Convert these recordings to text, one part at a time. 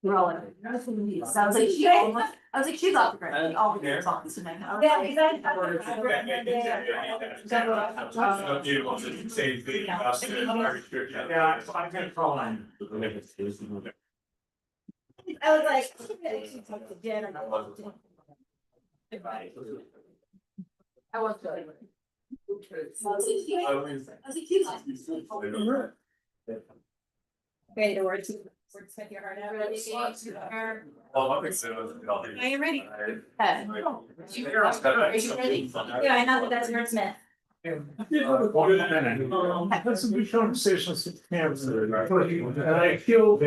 We're all in. Sounds like she, I was like, she's off the ground, all the girls on tonight. Yeah, exactly. Yeah, I'm gonna call in. I was like, she took the gin and I was good. Ready to work with your heart out. Oh, I think so. Are you ready? Are you ready? Yeah, I know that that's Ernst Smith. Had some good conversations with cancer, and I feel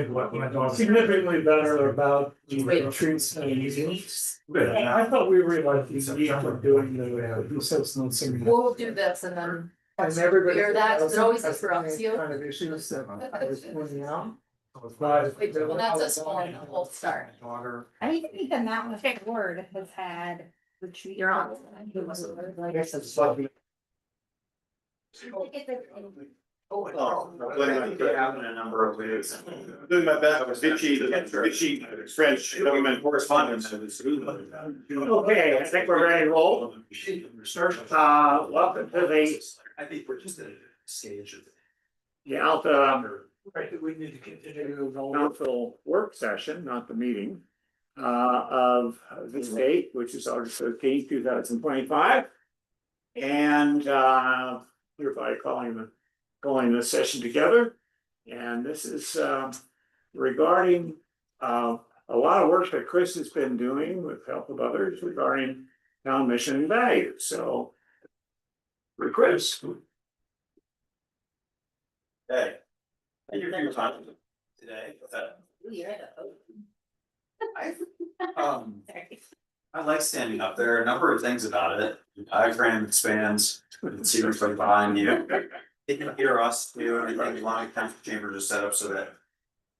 significantly better about the retreats and meetings. I thought we were like these for doing the assessments and. We'll do this and then. And everybody. Hear that, it always disrupts you. Kind of issues that I was pointing out. Well, that's a small, we'll start. I even think the Mountain Word has had retreat. You're on. Happen a number of ways. Doing my best with bitchy French government correspondence. Okay, I think we're ready to roll. Welcome to the. I think we're just at a stage of. The Alta. We need to continue the council work session, not the meeting. Of this date, which is August 13th, 2025. And hereby calling the session together. And this is regarding a lot of work that Chris has been doing with help of others regarding town mission and values. So for Chris. Hey. Thank you for your time today. I like standing up. There are a number of things about it. The diagram expands, you can see what's right behind you. You can hear us do anything you want. Council chambers are set up so that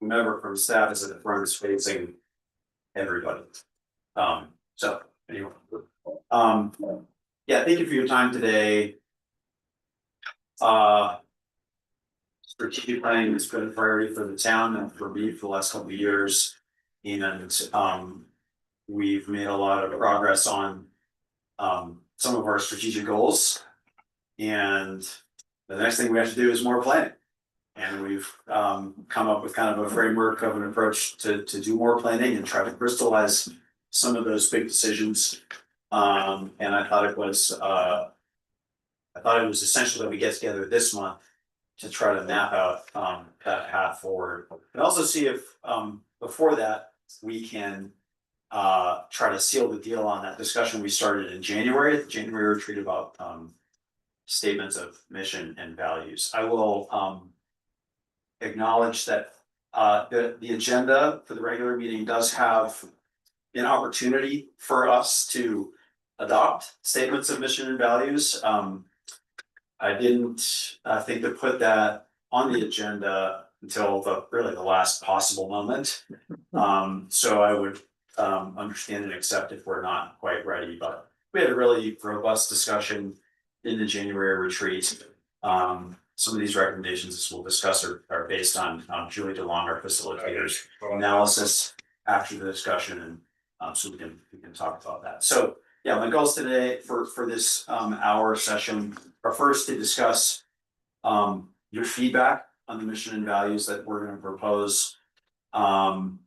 whomever from staff is at the front is facing everybody. So anyway, yeah, thank you for your time today. Strategic planning has been a priority for the town and for me for the last couple of years. And we've made a lot of progress on some of our strategic goals. And the next thing we have to do is more planning. And we've come up with kind of a framework of an approach to do more planning and try to crystallize some of those big decisions. And I thought it was essential that we get together this month to try to map out that path forward. And also see if before that we can try to seal the deal on that discussion we started in January, the January retreat about statements of mission and values. I will acknowledge that the agenda for the regular meeting does have an opportunity for us to adopt statements of mission and values. I didn't think to put that on the agenda until really the last possible moment. So I would understand and accept if we're not quite ready, but we had a really robust discussion in the January retreat. Some of these recommendations as we'll discuss are based on Julie DeLong, our facilitator's analysis after the discussion, and so we can talk about that. So yeah, my goals today for this hour session are first to discuss your feedback on the mission and values that we're going to propose. And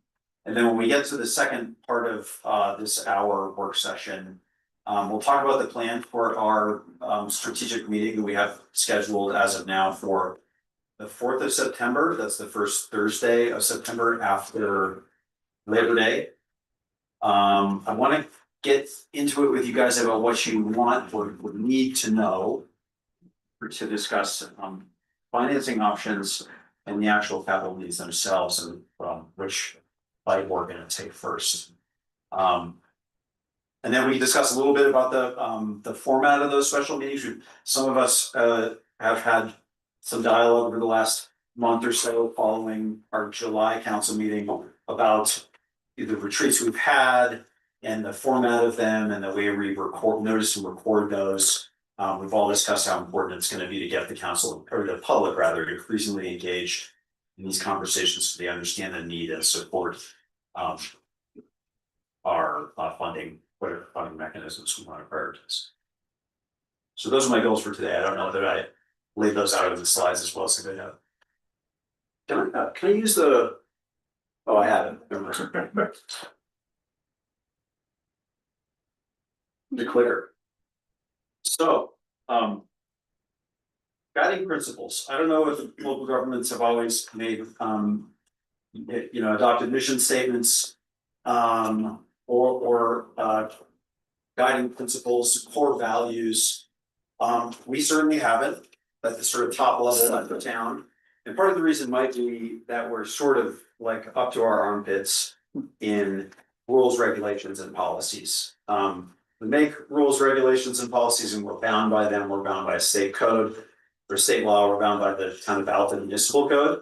then when we get to the second part of this hour work session, we'll talk about the plan for our strategic meeting that we have scheduled as of now for the 4th of September. That's the first Thursday of September after Labor Day. I want to get into it with you guys about what you want or would need to know to discuss financing options and the actual capital needs themselves, and which fight we're going to take first. And then we discuss a little bit about the format of those special meetings. Some of us have had some dialogue over the last month or so following our July council meeting about the retreats we've had and the format of them and the way we notice and record those. We've all discussed how important it's going to be to get the council or the public rather increasingly engaged in these conversations so they understand the need and support um. Our funding, whatever funding mechanisms we want to prioritize. So those are my goals for today. I don't know that I laid those out in the slides as well as I have. Can I use the? Oh, I have it. Never mind. The clicker. So, guiding principles. I don't know if local governments have always made, adopted mission statements, or guiding principles, core values. We certainly haven't at the sort of top level of the town. And part of the reason might be that we're sort of like up to our armpits in rules, regulations, and policies. We make rules, regulations, and policies, and we're bound by them. We're bound by a state code or state law. We're bound by the town of Alta municipal code.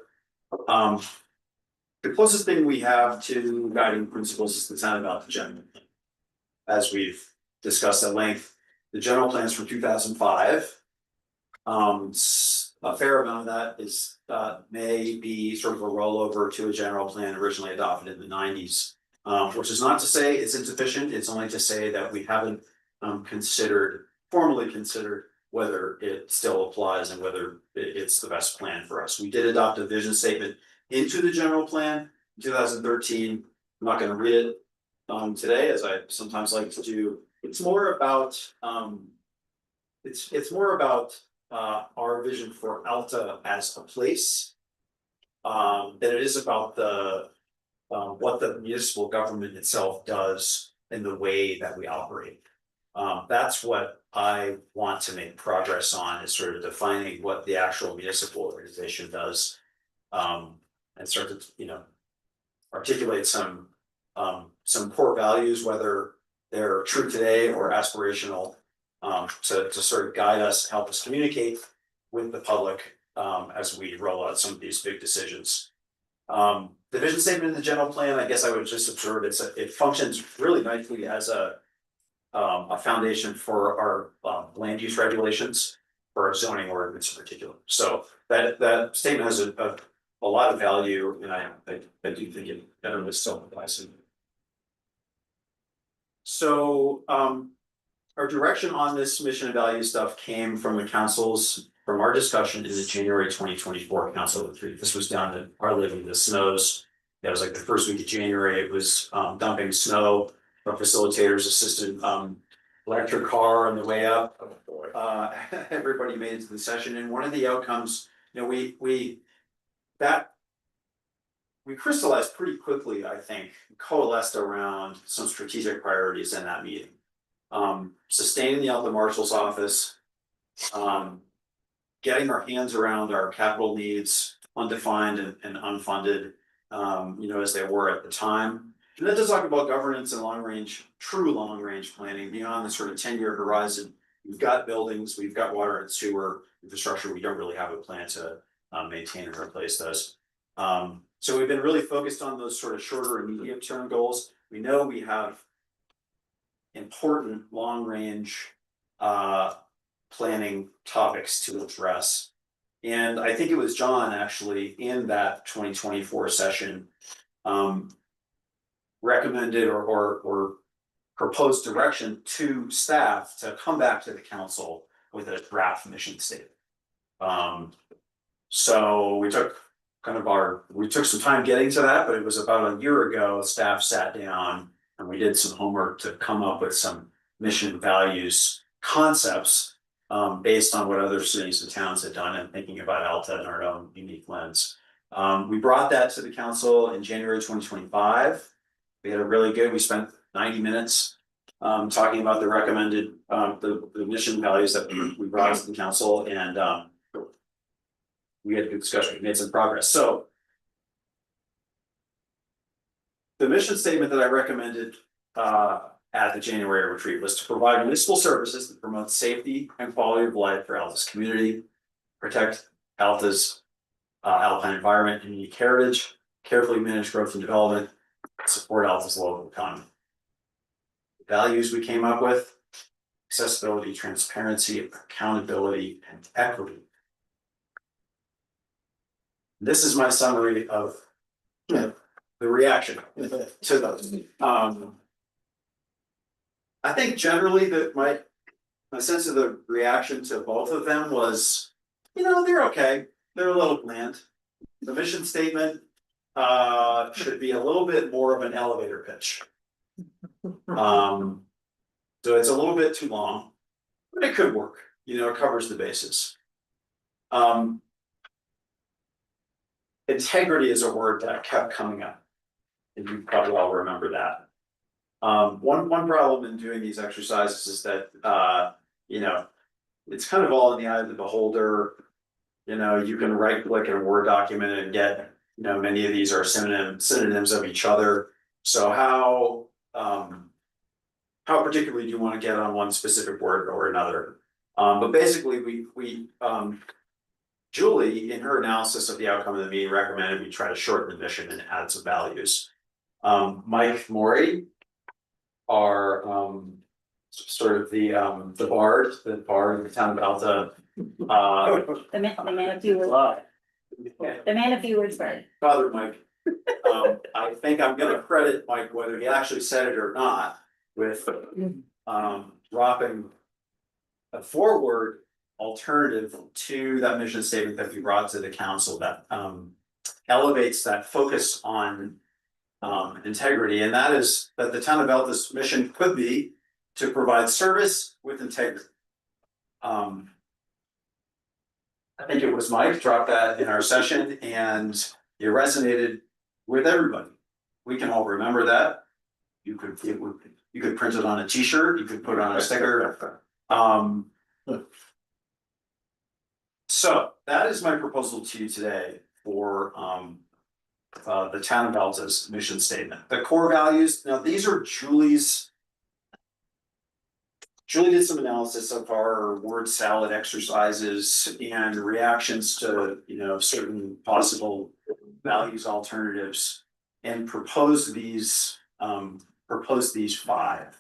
The closest thing we have to guiding principles is the town of Alta general. As we've discussed at length, the general plans from 2005. A fair amount of that is may be sort of a rollover to a general plan originally adopted in the 90s. Which is not to say it's insufficient, it's only to say that we haven't formally considered whether it still applies and whether it's the best plan for us. We did adopt a vision statement into the general plan in 2013. I'm not going to read it today, as I sometimes like to do. It's more about it's more about our vision for Alta as a place than it is about the what the municipal government itself does in the way that we operate. That's what I want to make progress on, is sort of defining what the actual municipal organization does. And start to, articulate some core values, whether they're true today or aspirational, to sort of guide us, help us communicate with the public as we roll out some of these big decisions. The vision statement in the general plan, I guess I would just observe it functions really nicely as a foundation for our land use regulations, for our zoning ordinance in particular. So that statement has a lot of value, and I do think it generally still applies. So our direction on this mission and value stuff came from from our discussion in the January 2024 council retreat. This was down at our living the snows. That was like the first week of January. It was dumping snow. Our facilitators assisted electric car on the way up. Everybody made it to the session, and one of the outcomes, we crystallized pretty quickly, I think, coalesced around some strategic priorities in that meeting. Sustaining the Alta Marshal's office, getting our hands around our capital needs, undefined and unfunded, as they were at the time. And that does talk about governance and true long range planning beyond the sort of 10-year horizon. We've got buildings, we've got water and sewer infrastructure. We don't really have a plan to maintain and replace those. So we've been really focused on those sort of shorter and medium term goals. We know we have important long range planning topics to address. And I think it was John actually in that 2024 session recommended or proposed direction to staff to come back to the council with a draft mission statement. So we took some time getting to that, but it was about a year ago, staff sat down and we did some homework to come up with some mission values concepts based on what other cities and towns had done and thinking about Alta in our own unique lens. We brought that to the council in January 2025. We spent 90 minutes talking about the recommended the mission values that we brought to the council, and we had a good discussion. We made some progress. So the mission statement that I recommended at the January retreat was to provide municipal services that promote safety and quality of life for Alta's community, protect Alta's alpine environment and unique heritage, carefully manage growth and development, support Alta's local economy. The values we came up with: accessibility, transparency, accountability, and equity. This is my summary of the the reaction to those. I think generally that my sense of the reaction to both of them was, they're okay. They're a little bland. The mission statement should be a little bit more of an elevator pitch. So it's a little bit too long, but it could work. It covers the bases. Integrity is a word that kept coming up, and you probably all remember that. One problem in doing these exercises is that it's kind of all in the eye of the beholder. You can right click in a Word document and get, many of these are synonyms of each other. So how particularly do you want to get on one specific word or another? But basically Julie, in her analysis of the outcome of the meeting, recommended we try to shorten the mission and add some values. Mike Morey, our sort of the bard of the town of Alta. The man of few words. The man of few words, sorry. Father Mike. I think I'm gonna credit Mike, whether he actually said it or not, with dropping a forward alternative to that mission statement that we brought to the council that elevates that focus on integrity, and that is that the town of Alta's mission could be to provide service with integrity. I think it was Mike dropped that in our session, and it resonated with everybody. We can all remember that. You could print it on a T-shirt. You could put it on a sticker. So that is my proposal to you today for the town of Alta's mission statement. The core values. Now these are Julie's. Julie did some analysis of our word salad exercises and reactions to, certain possible values alternatives, and proposed these 5.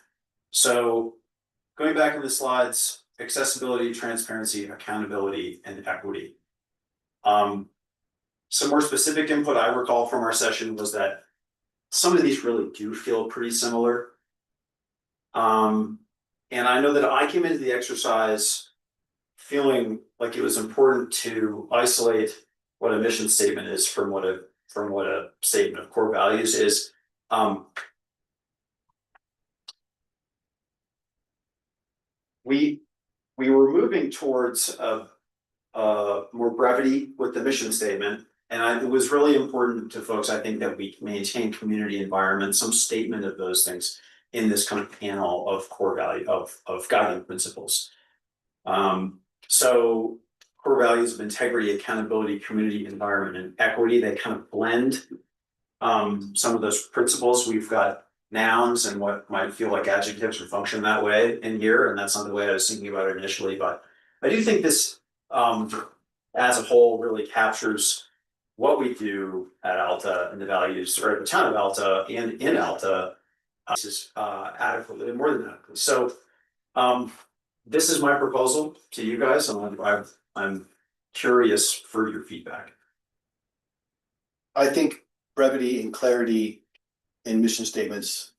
So going back in the slides, accessibility, transparency, accountability, and equity. Some more specific input I recall from our session was that some of these really do feel pretty similar. And I know that I came into the exercise feeling like it was important to isolate what a mission statement is from what a statement of core values is. We were moving towards more brevity with the mission statement, and it was really important to folks, I think, that we maintain community environment, some statement of those things in this kind of panel of core value of guiding principles. So core values of integrity, accountability, community environment, and equity, they kind of blend some of those principles. We've got nouns and what might feel like adjectives or function that way in here, and that's not the way I was thinking about it initially, but I do think this as a whole really captures what we do at Alta and the values, or at the town of Alta and in Alta. This is adequately and more than adequate. So this is my proposal to you guys, and I'm curious for your feedback. I think brevity and clarity in mission statements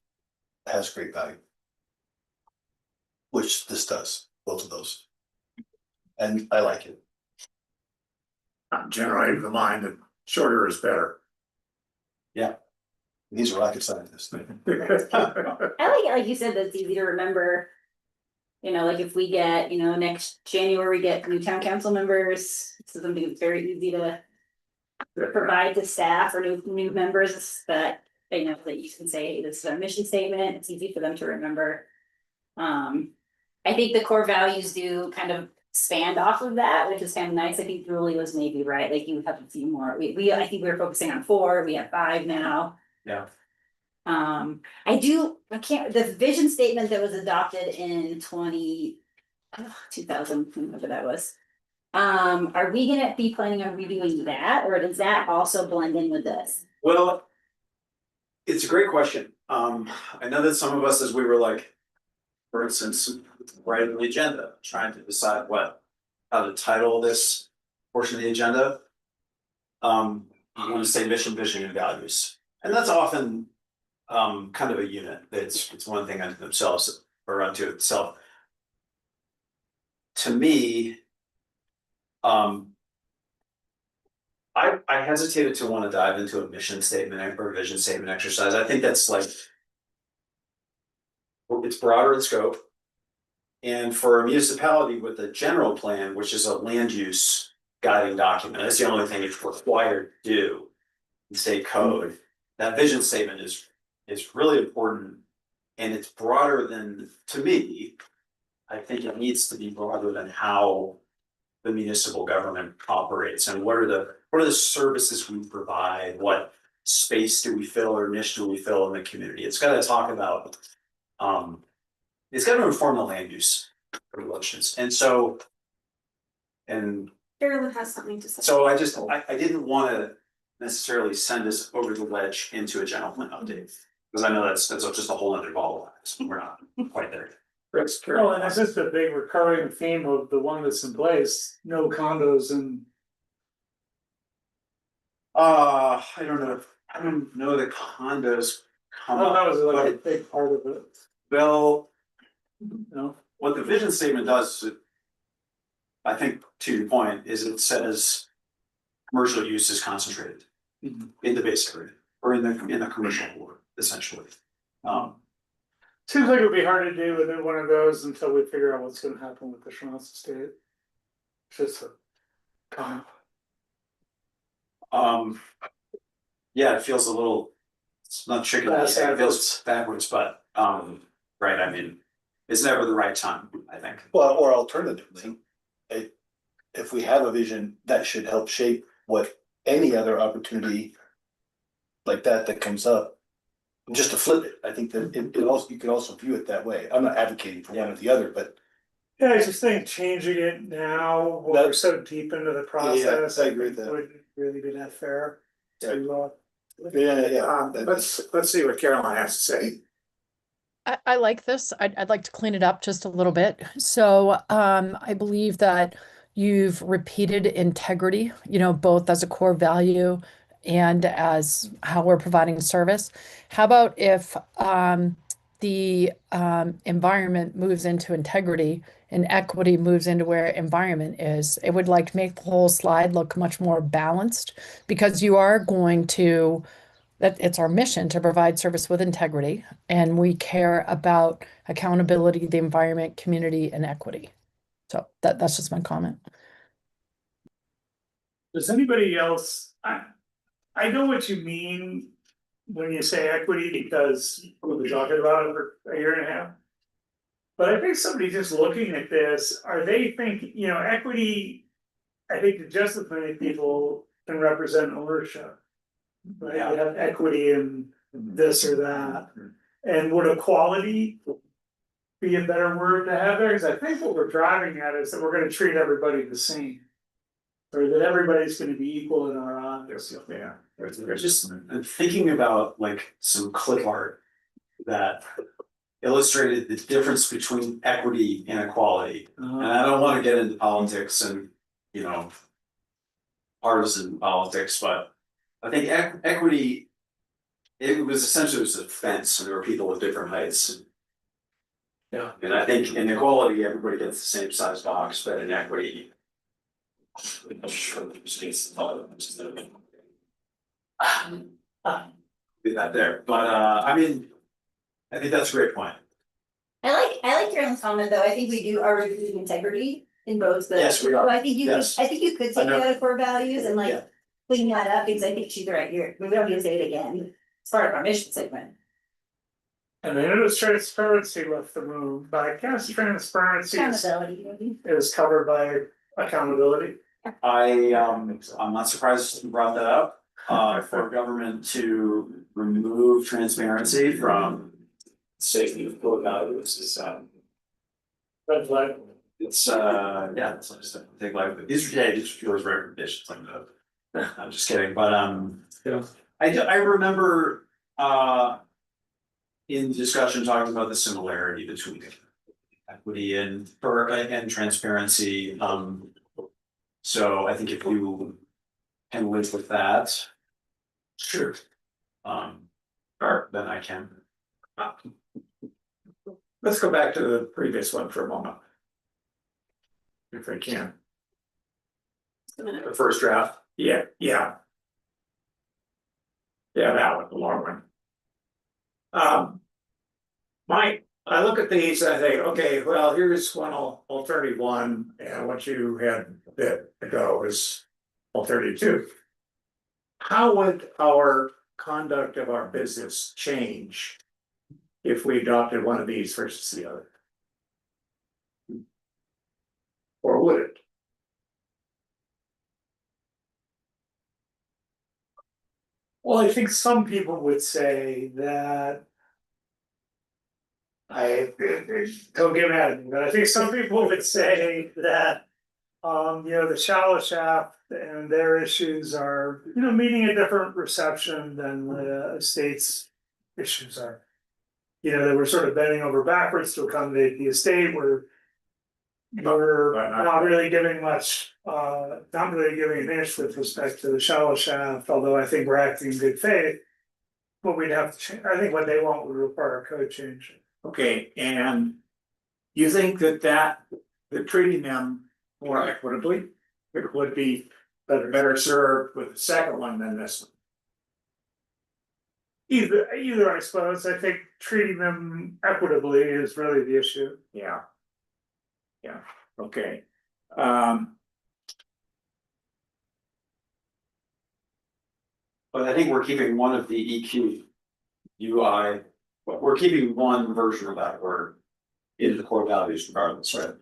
has great value. Which this does, both of those. And I like it. I'm generally of the mind that shorter is better. Yeah. These are rocket scientists. I like it, like you said, that's easy to remember. Like if we get, next January, we get new town council members, it's something that's very easy to provide to staff or new members that they know that you can say, hey, this is our mission statement. It's easy for them to remember. I think the core values do kind of expand off of that, which is kind of nice. I think Julie was maybe right. Like you have a few more. I think we were focusing on 4. We have 5 now. Yeah. The vision statement that was adopted in 2000, whatever that was. Are we gonna be planning on reviewing that, or does that also blend in with this? Well, it's a great question. I know that some of us, as we were like, for instance, writing the agenda, trying to decide how to title this portion of the agenda. You want to say mission, vision, and values. And that's often kind of a unit, it's one thing unto themselves or unto itself. To me, I hesitated to want to dive into a mission statement or vision statement exercise. I think that's like, it's broader in scope. And for a municipality with a general plan, which is a land use guiding document, that's the only thing it's required to do in state code. That vision statement is really important, and it's broader than, to me, I think it needs to be broader than how the municipal government operates and what are the services we provide, what space do we fill or niche do we fill in the community. It's got to talk about it's got to inform the land use regulations. And so, and Carolyn has something to say. so I didn't want to necessarily send us over the ledge into a general plan update, because I know that's just a whole other ball of wax. We're not quite there. Well, and that's just a big recurring theme of the one that's in place, no condos and. I don't know the condos come Well, that up, was like a but big part of it, well, you know, what the vision statement does, I think, to your point, is it says commercial use is concentrated Mhm. in the basic area or in the commercial board, essentially. Seems like it would be hard to do within one of those until we figure out what's gonna happen with the Schwanz estate. It's just a comment. Yeah, it feels a little, it's not chicken, it feels backwards, but, right, I mean, it's never the right time, I think. Well, or alternatively, if we have a vision, that should help shape what any other opportunity like that comes up. Just to flip it, I think that it also, you could also view it that way. I'm not advocating for one or the other, but Yeah, I just think changing it now, when we're so deep into the process. I agree with that. Wouldn't really be that fair to, yeah. Let's see what Caroline has to say. I like this. I'd like to clean it up just a little bit. So I believe that you've repeated integrity, both as a core value and as how we're providing service. How about if the environment moves into integrity and equity moves into where environment is? It would like make the whole slide look much more balanced, because you are going to, that it's our mission to provide service with integrity, and we care about accountability, the environment, community, and equity. So that's just my comment. does anybody else, I know what you mean when you say equity, because we've been talking about it for a year and a half. But I think somebody just looking at this, are they thinking, equity, I think that just as many people can represent ownership. Right, you have equity in this or that, and would equality be a better word to have there? Because I think what we're driving at is that we're gonna treat everybody the same. Or that everybody's gonna be equal in our eyes. Yeah, there's just, I'm thinking about like some clip art that illustrated the difference between equity and equality. And I don't wanna get into politics and, partisan politics, but I think equity, it was essentially a fence, and there were people with different heights. Yeah. And I think in equality, everybody gets the same size box, but in equity. Be that there, but I mean, I think that's a great point. I like Carolyn's comment, though. I think we do already do integrity in both the. Yes, we are. So I think Yes. I think you could I take know. out of core values and Yeah. like clean that up, because I think she's right here. We don't need to say it again. It's part of our mission statement. And then it was transparency left the room, but I guess transparency Accountability, maybe. is covered by accountability. I'm not surprised you brought that up, for government to remove transparency from. Safety of core values is, Red flag. it's, yeah, it's just a big like, these are yours recommendations, like, I'm just kidding, but, Yeah. I remember, in discussion talking about the similarity between equity and transparency, so I think if you can live with that. Sure. then I can. Let's go back to the previous one for a moment. If I can. The first draft. Yeah. Yeah, that one, the long one. Mike, I look at these, and I think, okay, well, here's one alternative one, and what you had a bit ago is alternative two. How would our conduct of our business change if we adopted one of these versus the other? Or would it? Well, I think some people would say that. Don't get mad at me, but I think some people would say that. The shallow shaft and their issues are, meeting a different reception than the estate's issues are. They were sort of bending over backwards to accommodate the estate, where we're not really giving much, not really giving an inch with respect to the shallow shaft, although I think we're acting in good faith. But we'd have to change, I think what they want would require a code change. Okay, and you think that treating them more equitably, it would be better served with the second one than this one? Either, I suppose. I think treating them equitably is really the issue. Yeah. Okay. But I think we're keeping one of the EQ UI, but we're keeping one version of that word in the core values regardless, right?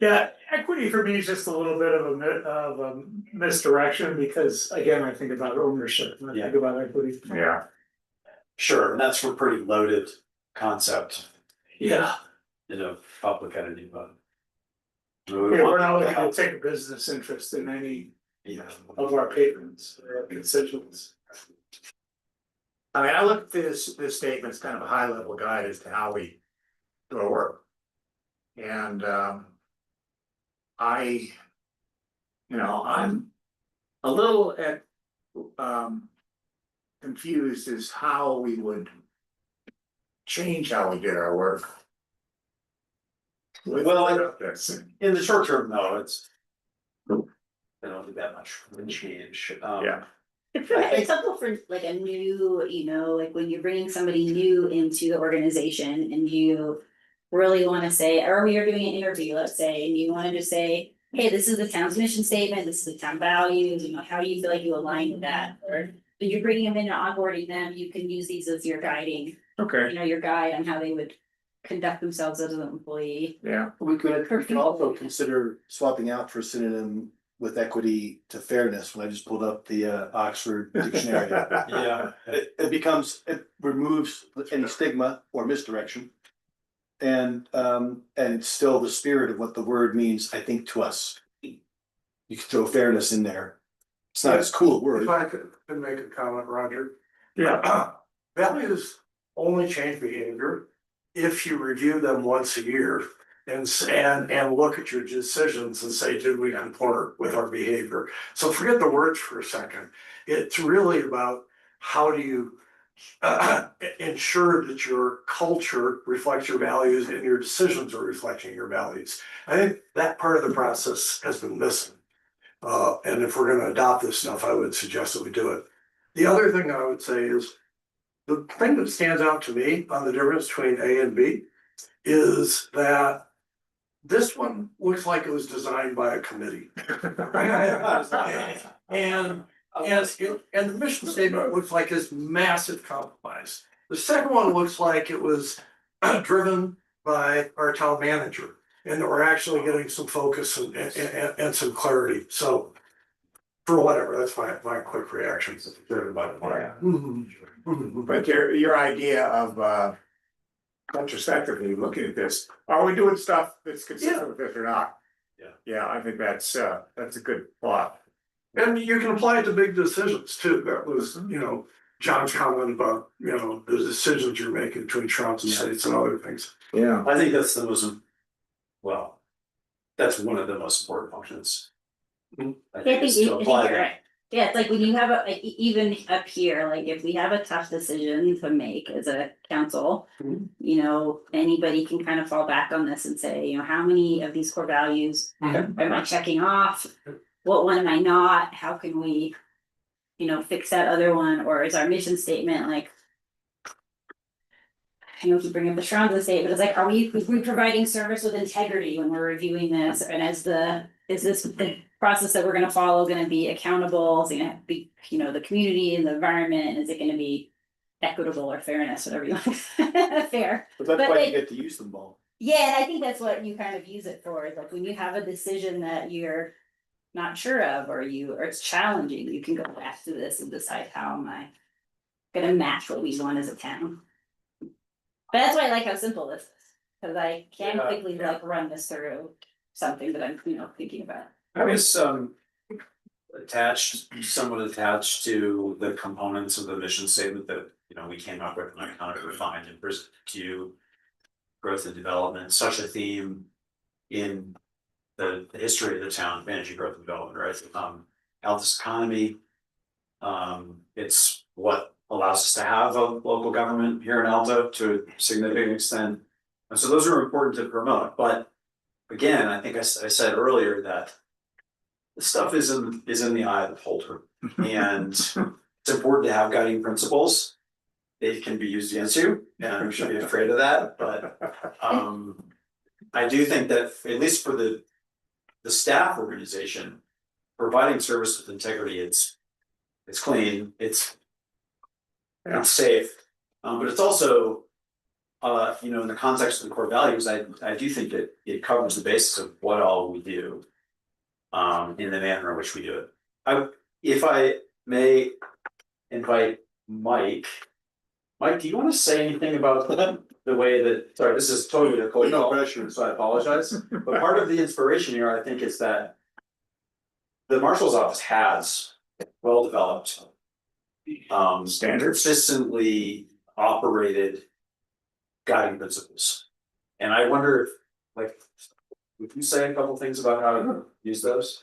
Yeah, equity for me is just a little bit of a misdirection, because again, I think about ownership and I think about equity. Yeah. Sure, and that's a pretty loaded concept Yeah. in a public entity, but. We're not looking to take a business interest in any of our patrons or our constituents. I mean, I look at this statement as kind of a high level guide as to how we do our work. And I'm a little confused as how we would change how we did our work. Well, in the short term, no, it's. They don't do that much change. Yeah. It's helpful for like a new, like when you're bringing somebody new into the organization and you really wanna say, or we are doing an interview, let's say, and you wanna just say, hey, this is the town's mission statement, this is the town values, how do you feel like you align with that? Or if you're bringing them in and onboarding them, you can use these as your guiding, Okay. your guide on how they would conduct themselves as an employee. Yeah. We could also consider swapping out for synonym with equity to fairness, when I just pulled up the Oxford Dictionary. Yeah. It removes any stigma or misdirection. And it's still the spirit of what the word means, I think, to us. You can throw fairness in there. It's not as cool a word. If I could make a comment, Roger. Yeah. Values only change behavior if you review them once a year and look at your decisions and say, did we comport with our behavior? So forget the words for a second. It's really about how do you ensure that your culture reflects your values and your decisions are reflecting your values. I think that part of the process has been missing. And if we're gonna adopt this stuff, I would suggest that we do it. The other thing I would say is, the thing that stands out to me on the difference between A and B is that this one looks like it was designed by a committee. And the mission statement looks like this massive compromise. The second one looks like it was driven by our town manager, and that we're actually getting some focus and some clarity. So for whatever, that's my quick reaction. But your idea of retrospectively looking at this, are we doing stuff that's consistent with this or not? Yeah, I think that's a good thought. And you can apply it to big decisions too. That was, John's comment about, the decisions you're making between Trump and states and other things. Yeah. I think that's that's one of the most important functions. I think to apply that. Yeah, it's like when you have a, like, even up here, like if we have a tough decision to make as a council. Mhm. You know, anybody can kind of fall back on this and say, you know, how many of these core values am I checking off? What one am I not? How can we? You know, fix that other one, or is our mission statement like? I know keep bringing up the Shronda statement, it's like, are we providing service with integrity when we're reviewing this, and is this the process that we're gonna follow gonna be accountable, is it gonna be, you know, the community and the environment, is it gonna be equitable or fairness, whatever you want, fair. But that's But why like- you get to use them all. Yeah, and I think that's what you kind of use it for, is like when you have a decision that you're not sure of, or it's challenging, you can go back to this and decide, how am I gonna match what we want as a town? But that's why I like how simple this is, cause I can Yeah. quickly like run this through something that I'm, you know, thinking about. I was somewhat attached to the components of the mission statement that, you know, we came up with and I kind of refined and presented to you. Growth and development, such a theme in the history of the town, managing growth and development, right? Alta's economy. It's what allows us to have a local government here in Alta to a significant extent. And so those are important to promote, but again, I think I said earlier that this stuff is in the eye of the beholder. And it's important to have guiding principles. They can be used against you, and we should be afraid of that, but I do think that, at least for the staff organization, providing service with integrity, it's clean, it's safe, but it's also, you know, in the context of the core values, I do think that it covers the basis of what all we do, in the manner in which we do it. If I may invite Mike. Mike, do you want to say anything about the way that, sorry, this is totally a cold call, so I apologize. But part of the inspiration here, I think, is that the marshal's office has well-developed, Standards. consistently operated guiding principles. And I wonder if, like, would you say a couple things about how to use those?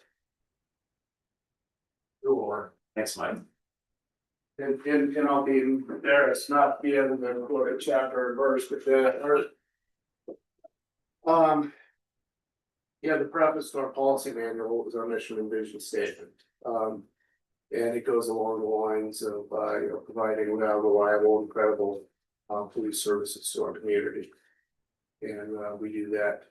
Sure. Thanks, Mike. And I'll be embarrassed not be able to quote a chapter or verse, but yeah, the preface to our policy manual is our mission and vision statement. And it goes along the lines of, you know, providing reliable and credible, police services to our community. And, we do that,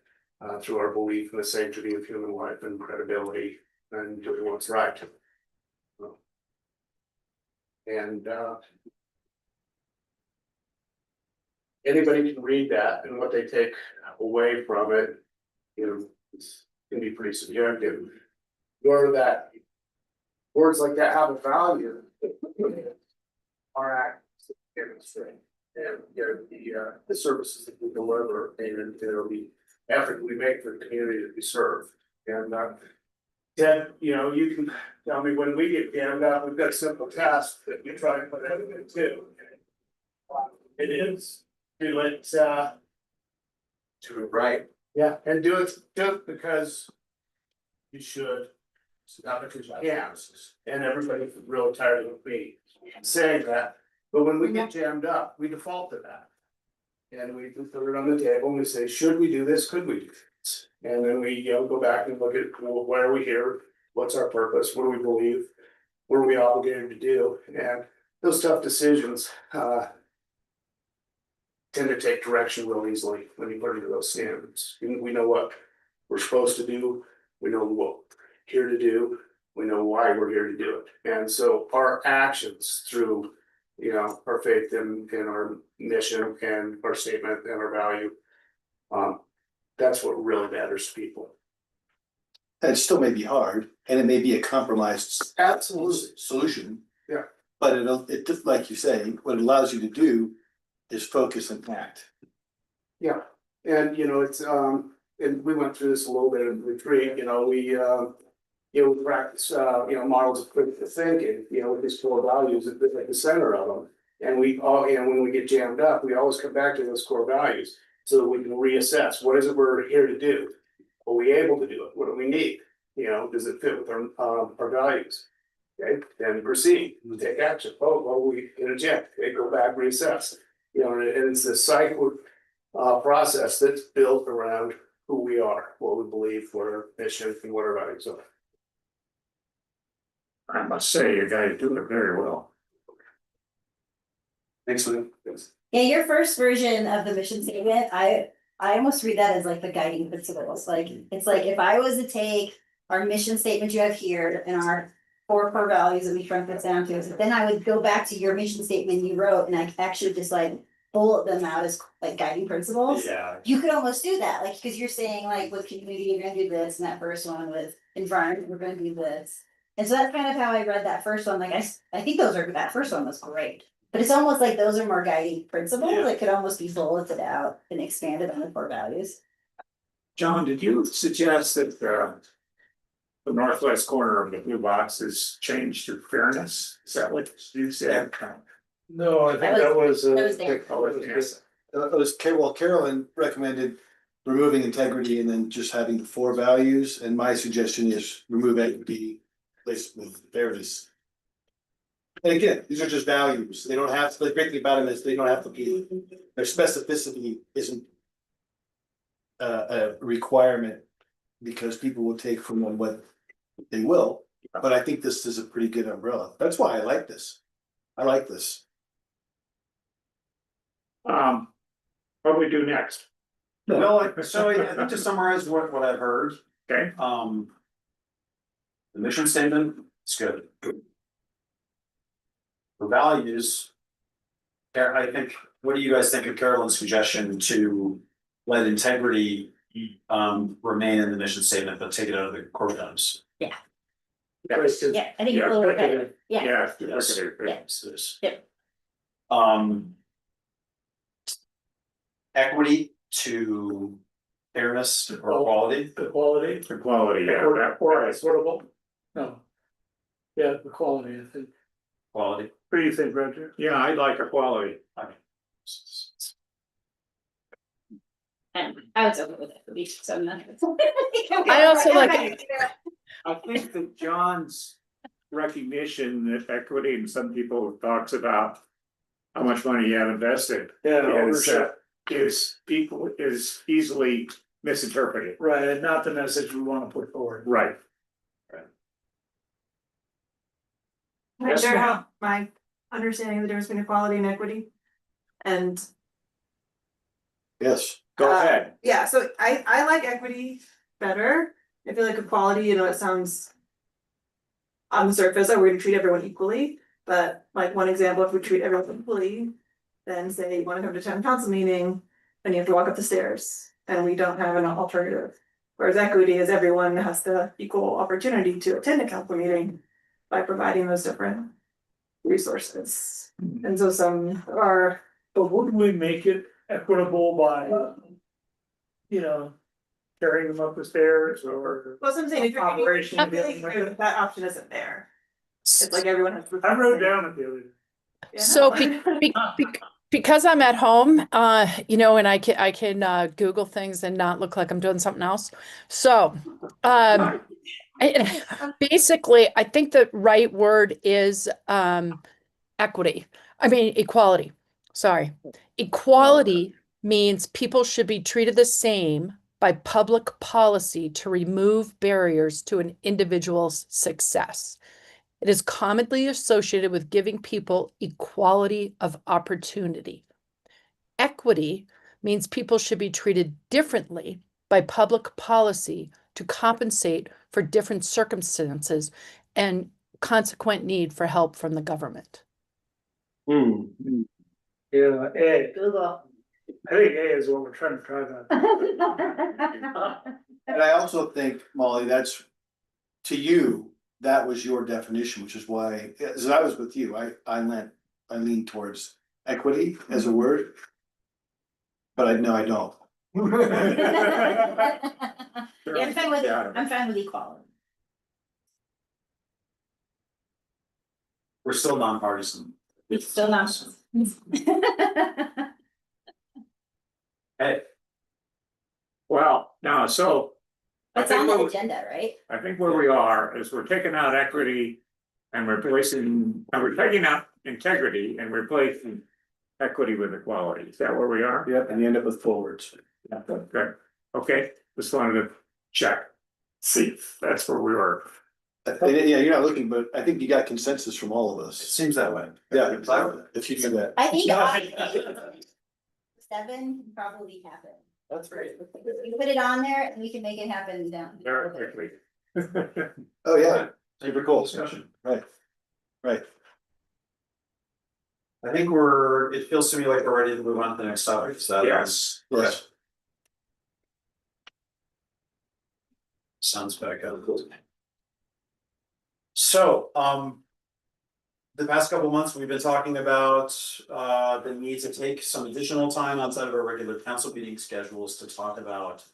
through our belief in the sanctity of human life and credibility and doing what's right. And anybody can read that, and what they take away from it, you know, can be pretty subjective. Or that words like that have a value. Our acts demonstrate, and you know, the services that we deliver, and you know, the effort we make for the community that we serve. And Ted, you know, you can tell me when we get jammed up, we've got a simple task that we try and put everything to. It is do it right. Yeah, and do it because you should. It's not because you can. And everybody's real tired of me saying that, but when we get jammed up, we default to that. And we put it on the table and we say, should we do this? Could we do this? And then we, you know, go back and look at, well, why are we here? What's our purpose? What do we believe? What are we obligated to do? And those tough decisions, tend to take direction real easily when you put into those standards. We know what we're supposed to do. We know what we're here to do. We know why we're here to do it. And so our actions through, you know, our faith in our mission and our statement and our value, that's what really matters to people. And it still may be hard, and it may be a compromised Absolutely. solution. Yeah. But it, like you say, what it allows you to do is focus and act. Yeah, and you know, it's, and we went through this a little bit in retreat, you know, we practice, you know, models of critical thinking, you know, with these core values at the center of them. And we all, you know, when we get jammed up, we always come back to those core values so that we can reassess, what is it we're here to do? Are we able to do it? What do we need? You know, does it fit with our values? Okay, then proceed, we take action, we interject, they go back, reassess. You know, and it's this cycle, process that's built around who we are, what we believe, what our mission and what our values are. I must say, you guys do it very well. Thanks, Lou. Yeah, your first version of the mission statement, I almost read that as like the guiding principles, like, it's like, if I was to take our mission statement you have here and our 4 core values that we shrunk this down to, so then I would go back to your mission statement you wrote and I actually just like bullet them out as like guiding principles. Yeah, You could almost do that, like, because you're saying like with community, you're gonna do this, and that first one with environment, we're gonna do this. And so that's kind of how I read that first one, like, I think that first one was great. But it's almost like those are more guiding principles Yeah. that could almost be bulleted out and expanded on the core values. John, did you suggest that the northwest corner of the blue box is changed to fairness? Is that what you said? No, I think that was, That was there. Oh, yes. It was Carolyn recommended removing integrity and then just having the 4 values, and my suggestion is remove equity, replace with fairness. And again, these are just values, they don't have to, the great thing about them is they don't have to be, their specificity isn't a requirement, because people will take from them what they will, but I think this is a pretty good umbrella, that's why I like this. I like this. What do we do next? well, so I think to summarize what I've heard, Okay, the mission statement is good. The values. I think, what do you guys think of Carolyn's suggestion to let integrity remain in the mission statement, but take it out of the core values? Yeah, I think it's a little bit better, yeah. yeah. Yes. Okay. Yes. Yep. Equity to fairness or equality. Equality, Equality, yeah, that or was. equitable, no. Yeah, equality, I think, Quality. what do you think, Roger? Yeah, I like equality. And I was over with it, so I'm not. I also like I think that John's recognition that equity, and some people talks about how much money you have invested. Yeah, Is ownership, is easily misinterpreted. right, and not the message we wanna put forward. Right. Can I share how my understanding of the difference between equality and equity? And Yes. Go ahead. yeah, so I like equity better. I feel like equality, you know, it sounds on the surface that we're gonna treat everyone equally, but like one example, if we treat everyone equally, then say you wanna come to town council meeting, then you have to walk up the stairs and we don't have an alternative. Whereas equity is everyone has the equal opportunity to attend a council meeting by providing those different resources. And so some are, But would we make it equitable by, you know, carrying them up the stairs or? well, I'm saying, if you're, Operation I feel dealing with like it. that option isn't there. It's like everyone has. I wrote down it the other day. Yeah, So no. because I'm at home, you know, and I can Google things and not look like I'm doing something else. So, basically, I think the right word is equity. I mean, equality. Sorry. Equality means people should be treated the same by public policy to remove barriers to an individual's success. It is commonly associated with giving people equality of opportunity. Equity means people should be treated differently by public policy to compensate for different circumstances and consequent need for help from the government. Yeah, A, Google. I think A is what we're trying to drive at. And I also think, Molly, that's, to you, that was your definition, which is why, as I was with you, I lean towards equity as a word. But I don't. Yeah, I'm fine with equality. We're still nonpartisan. It's still not. Hey, Well, now, so. I It's on think the what- agenda, right? I think where we are is we're taking out equity And we're taking out integrity and replacing equity with equality. Is that where we are? Yep, and you end up with forwards. Good. Okay, just wanted to check. See, if that's where we were. Yeah, you're not looking, but I think you got consensus from all of It us. seems that way. Yeah, if you do that. I think 7 can probably happen. That's great. You put it on there and we can make it happen down. Very quickly. Oh, yeah, super cool. Discussion. Right, right. I think it feels to me like we're ready to move on to the next topic. Is that? Yes. Yes. Sounds back up. So, the past couple months, we've been talking about, the need to take some additional time outside of our regular council meeting schedules to talk about,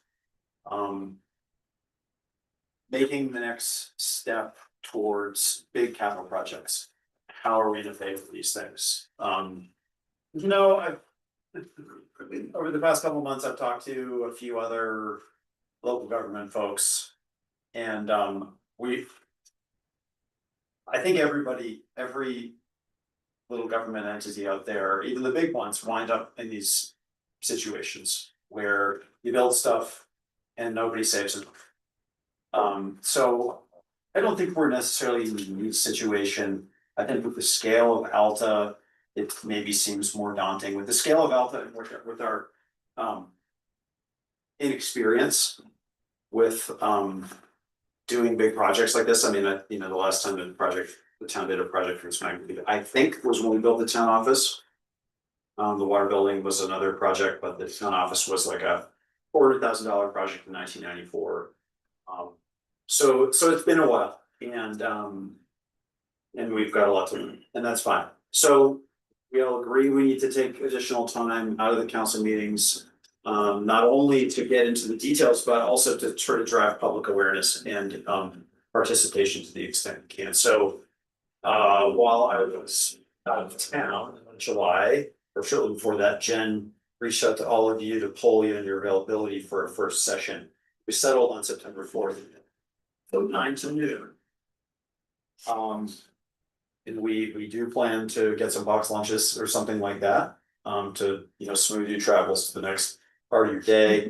making the next step towards big capital projects. How are we gonna pay for these things? I've over the past couple months, I've talked to a few other local government folks. And I think every little government entity out there, even the big ones, wind up in these situations where you build stuff and nobody saves enough. So I don't think we're necessarily in a unique situation. I think with the scale of Alta, it maybe seems more daunting. With the scale of Alta and with our inexperience with doing big projects like this. I mean, the last time the town did a project for its magnitude, I think was when we built the town office. The water building was another project, but the town office was like a $400,000 project in 1994. So it's been a while, and we've got a lot to learn, and that's fine. So we all agree we need to take additional time out of the council meetings. Not only to get into the details, but also to try to drive public awareness and participation to the extent we can. So while I was out of town in July, or shortly before that, Jen reached out to all of you to poll you on your availability for a first session. We settled on September 4th, from 9 to noon. And we do plan to get some box lunches or something like that, to, smooth your travels to the next part of your day,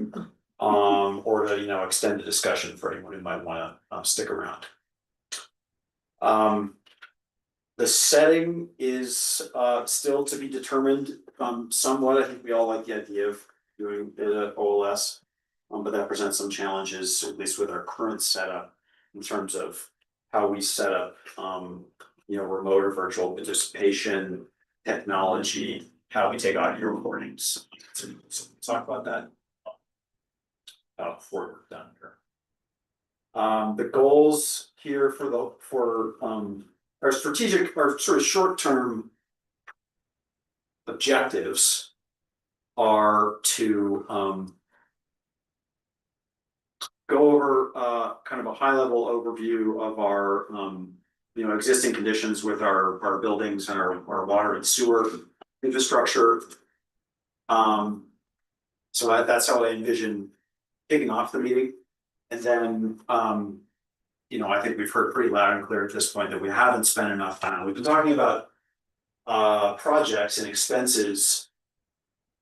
or to, extend the discussion for anyone who might wanna, stick around. The setting is, still to be determined, somewhat. I think we all like the idea of doing it at OLS. But that presents some challenges, at least with our current setup, in terms of how we set up, remote or virtual participation, technology, how we take audio recordings. So talk about that before we're done here. The goals here for our strategic, our sort of short-term objectives are to go over kind of a high-level overview of our existing conditions with our buildings and our water and sewer infrastructure. So that's how I envision kicking off the meeting. And then I think we've heard pretty loud and clear at this point that we haven't spent enough time. We've been talking about projects and expenses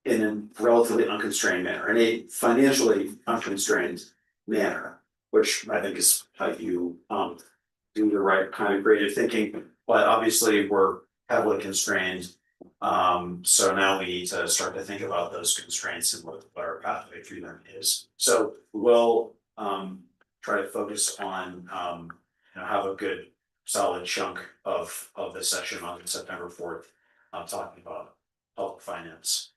in a relatively unconstrained manner, in a financially unconstrained manner, which I think is how you do the right kind of creative thinking. But obviously we're heavily constrained. So now we need to start to think about those constraints and what our pathway through them is. So we'll try to focus on have a good solid chunk of this session on September 4th, talking about public finance.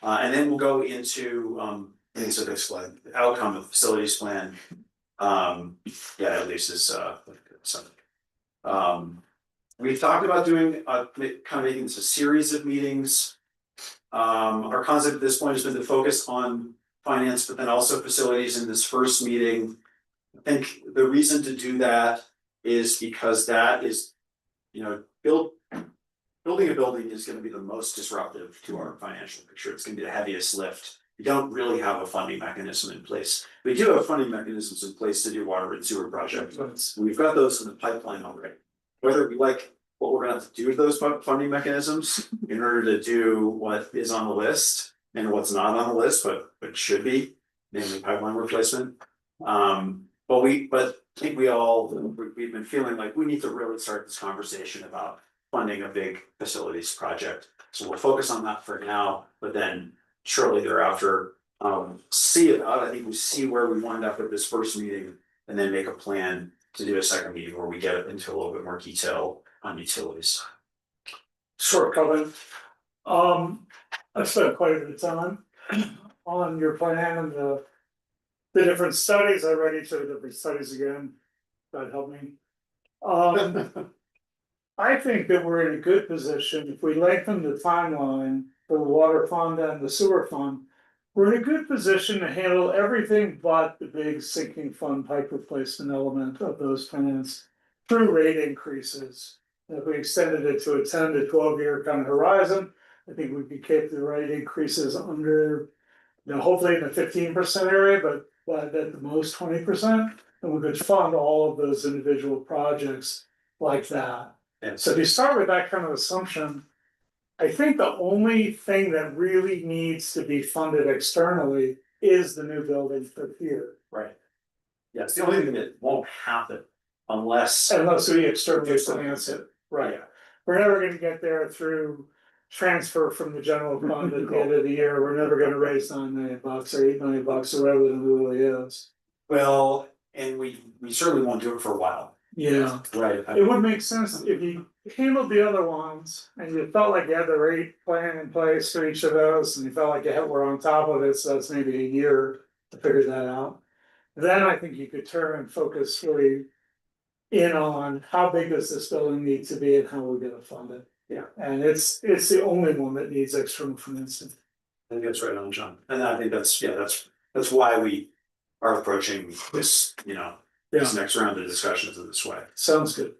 And then we'll go into things of this like outcome of facilities plan. At least is something. We've talked about doing kind of making this a series of meetings. Our concept at this point has been to focus on finance, but then also facilities in this first meeting. I think the reason to do that is because that is, building a building is going to be the most disruptive to our financial picture. It's going to be the heaviest lift. We don't really have a funding mechanism in place. We do have funding mechanisms in place to do water and sewer projects. We've got those in the pipeline already. whether we like what we're gonna have to do with those funding mechanisms in order to do what is on the list and what's not on the list, but should be, namely pipeline replacement. But I think we've been feeling like we need to really start this conversation about funding a big facilities project. So we'll focus on that for now, but then shortly thereafter, see it out. I think we see where we wind up with this first meeting and then make a plan to do a second meeting where we get into a little bit more detail on utilities. Short comment. I spent quite a bit of time on your plan and the different studies. I read each of the different studies again. God help me. I think that we're in a good position if we lengthen the timeline for the water fund and the sewer fund. We're in a good position to handle everything but the big sinking fund pipe replacement element of those plans through rate increases. If we extended it to a 10 to 12 year kind of horizon, I think we could keep the rate increases under, hopefully in the 15% area, but at the most 20%. And we could fund all of those individual projects like that. And So if you start with that kind of assumption, I think the only thing that really needs to be funded externally is the new building for here. right. Yeah, it's the only thing that won't happen unless. Unless we externally finance it, right? Yeah. We're never gonna get there through transfer from the general fund at the end of the year. We're never gonna raise $9 million or $8 million or whatever it really is. Well, and we certainly won't do it for a while. Yeah. Right. It would make sense if you handled the other ones and you felt like you had the rate plan in place for each of those and you felt like were on top of it, so that's maybe a year to figure that out. Then I think you could turn and focus really in on how big does this building need to be and how we're gonna fund it. Yeah. And it's the only one that needs external financing. I think that's right on, John. And I think that's why we are approaching this, this next round of discussions in this way. Sounds good.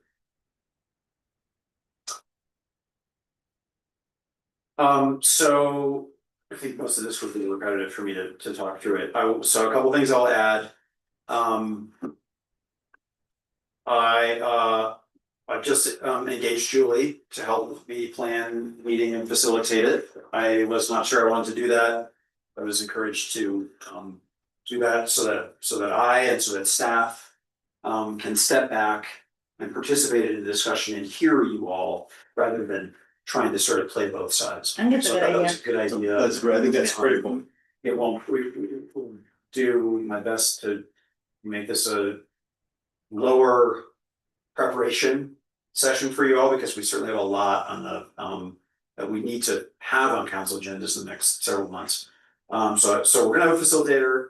So I think most of this would be repetitive for me to talk through it. So a couple things I'll add. I've just engaged Julie to help me plan the meeting and facilitate it. I was not sure I wanted to do that. I was encouraged to do that so that I and so that staff can step back and participate in the discussion and hear you all rather than trying to sort of play both sides. I think it's a So good that idea. was a good idea. That's great. I think that's critical. It won't, we will do my best to make this a lower preparation session for you all, because we certainly have a lot on the that we need to have on council agendas in the next several months. So we're gonna have a facilitator.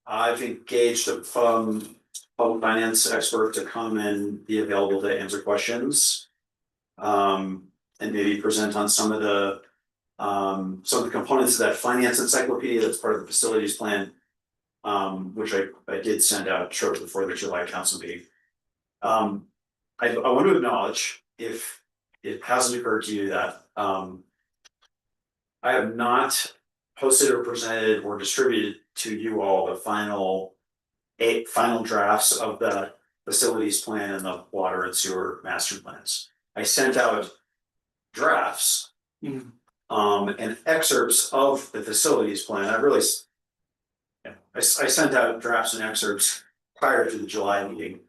I've engaged a public finance expert to come and be available to answer questions. And maybe present on some of the components of that finance encyclopedia that's part of the facilities plan. Which I did send out shortly before the July council meeting. I want to acknowledge, if it hasn't occurred to you, that I have not posted or presented or distributed to you all the final drafts of the facilities plan and the water and sewer master plans. I sent out drafts and excerpts of the facilities plan. I sent out drafts and excerpts prior to the July meeting.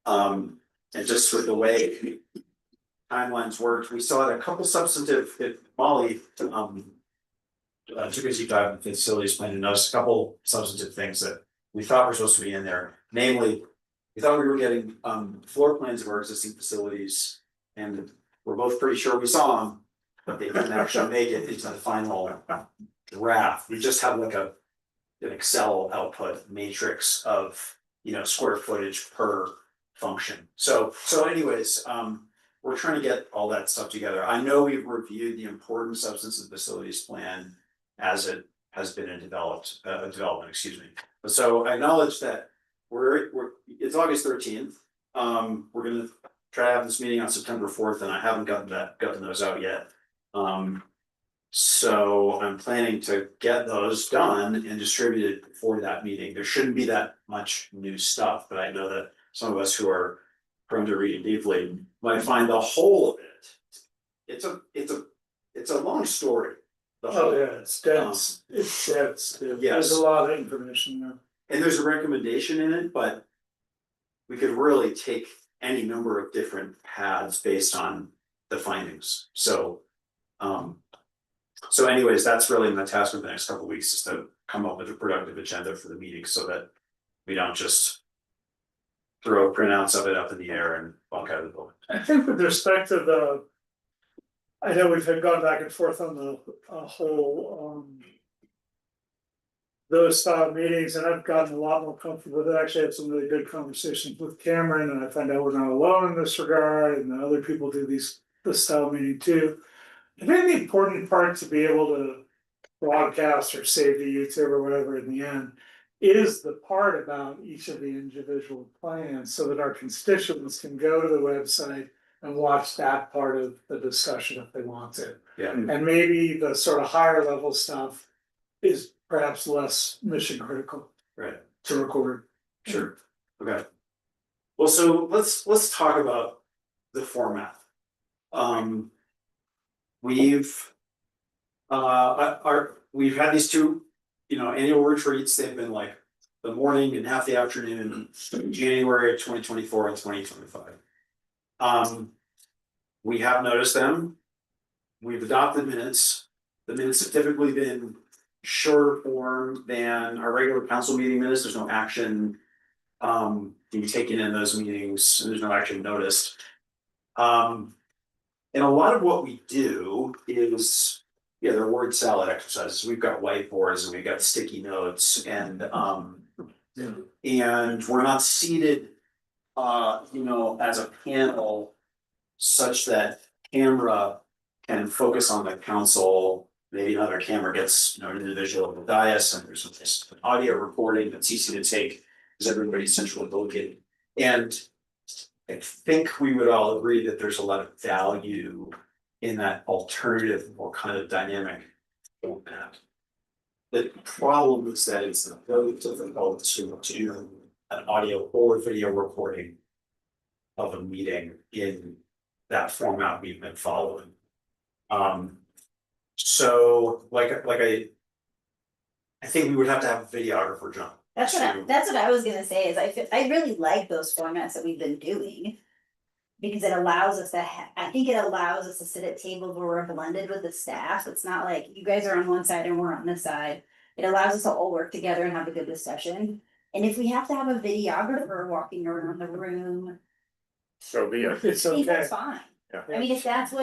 And just with the way timelines worked, we saw a couple substantive, Molly took a deep dive into the facilities plan and noticed a couple substantive things that we thought were supposed to be in there. Namely, we thought we were getting floor plans of our existing facilities, and we're both pretty sure we saw them, but they didn't actually make it into the final draft. We just have like an Excel output matrix of square footage per function. So anyways, we're trying to get all that stuff together. I know we've reviewed the important substance of the facilities plan as it has been in development, But so I acknowledge that it's August 13th. We're gonna try to have this meeting on September 4th, and I haven't gotten those out yet. So I'm planning to get those done and distributed before that meeting. There shouldn't be that much new stuff, but I know that some of us who are prone to reading deeply, might find the whole of it. It's a long story. The Oh, whole, yeah, it's dense, it's dense, there's Yes. a lot of information there. and there's a recommendation in it, but we could really take any number of different paths based on the findings. So, so anyways, that's really my task for the next couple of weeks, is to come up with a productive agenda for the meeting so that we don't just throw printouts of it up in the air and walk out of the building. I think with respect to the. I know we've had gone back and forth on the whole those style meetings, and I've gotten a lot more comfortable with it. Actually had some really good conversations with Cameron, and I find out we're not alone in this regard, and the other people do this style meeting too. I think the important part to be able to broadcast or save to YouTube or whatever in the end is the part about each of the individual plans, so that our constituents can go to the website and watch that part of the discussion if they want to. Yeah. And maybe the sort of higher level stuff is perhaps less mission critical Right. to record. Sure, okay. Well, so let's talk about the format. We've had these two, annual retreats. They've been like the morning and half the afternoon in January of 2024 and 2025. We have noticed them. We've adopted minutes. The minutes have typically been shorter form than our regular council meeting minutes. There's no action to be taken in those meetings, and there's no action noticed. And a lot of what we do is, they're word salad exercises. We've got whiteboards and we've got sticky notes, and we're not seated as a panel such that camera can focus on the council. Maybe another camera gets, an individual of the dais, and there's an audio recording that's easy to take because everybody's centrally located. And I think we would all agree that there's a lot of value in that alternative, more kind of dynamic format. The problem is that it's very difficult to do an audio or video recording of a meeting in that format we've been following. So I think we would have to have a videographer, John. That's what I was gonna say, is I really like those formats that we've been doing. Because it allows us to I think it allows us to sit at tables where we're blended with the staff. It's not like you guys are on one side and we're on this side. It allows us to all work together and have a good discussion. And if we have to have a videographer walking around the room, So be it. It's I think okay. that's fine. Yeah. I mean, if that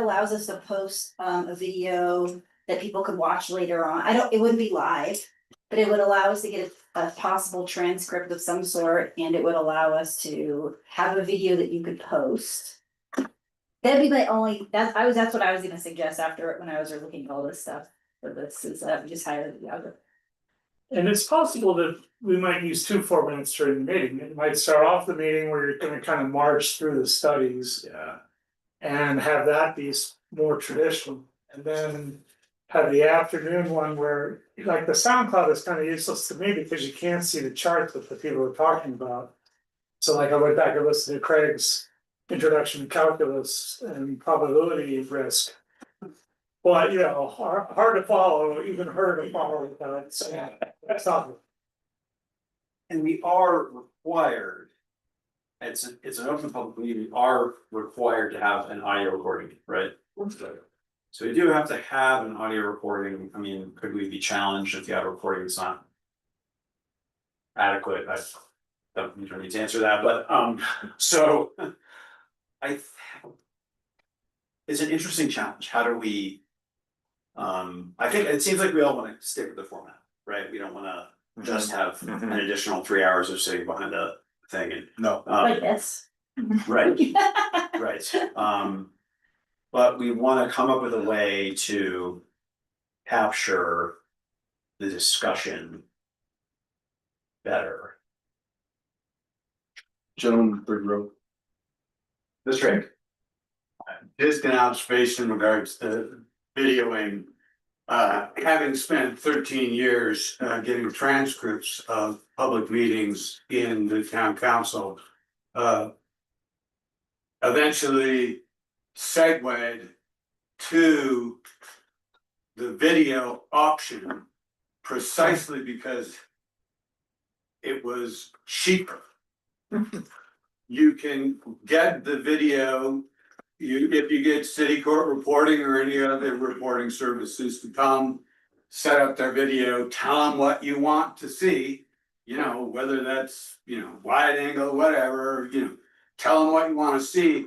allows us to post a video that people could watch later on, it wouldn't be live. But it would allow us to get a possible transcript of some sort, and it would allow us to have a video that you could post. That'd be my only, that's what I was gonna suggest after, when I was looking at all this stuff for this, is that we just hire the videographer. And it's possible that we might use two formats during the meeting. It might start off the meeting where you're gonna kind of march through the studies. Yeah. And have that be more traditional, and then have the afternoon one where, like, the SoundCloud is kind of useless to me because you can't see the chart that the people are talking about. So like I went back and listened to Craig's introduction to calculus and probability risk. But hard to follow, even harder to follow without, so that's not. And we are required. It's an open public meeting, we are required to have an audio recording, right? So we do have to have an audio recording. I mean, could we be challenged if the audio recording is not adequate? I don't need to answer that, but so it's an interesting challenge. How do we? I think it seems like we all want to stick with the format, right? We don't want to just have an additional 3 hours of sitting behind a thing and No. Like this. right, right. But we want to come up with a way to capture the discussion better. Gentlemen, third row. That's right. Just an observation in regards to videoing. Having spent 13 years getting transcripts of public meetings in the town council. eventually segued to the video option precisely because it was cheaper. You can get the video, if you get city court reporting or any other reporting services to come, set up their video, tell them what you want to see, you know, whether that's, you know, wide angle, whatever, you know, tell them what you want to see.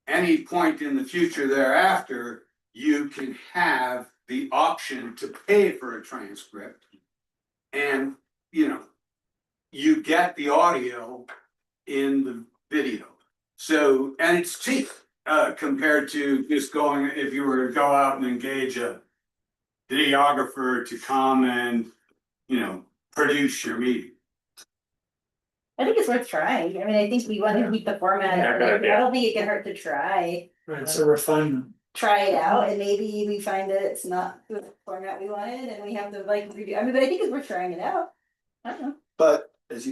Any point in the future thereafter, you can have the option to pay for a transcript. And, you know, you get the audio in the video. So, and it's cheap, compared to just going, if you were to go out and engage a videographer to come and, you know, produce your meeting. I think it's worth trying. I mean, I think we want to keep the format. Yeah, good I idea. don't think it can hurt to try. Right, so refinement. Try it out and maybe we find that it's not the format we wanted and we have to like review. I mean, but I think it's worth trying it out. I don't know. But as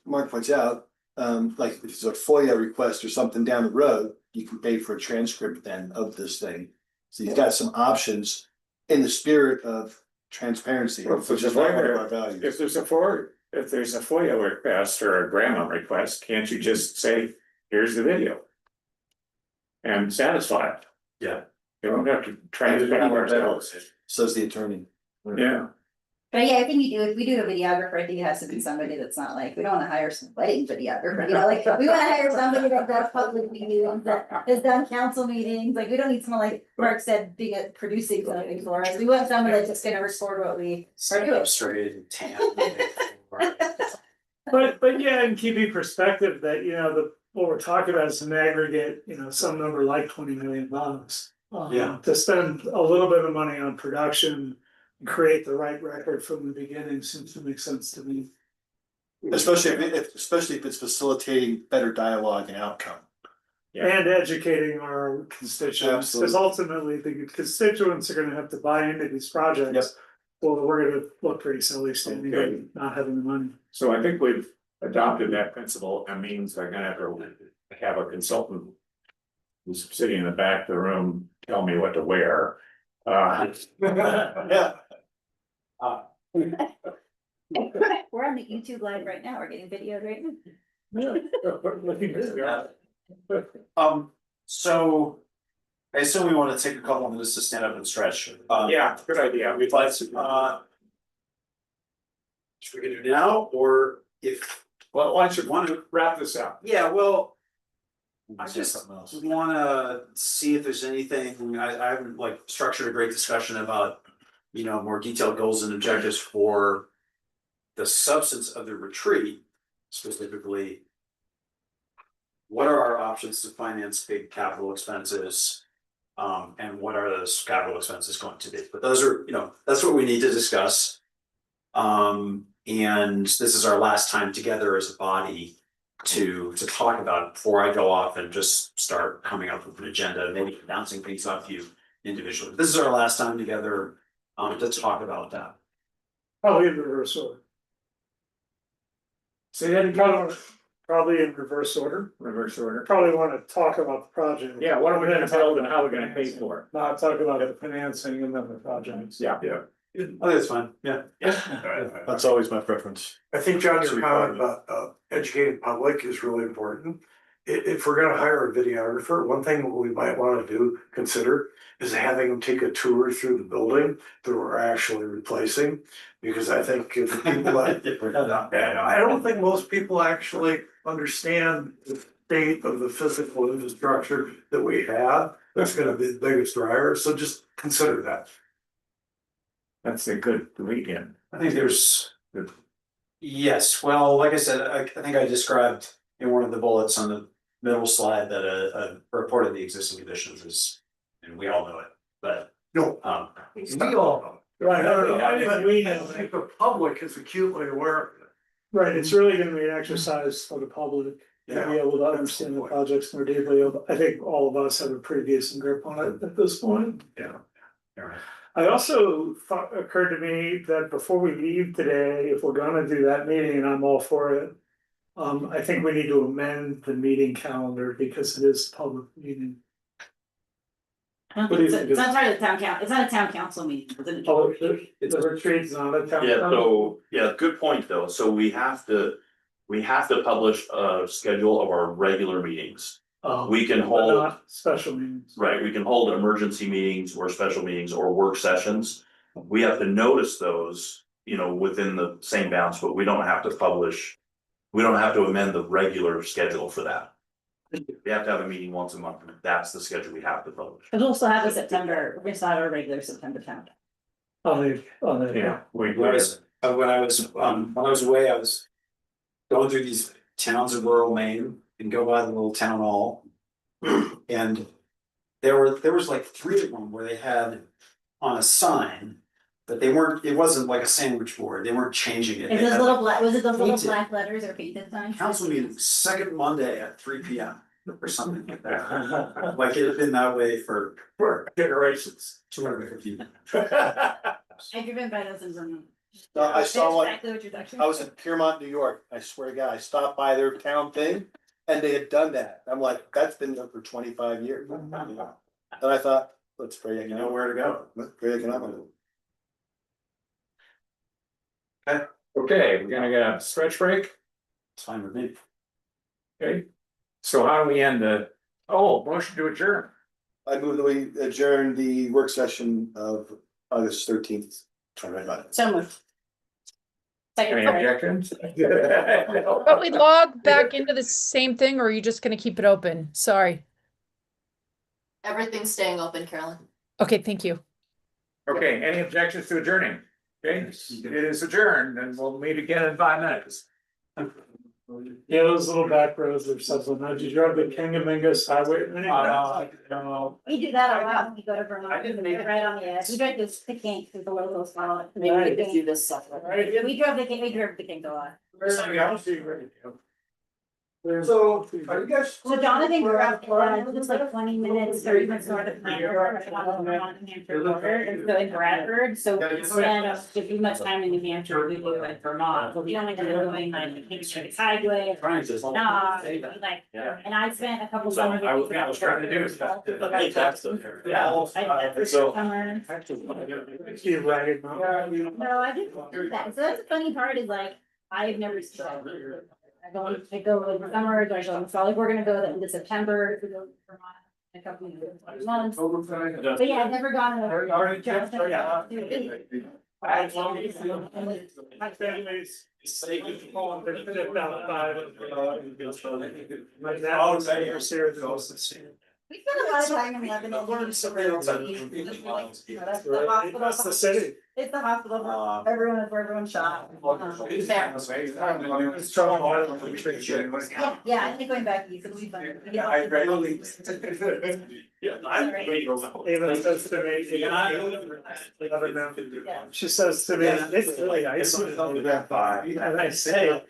Mark points out, like if it's a FOIA request or something down the road, you can pay for a transcript then of this thing. So you've got some options in the spirit of transparency, Well, which is one of our values. If there's a FOIA request or a grandma request, can't you just say, here's the video? And satisfy it. Yeah. You don't have to try to find ourselves. Says the attorney. Yeah. But yeah, I think if we do a videographer, I think it has to be somebody that's not like, we don't wanna hire some wedding videographer, you know, like, we wanna hire somebody that does public meetings, that has done council meetings, like, we don't need someone like Mark said, being a producing something for us, we want someone that's just gonna record what we are doing. Straight and tan. But yeah, and keep in perspective that, you know, what we're talking about is an aggregate, you know, some number like $20 million. Yeah. To spend a little bit of money on production, and create the right record from the beginning seems to make sense to me. Especially if it's facilitating better dialogue and outcome. Yeah. And educating our constituents, because ultimately the constituents are gonna have to buy into these projects. Yep. Well, we're gonna look pretty silly standing there, Okay. not having the money. So I think we've adopted that principle. That means they're gonna have a consultant who's sitting in the back of the room, tell me what to wear. Yeah. We're on the YouTube live right now, we're getting videoed right now. So I assume we want to take a couple of minutes to stand up and stretch. Yeah, good idea. We'd like to, should we do now, or if, Well, why don't you want to wrap this up? yeah, well, I Say just something else. wanna see if there's anything, I haven't like structured a great discussion about, you know, more detailed goals and objectives for the substance of the retreat, specifically. What are our options to finance big capital expenses? And what are those capital expenses going to be? But those are, you know, that's what we need to discuss. And this is our last time together as a body to talk about it before I go off and just start coming up with an agenda, maybe bouncing things off you individually. This is our last time together, to talk about that. Probably in reverse order. Say that again. Probably in reverse order. Reverse order. Probably wanna talk about the project. Yeah, what are we gonna build and how we're gonna pay for it? Not talk about the financing and then the projects. Yeah. Yeah. I think that's fine, yeah. That's always my preference. I think, John, So your we comment follow about educating public is really important. If we're gonna hire a videographer, one thing we might wanna consider is having them take a tour through the building that we're actually replacing. Because I think if people, I don't think most people actually understand the state of the physical infrastructure that we have. That's gonna be the biggest driver, so just consider that. That's a good weekend. I think there's. Yes, well, like I said, I think I described in one of the bullets on the middle slide that a report of the existing conditions is, and we all know it, but. No, we all know. Right, I think we know. think the public is acutely aware of it. Right, it's really gonna be an exercise for the public to be able to understand the projects more deeply. I think all of us have a pretty decent grip on it at this point. Yeah. Alright. I also thought, occurred to me that before we leave today, if we're gonna do that meeting, and I'm all for it. I think we need to amend the meeting calendar because it is a public meeting. I don't What do think you it's, think it's is- not part of the town council, it's not a town council meeting, it's an- Oh, it's a retreat's not a town. Yeah, so, yeah, good point though, so we have to publish a schedule of our regular meetings. We can But hold, not special meetings. right, we can hold emergency meetings or special meetings or work sessions. We have to notice those, you know, within the same bounds, but we don't have to publish. We don't have to amend the regular schedule for that. We have to have a meeting once a month, and that's the schedule we have to publish. But we'll still have a September, we're gonna still have our regular September town. Yeah. When I was away, I was going through these towns of rural Maine and go by the little town hall. And there was like 3 of them where they had on a sign, but it wasn't like a sandwich board, they weren't changing it. Is They those had, little like, black, was it those little painted- black letters or painted signs? council meeting, second Monday at 3 p.m. or something like that. Like it had been that way for Generations. 250. I've driven by those in Vermont. I saw That's one, exactly what you're talking I was in about. Piermont, New York, I swear to God, I stopped by their town thing, and they had done that, I'm like, that's been there for 25 years. And I thought, let's very You know economical, where to go. very economical. Okay, we're gonna get a stretch break, It's fine with me. okay? So how do we end motion to adjourn? I move that we adjourn the work session of August 13th. Trying to write about it. So moved. Second, Any sorry. objections? But we log back into the same thing, or are you just gonna keep it open? Sorry. Everything's staying open, Carolyn. Okay, thank you. Okay, any objections to adjourning? Okay, it is adjourned, and we'll meet again in 5 minutes. Yeah, those little back roads are something, did you drive the Kangamingus Highway? No. We do that a lot when we go to Vermont, I didn't we're right on the edge, we drive this, the kink, through the locals, follow. Maybe we could do this stuff. We drove the kink a lot. So, are you guys? So Jonathan grew up, just like 20 minutes or even north of Bradford, on the New Hampshire border, and so in Bradford, so instead of giving much time in New Hampshire, we do in Vermont, so we only ended up doing like the King Street Highway. Like, and I spent a couple summers. I was trying to do stuff. I think that's the. I did So- summer. You ragged. No, I didn't do that, so that's the funny part is like, I've never seen that. I go in the summer, I go in the fall, like we're gonna go the end of September, to go to Vermont in a couple of months. But yeah, I've never gone My family's. My dad was here, Sarah Jones. We spent a lot of time in Lebanon. That's the hospital. That's the city. It's the hospital, everyone is where everyone shot. Yeah, I think going back east, it'll be fun. Even says to me, she says to me, it's really icy. And I say,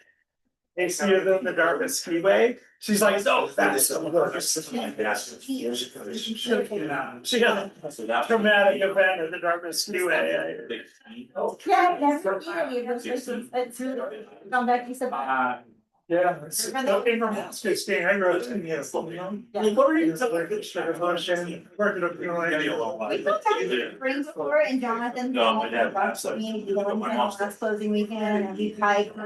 hey, see you in the darkest skiway? She's like, no, that's the worst. She had a traumatic event at the darkest skiway. Yeah, never really, it's really, come back, you said. Yeah. It's nothing from Alaska skiing, I grew up in here. Like, what were you telling me? Working up, you know, like. We looked at the spring before and Jonathan. No, my dad passed, like, Last closing weekend and we hiked,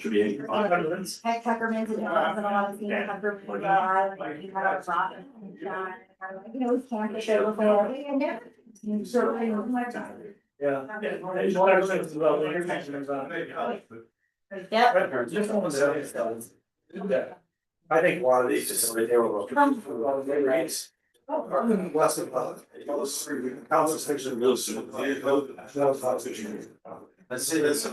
Should be 85. hiked Tuckerman's and a lot of senior Tuckerman's, like, we had our rock. You know, we camped there before, we had never. So, Yeah. One of the things about the intersection is, yeah. I think a lot of these just they were. Less than council station real soon. Let's see this.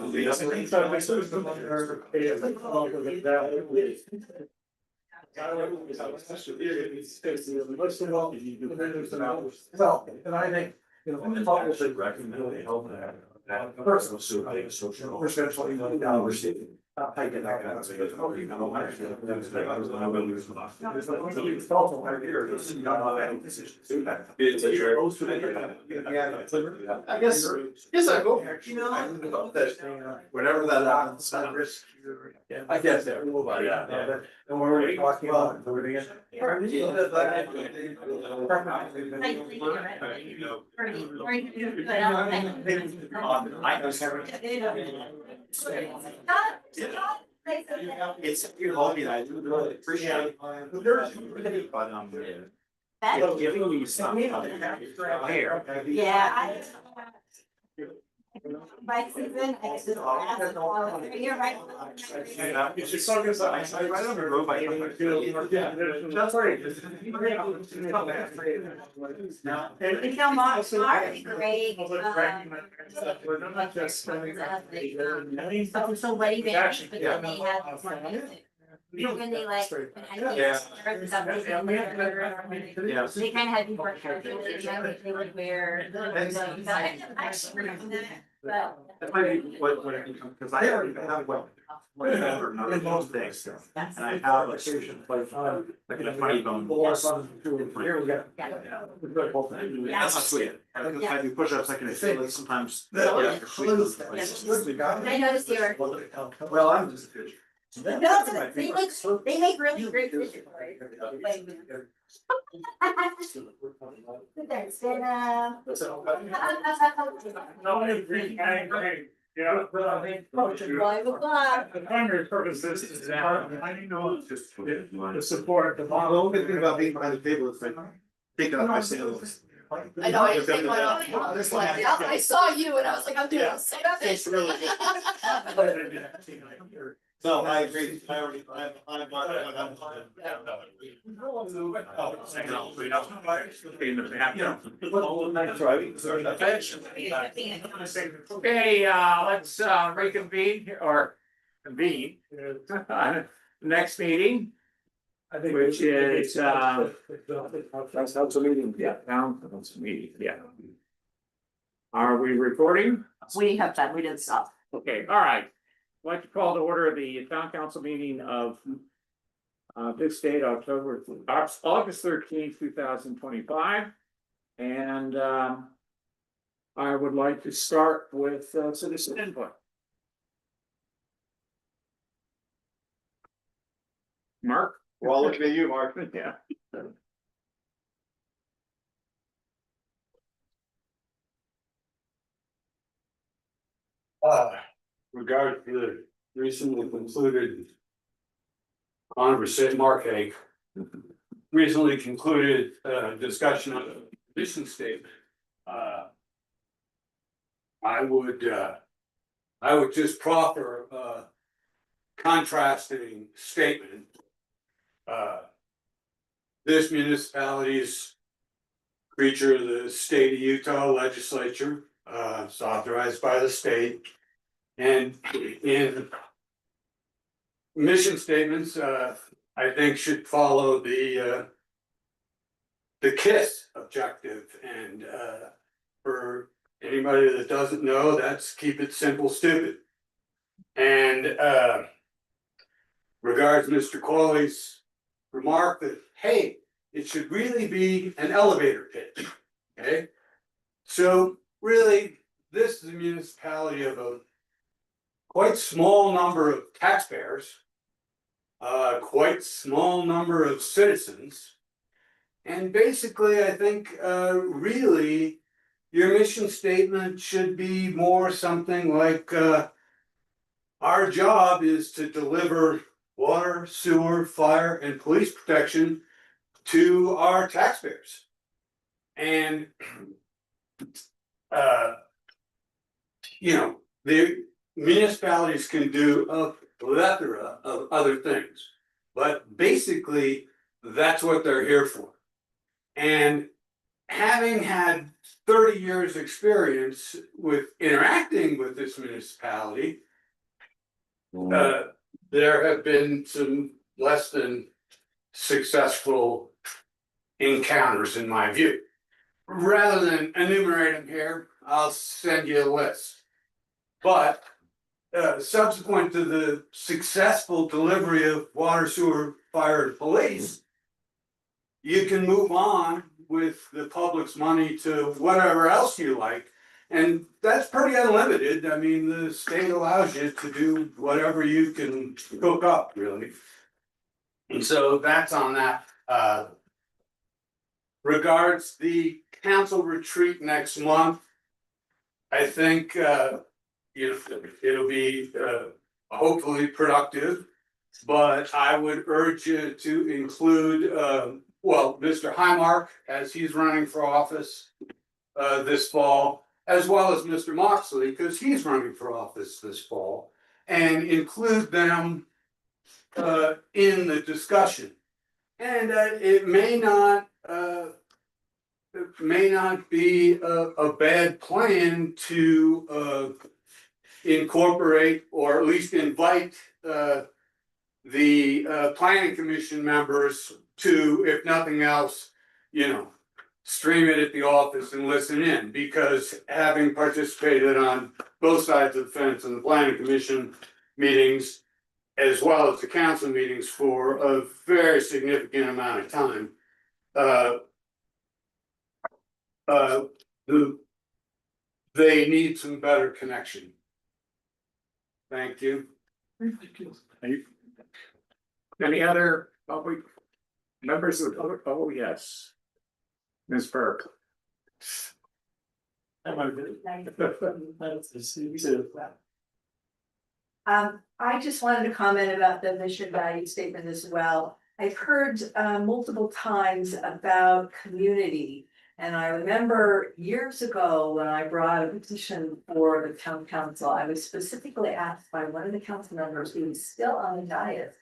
Well, and I think, you know. And then I should recommend they help that. Personal suit, I think, social. We're spending $20 million. I get that. I guess I go, whatever that happens, that risk. I guess there. And we're talking about. It's your hobby, I do really appreciate it. But That- giving you some. Yeah, bike season, I just. You're right. It's just so good, I right on the road, I. That's right. You know, Mark's great. We're not just spending. So wedding bands, but then they have more music. When they like. Yeah. Yeah. They kind of had people casual, they would wear. But. That might be what it becomes, because I already have whatever, none of those things, and I have a solution, like a funny bone. That's not sweet, because if I do push-ups, I can feel it sometimes. I noticed you were. Well, I'm just. No, they make really great fidget toys. There's been Yeah. 5 o'clock. The primary purpose is to support the The model. only good thing about being behind the table is like, taking off my sandals. I know, I didn't take mine off. I was like, yeah, I saw you and I was like, I'm doing the same thing. No, I agree, I already, I'm Okay, let's reconvene here, or convene. Next meeting, I think. which is That's council meeting. town council meeting, yeah. Are we recording? We have time, we didn't stop. Okay, all right. I'd like to call to order the town council meeting of this date, August 13th, 2025. And I would like to start with citizen input. Mark? We're all looking at you, Mark. Yeah. Regard to the recently concluded. Conversation, Mark Hague. Recently concluded discussion of the mission statement. I would just proffer a contrasting statement. This municipality's creature of the state of Utah legislature, it's authorized by the state. And in mission statements, I think should follow the KISS objective, and for anybody that doesn't know, that's keep it simple, stupid. And regards Mr. Qualley's remark that, hey, it should really be an elevator pitch, okay? So really, this is a municipality of a quite small number of taxpayers, quite small number of citizens. And basically, I think, really, your mission statement should be more something like, our job is to deliver water, sewer, fire, and police protection to our taxpayers. And, the municipalities can do a plethora of other things, but basically, that's what they're here for. And having had 30 years experience with interacting with this municipality, there have been some less than successful encounters, in my view. Rather than enumerate them here, I'll send you a list. But subsequent to the successful delivery of water, sewer, fire, and police, you can move on with the public's money to whatever else you like. And that's pretty unlimited. I mean, the state allows you to do whatever you can cook up, really. And so that's on that. Regards the council retreat next month, I think it'll be hopefully productive. But I would urge you to include Mr. Highmark, as he's running for office this fall, as well as Mr. Moxley, because he's running for office this fall, and include them in the discussion. And it may not be a bad plan to incorporate or at least invite the planning commission members to, if nothing else, stream it at the office and listen in, because having participated on both sides of the fence in the planning commission meetings, as well as the council meetings for a very significant amount of time, they need some better connection. Thank you. Any other public members of the public? Oh, yes. Ms. Burke. I just wanted to comment about the mission value statement as well. I've heard multiple times about community. And I remember years ago when I brought a petition for the town council, I was specifically asked by one of the council members who was still on the dais,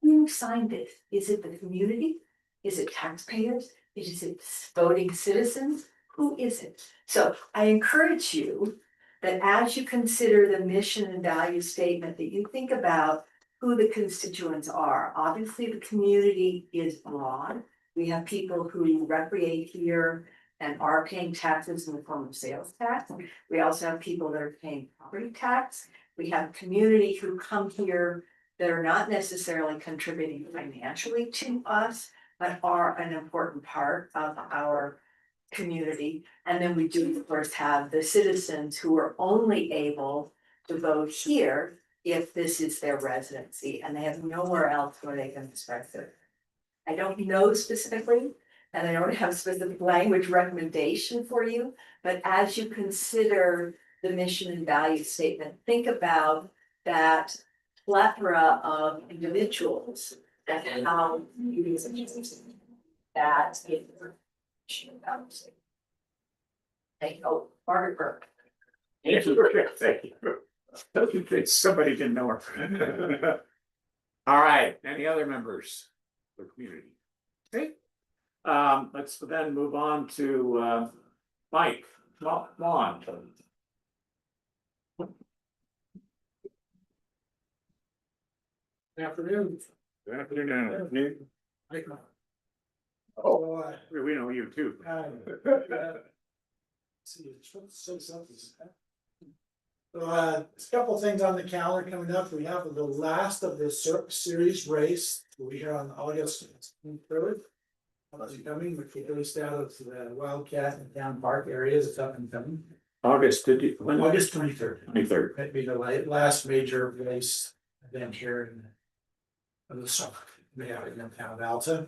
who signed it? Is it the community? Is it taxpayers? Is it voting citizens? Who is it? So I encourage you that as you consider the mission and value statement, that you think about who the constituents are. Obviously, the community is broad. We have people who recreate here and are paying taxes in the form of sales tax. We also have people that are paying property tax. We have community who come here that are not necessarily contributing financially to us, but are an important part of our community. And then we do, of course, have the citizens who are only able to vote here if this is their residency and they have nowhere else where they can express it. I don't know specifically, and I don't have specific language recommendation for you, but as you consider the mission and value statement, think about that plethora of individuals that how you use that in your mission and value statement. Thank you, Margaret Burke. Thank you. Somebody didn't know her. All right, any other members of the community? Okay. Let's then move on to Mike Vaughn. Good afternoon. Good afternoon. Oh, We know you too. see, it's supposed to say something. There's a couple of things on the calendar coming up. We have the last of the series race. We'll be here on August 3rd. Coming, which we released out of the Wildcat and Town Park areas. It's up and coming. August 23rd. 23rd. That'd be the last major race event here in the summer. We have it in the town of Alta.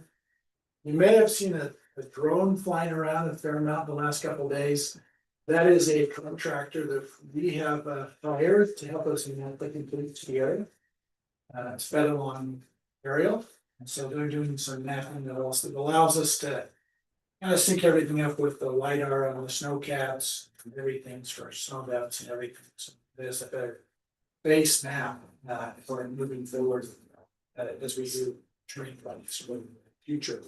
You may have seen a drone flying around a fair amount in the last couple of days. That is a contractor that we have hired to help us in complete the area. It's federal on aerial, and so they're doing some mapping that also allows us to kind of sync everything up with the LiDAR on the snow caps and everything for snow depths and everything. So there's a better base map for moving forward as we do train projects for the future.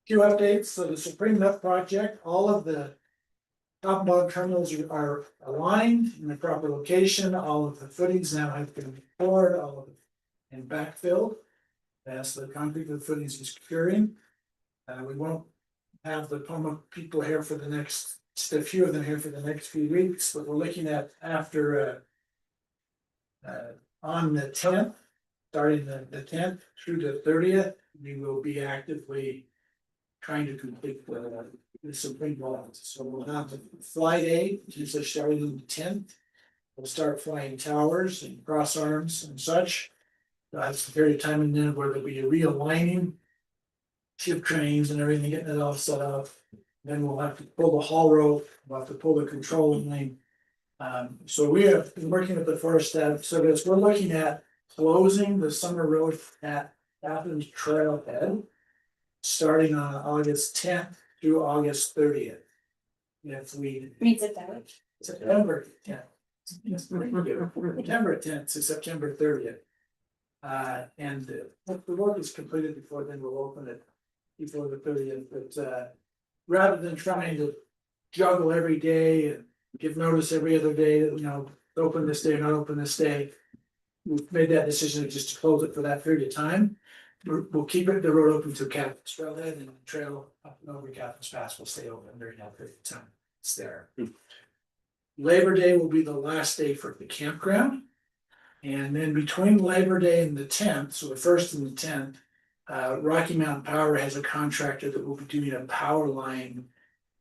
Few updates. So the Supreme Net project, all of the top bog terminals are aligned in the proper location. All of the footings now have been poured, all of it and backfilled. As the concrete of the footings is curing. We won't have the Poma people here for the next, just a few of them here for the next few weeks, but we're looking at after On the 10th, starting the 10th through the 30th, we will be actively trying to complete the Supreme Court. So we'll have the flight day, usually starting on the 10th. We'll start flying towers and cross arms and such. That's the period of time and then where there'll be a realigning ship trains and everything, getting it all set up. Then we'll have to pull the haul rope, we'll have to pull the control line. So we have been working with the Forest Staff Service. We're looking at closing the summer road at Athens Trailhead. Starting on August 10th through August 30th. If we. Means it that. September 10th. September 10th to September 30th. And if the work is completed before then, we'll open it before the 30th, but rather than trying to juggle every day and give notice every other day, that open this day, not open this day. We've made that decision just to close it for that period of time. We'll keep the road open to Catherine's Trailhead, and the trail up and over Catherine's Pass will stay open during that period of time. It's there. Labor Day will be the last day for the campground. And then between Labor Day and the 10th, so the 1st and the 10th, Rocky Mountain Power has a contractor that will be doing a power line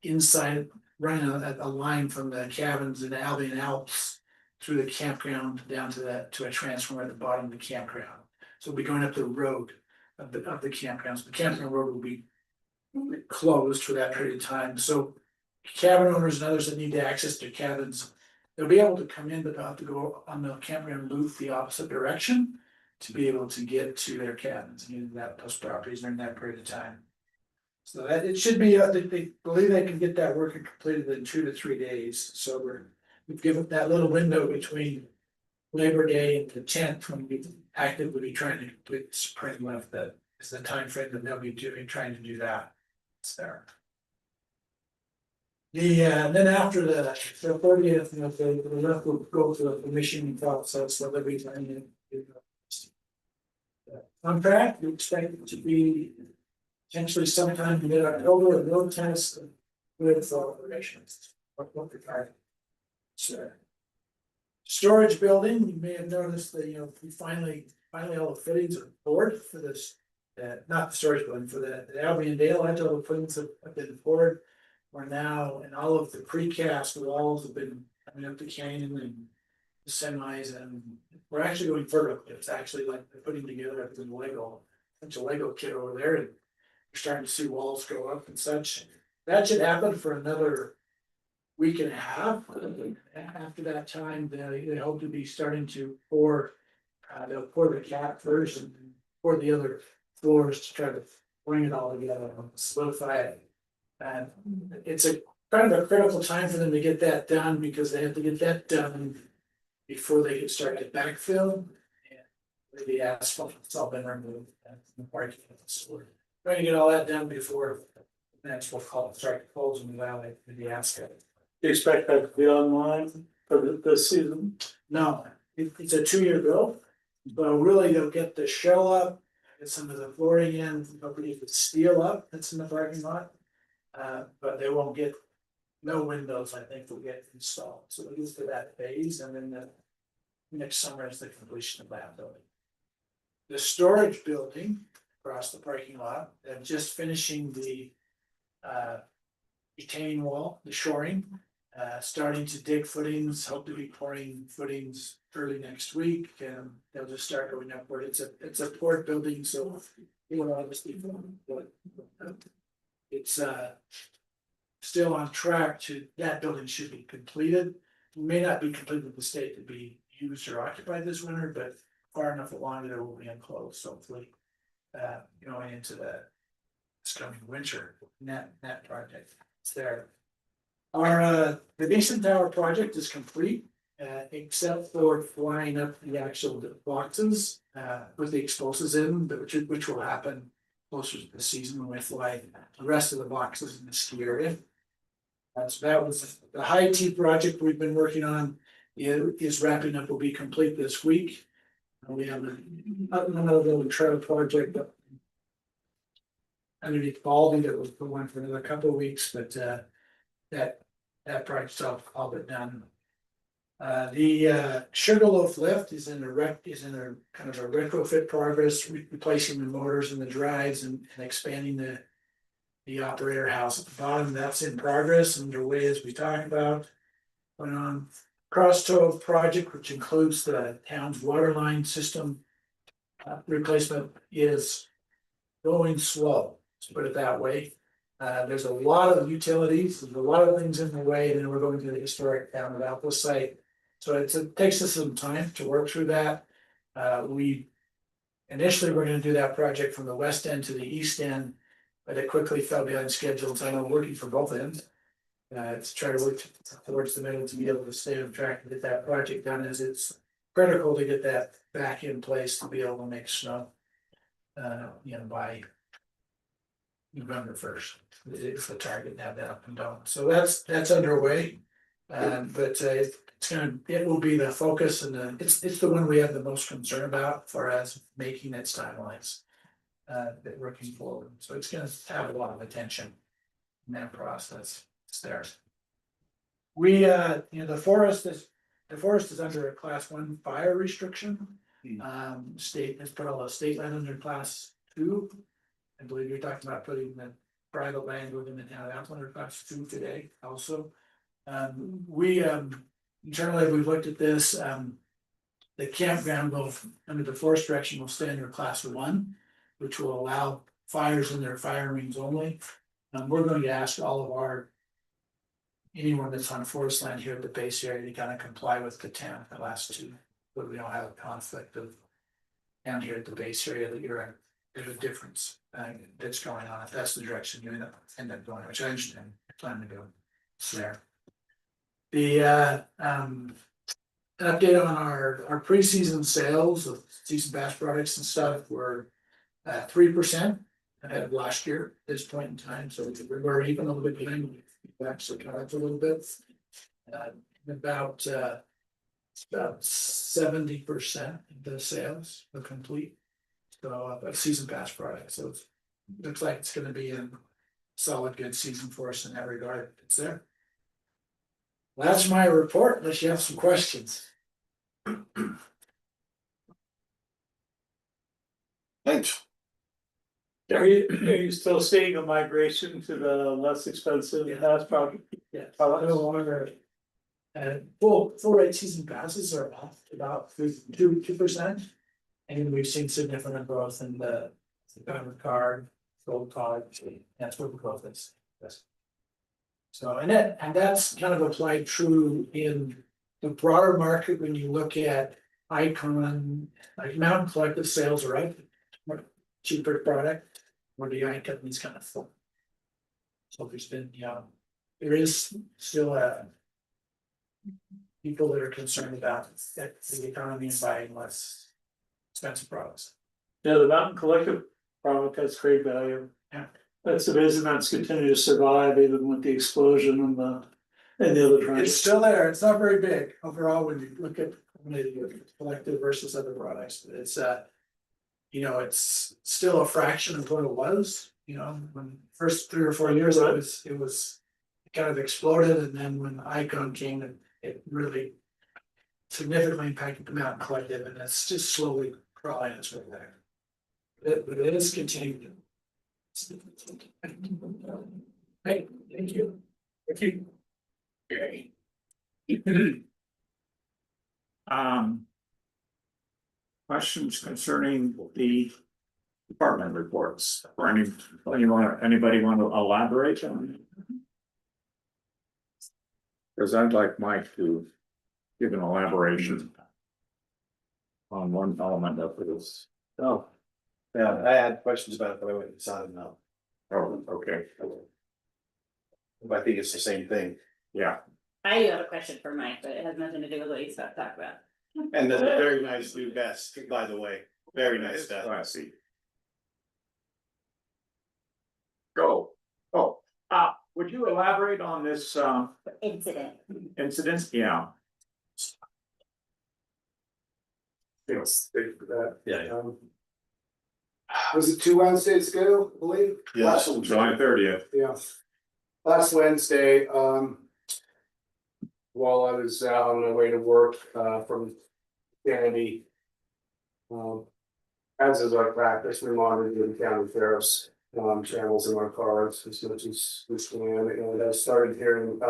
inside, running a line from the cabins in the Albion Alps through the campground down to a transformer at the bottom of the campground. So we'll be going up the road of the campgrounds. The campground road will be closed for that period of time. So cabin owners and others that need to access their cabins, they'll be able to come in, but they'll have to go on the campground loop the opposite direction to be able to get to their cabins and into those properties during that period of time. So that it should be, they believe they can get that work completed in 2 to 3 days. So we've given that little window between Labor Day and the 10th when we actively be trying to complete the Supreme left. That is the time frame that they'll be trying to do that. It's there. Then after the 30th, the left will go through a commissioning process, so they'll be trying to do on track. We expect it to be potentially sometime in mid-October, a road test with operations. So, storage building, you may have noticed that we finally all the fittings are poured for this. Not the storage building, for the Albion Dale, all the fittings have been poured. We're now, and all of the precast walls have been coming up the canyon and the semis, and we're actually going vertical. It's actually like they're putting together a bunch of Lego kit over there, and we're starting to see walls go up and such. That should happen for another week and a half. After that time, they hope to be starting to pour. They'll pour the cap first and pour the other floors to try to bring it all together and solidify it. And it's a kind of a critical time for them to get that done because they have to get that done before they can start to backfill. And the asphalt, it's all been removed from the parking lot. So we're trying to get all that done before next we'll start to close in the valley with the asphalt. You expect that to be online for this season? No, it's a 2-year bill, but really they'll get the shell up, get some of the flooring in, they'll get the steel up that's in the parking lot. But they won't get, no windows, I think, will get installed, so we'll use for that phase, and then the next summer is the completion of that building. The storage building across the parking lot, they're just finishing the retaining wall, the shoring. Starting to dig footings, hope to be pouring footings early next week, and they'll just start going upward. It's a port building, so it will obviously, it's still on track that building should be completed. It may not be completed with the state to be used or occupied this winter, but far enough along that it will be enclosed, hopefully. Going into this coming winter, that project, it's there. Our the Mason Tower project is complete, except for flying up the actual boxes with the explosives in, which will happen closer to the season when we fly the rest of the boxes in the ski area. So that was the high T project we've been working on. Is wrapping up, will be complete this week. We have another little trail project underneath Baldy that was going for another couple of weeks, but that project's all but done. The Sugarloaf lift is in a kind of a retrofit progress, replacing the motors and the drives and expanding the operator house at the bottom. That's in progress, underway as we talked about. Went on Cross Toe project, which includes the town's water line system replacement, is going slow, let's put it that way. There's a lot of utilities, there's a lot of things in the way, and then we're going to the historic town of Alta site. So it takes us some time to work through that. We initially were gonna do that project from the west end to the east end, but it quickly fell behind schedule, so I'm working for both ends. To try to work towards the middle to be able to stay on track and get that project done, as it's critical to get that back in place to be able to make snow. By November 1st, it's the target to have that up and down, so that's underway. But it will be the focus, and it's the one we have the most concern about for as making its timelines. That working forward, so it's gonna have a lot of attention in that process. It's there. We the forest is under a class 1 fire restriction. State has put all the state land under class 2. I believe you're talking about putting the private land within the town of Alta under class 2 today also. We internally, we've looked at this, the campground will, under the forest direction, will stay under class 1, which will allow fires in their fire rings only. We're going to ask all of anyone that's on forest land here at the base area to kind of comply with the town class 2, but we don't have a conflict of down here at the base area that you're in. There's a difference that's going on. If that's the direction you end up going, which I understand, I plan to go. It's there. The an update on our pre-season sales of season pass products and stuff were 3% ahead of last year at this point in time, so we're even a little bit behind. We actually caught up a little bit. About 70% of the sales are complete. So a season pass product, so it looks like it's gonna be a solid, good season for us in that regard. It's there. That's my report, unless you have some questions. Thanks. Are you still seeing a migration to the less expensive pass product? Yeah, no longer. Full rate season passes are off about 2%. And we've seen significant growth in the diamond card, gold card, that's where the growth is. Yes. So, and that's kind of applied true in the broader market when you look at Icon, like Mountain Collective sales are up, cheaper product, where the Icon is kind of full. So there's been, there is still people that are concerned about the economy and buying less expensive products. Yeah, the Mountain Collective product has great value. Yeah. That's the reason that's continued to survive even with the explosion and the other trends. It's still there, it's not very big overall when you look at Collective versus other products, it's it's still a fraction of what it was, when first 3 or 4 years it was kind of exploded, and then when Icon came, it really significantly impacted the Mountain Collective, and it's just slowly crawling its way there. But it is continuing. Hey, thank you. Thank you. Okay. Questions concerning the department reports, or anybody want to elaborate on? Because I'd like Mike to give an elaboration on one element of this. Oh, yeah, I had questions about it, but I went decided no. Oh, okay, I think it's the same thing. yeah. I do have a question for Mike, but it has nothing to do with what he's about to talk about. And then a very nice new vest, by the way, very nice vest. Classy. Go. Oh, would you elaborate on this Incident. incident? Yeah. Yes, thank you for that. Yeah. Was it 2 Wednesdays ago, I believe? Yes. July 30th. Yeah. Last Wednesday, while I was on my way to work, from Kennedy. As is our practice, we monitor the county sheriff's, channels in our cars as much as we can, and I started hearing,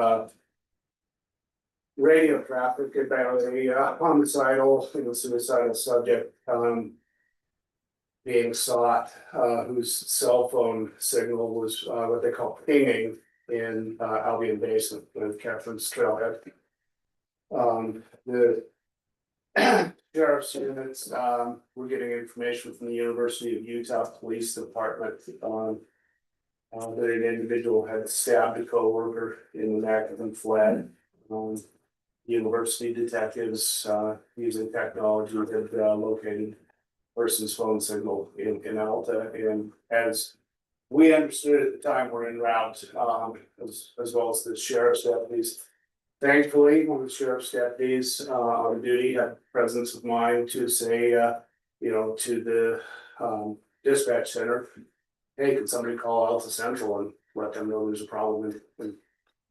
radio traffic about a homicidal, suicidal subject, being sought, whose cell phone signal was, what they call pinging in, Albion Basement with Catherine's Trailhead. The sheriff's units, we're getting information from the University of Utah Police Department, that an individual had stabbed a coworker in the neck and fled. University detectives, using technology, had located person's phone signal in Alta, and as we understood at the time, we're en route, as well as the sheriff's deputies. Thankfully, one of the sheriff's deputies on duty had presence of mind to say, to the dispatch center, hey, can somebody call Alta Central and let them know there's a problem in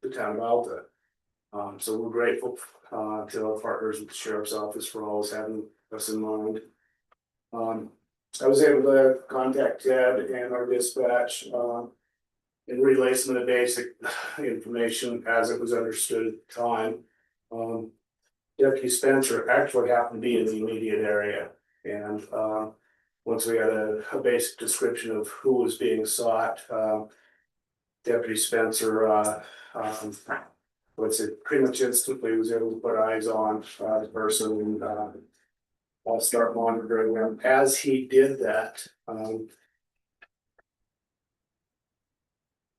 the town of Alta? So we're grateful to our partners with the sheriff's office for always having us in mind. I was able to contact Ted and our dispatch and relay some of the basic information as it was understood at the time. Deputy Spencer actually happened to be in the immediate area, and once we had a basic description of who was being sought, Deputy Spencer pretty much instantly was able to put eyes on the person and start monitoring them. As he did that,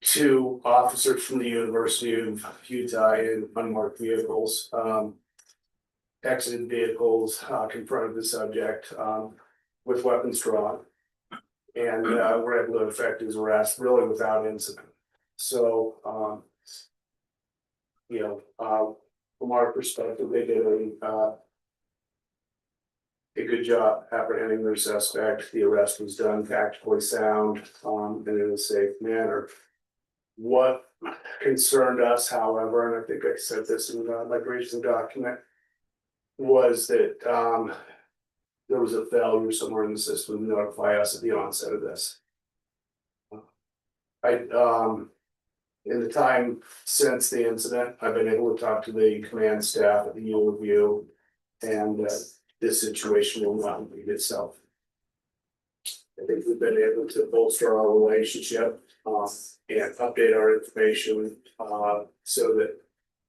two officers from the University of Utah in unmarked vehicles exited vehicles, confronted the subject with weapons drawn, and were able to effect his arrest really without incident. So, from our perspective, they did a good job apprehending their suspect. The arrest was done tactically sound, and in a safe manner. What concerned us, however, and I think I said this in my recent document, was that there was a failure somewhere in the system to notify us at the onset of this. In the time since the incident, I've been able to talk to the command staff at the U of U, and this situation will not repeat itself. I think we've been able to bolster our relationship and update our information so that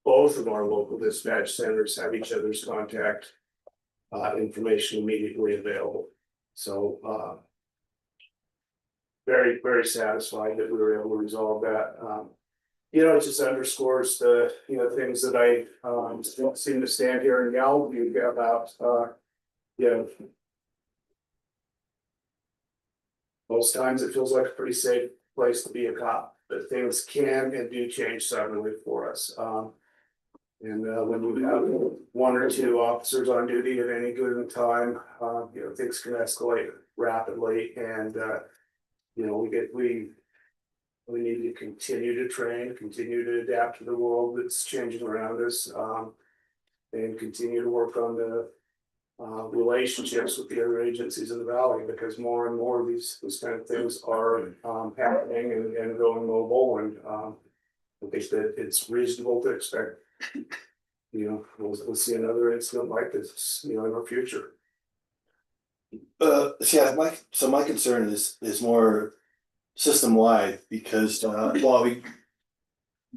both of our local dispatch centers have each other's contact information immediately available. So very, very satisfied that we were able to resolve that. It just underscores the things that I don't seem to stand here and yell about. Most times it feels like a pretty safe place to be a cop, but things can and do change suddenly for us. And when you have one or two officers on duty at any given time, things can escalate rapidly, and we need to continue to train, continue to adapt to the world that's changing around us, and continue to work on the relationships with the other agencies in the valley, because more and more of these kind of things are happening and going mobile, and I think that it's reasonable to expect, we'll see another incident like this, in our future. My concern is more system wide, because while we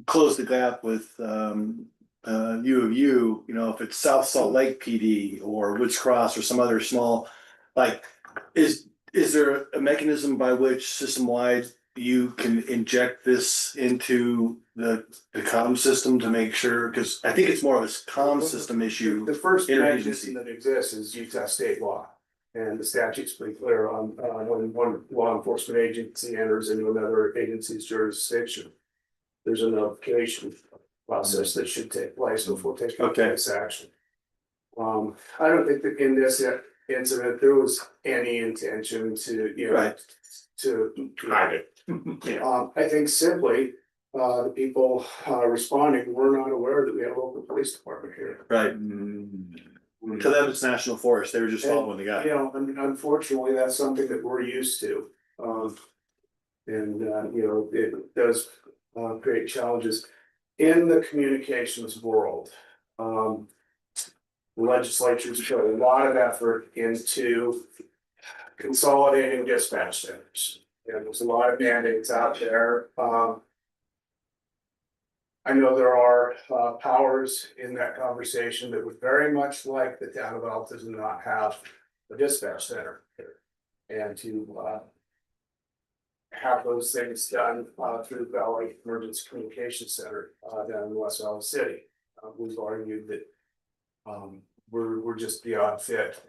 close the gap with U of U, if it's South Salt Lake PD or Woods Cross or some other small, is there a mechanism by which system wide you can inject this into the comm system to make sure, because I think it's more of a comm system issue. The first interagency mechanism that exists is Utah state law. And the statute's pretty clear on when one law enforcement agency enters into another agency's jurisdiction, there's a notification process that should take place before taking this action. I don't think that in this incident there was any intention to, to hide it. I think simply the people responding were not aware that we had a local police department here. Right. To them, it's national forest. They were just following the You guy. know, unfortunately, that's something that we're used to. And you know, it does create challenges in the communications world. Legislatures put a lot of effort into consolidating dispatch centers. And there's a lot of mandates out there. I know there are powers in that conversation that would very much like the town of Alta to not have a dispatch center here. And to have those things done through the Valley Emergency Communications Center down in West Valley City. We've argued that we're just beyond fit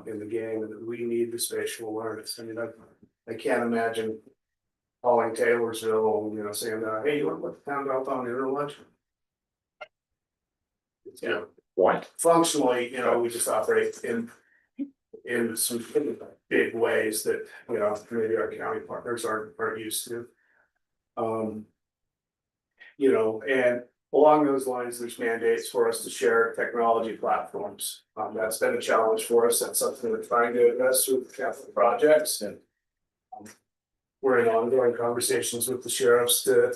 in the game and that we need the spatial awareness. I mean, I can't imagine calling Taylorsville, you know, saying, hey, you want to put the town belt on the interlunch? Yeah, What? functionally, you know, we just operate in some big ways that, you know, maybe our county partners aren't used to. You know, and along those lines, there's mandates for us to share technology platforms. That's been a challenge for us. That's something we're trying to address through capital projects, and we're in ongoing conversations with the sheriffs to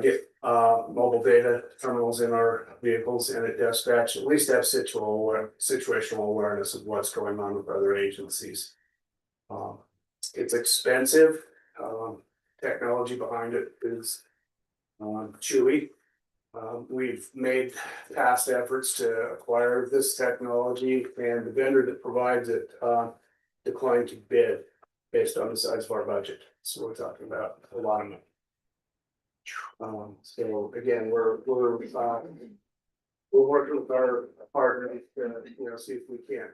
get mobile data terminals in our vehicles and at dispatch, at least have situational awareness of what's going on with other agencies. It's expensive. Technology behind it is chewy. We've made past efforts to acquire this technology, and the vendor that provides it declined to bid based on the size of our budget. So we're talking about a lot of money. So again, we're working with our partners to, you know, see if we can't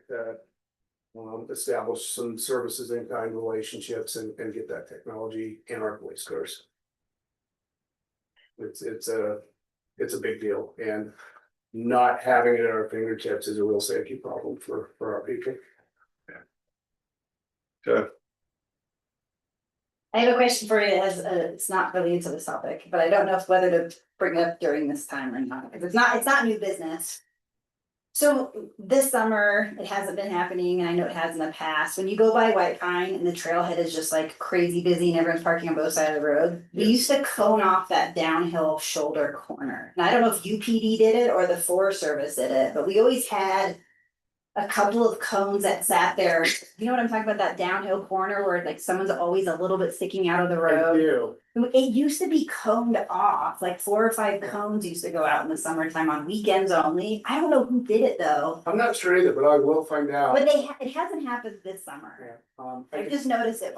establish some services in kind relationships and get that technology in our police cars. It's a big deal, and not having it at our fingertips is a real safety problem for our people. Okay. I have a question for you as it's not related to this topic, but I don't know whether to bring it up during this time or not, because it's not new business. So this summer, it hasn't been happening, and I know it has in the past. When you go by White Pine and the trailhead is just like crazy busy and everyone's parking on both sides of the road, we used to cone off that downhill shoulder corner. And I don't know if UPD did it or the Forest Service did it, but we always had a couple of cones that sat there. You know what I'm talking about? That downhill corner where like someone's always a little bit sticking out of the I road. do. It used to be coned off, like 4 or 5 cones used to go out in the summertime on weekends only. I don't know who did it though. I'm not sure either, but I will find out. But it hasn't happened this summer. I just noticed it.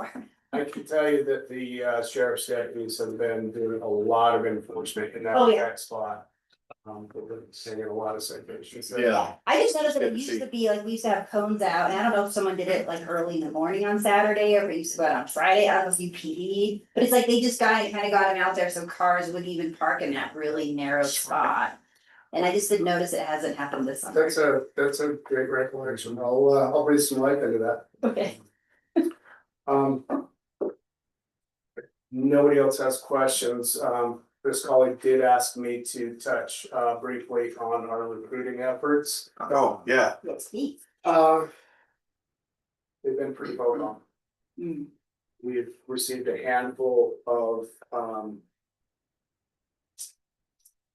I can tell you that the sheriff's deputies have been doing a lot of enforcement in that Oh, yeah. exact spot. We're seeing a lot of citations. Yeah. I just noticed that it Good to used see. to be like, we used to have cones out, and I don't know if someone did it like early in the morning on Saturday, or if it used to go out on Friday, I don't know if you PD. But it's like they just kind of got them out there so cars wouldn't even park in that really narrow spot. And I just didn't notice it hasn't happened this summer. That's a great recollection. I'll breathe some life into that. Okay. Nobody else has questions. This colleague did ask me to touch briefly on our recruiting efforts. Oh, yeah. Let's speak. They've been pretty vocal. Hmm. We've received a handful of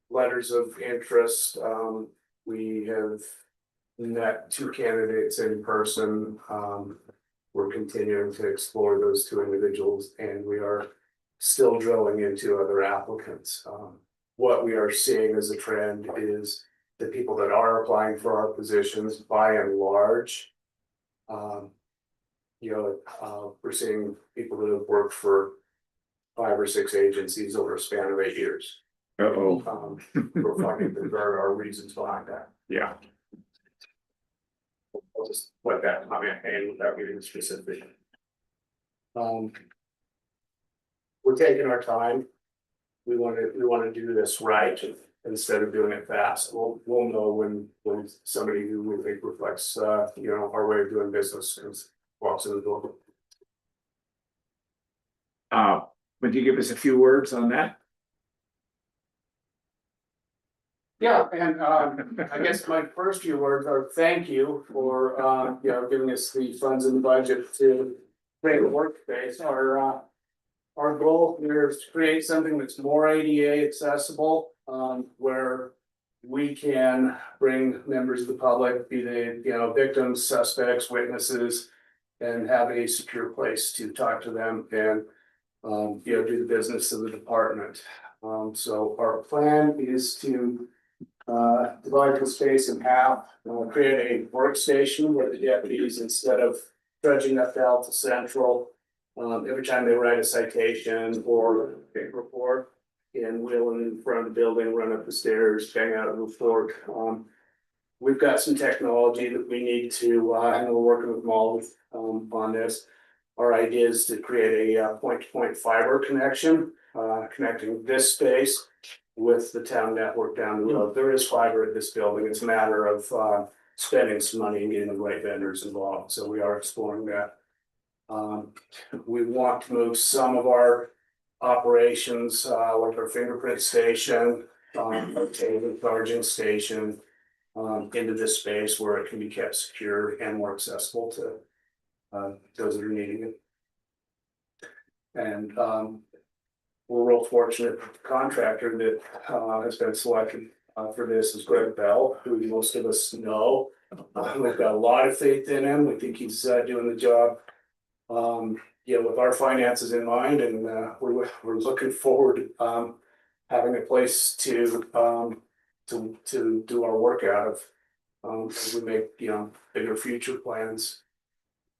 letters of interest. We have met 2 candidates in person. We're continuing to explore those 2 individuals, and we are still drilling into other applicants. What we are seeing as a trend is the people that are applying for our positions, by and large, we're seeing people that have worked for 5 or 6 agencies over a span of 8 years. Uh-oh, We're finding that there are reasons behind that. yeah. I'll just let that comment hang without getting specific. We're taking our time. We want to do this right instead of doing it fast. We'll know when somebody who we think reflects our way of doing business walks in the door. Would you give us a few words on that? Yeah, and I guess my first few words are thank you for giving us the funds in the budget to create a workspace. Our goal here is to create something that's more ADA accessible, where we can bring members of the public, be they, victims, suspects, witnesses, and have a secure place to talk to them and do the business of the department. So our plan is to divide the space in half, create a workstation where the deputies, instead of trudging up to Alta Central, every time they write a citation or a report, and wheel in front of the building, run up the stairs, bang out a report. We've got some technology that we need to, and we're working with Molly on this. Our idea is to create a point-to-point fiber connection, connecting this space with the town network down the road. There is fiber at this building. It's a matter of spending some money and getting the right vendors involved. So we are exploring that. We want to move some of our operations, like our fingerprint station, our table charging station, into this space where it can be kept secure and more accessible to those that are needing it. And we're real fortunate that the contractor that has been selected for this is Greg Bell, who most of us know. We've got a lot of faith in him. We think he's doing the job with our finances in mind, and we're looking forward to having a place to do our work out of as we make bigger future plans.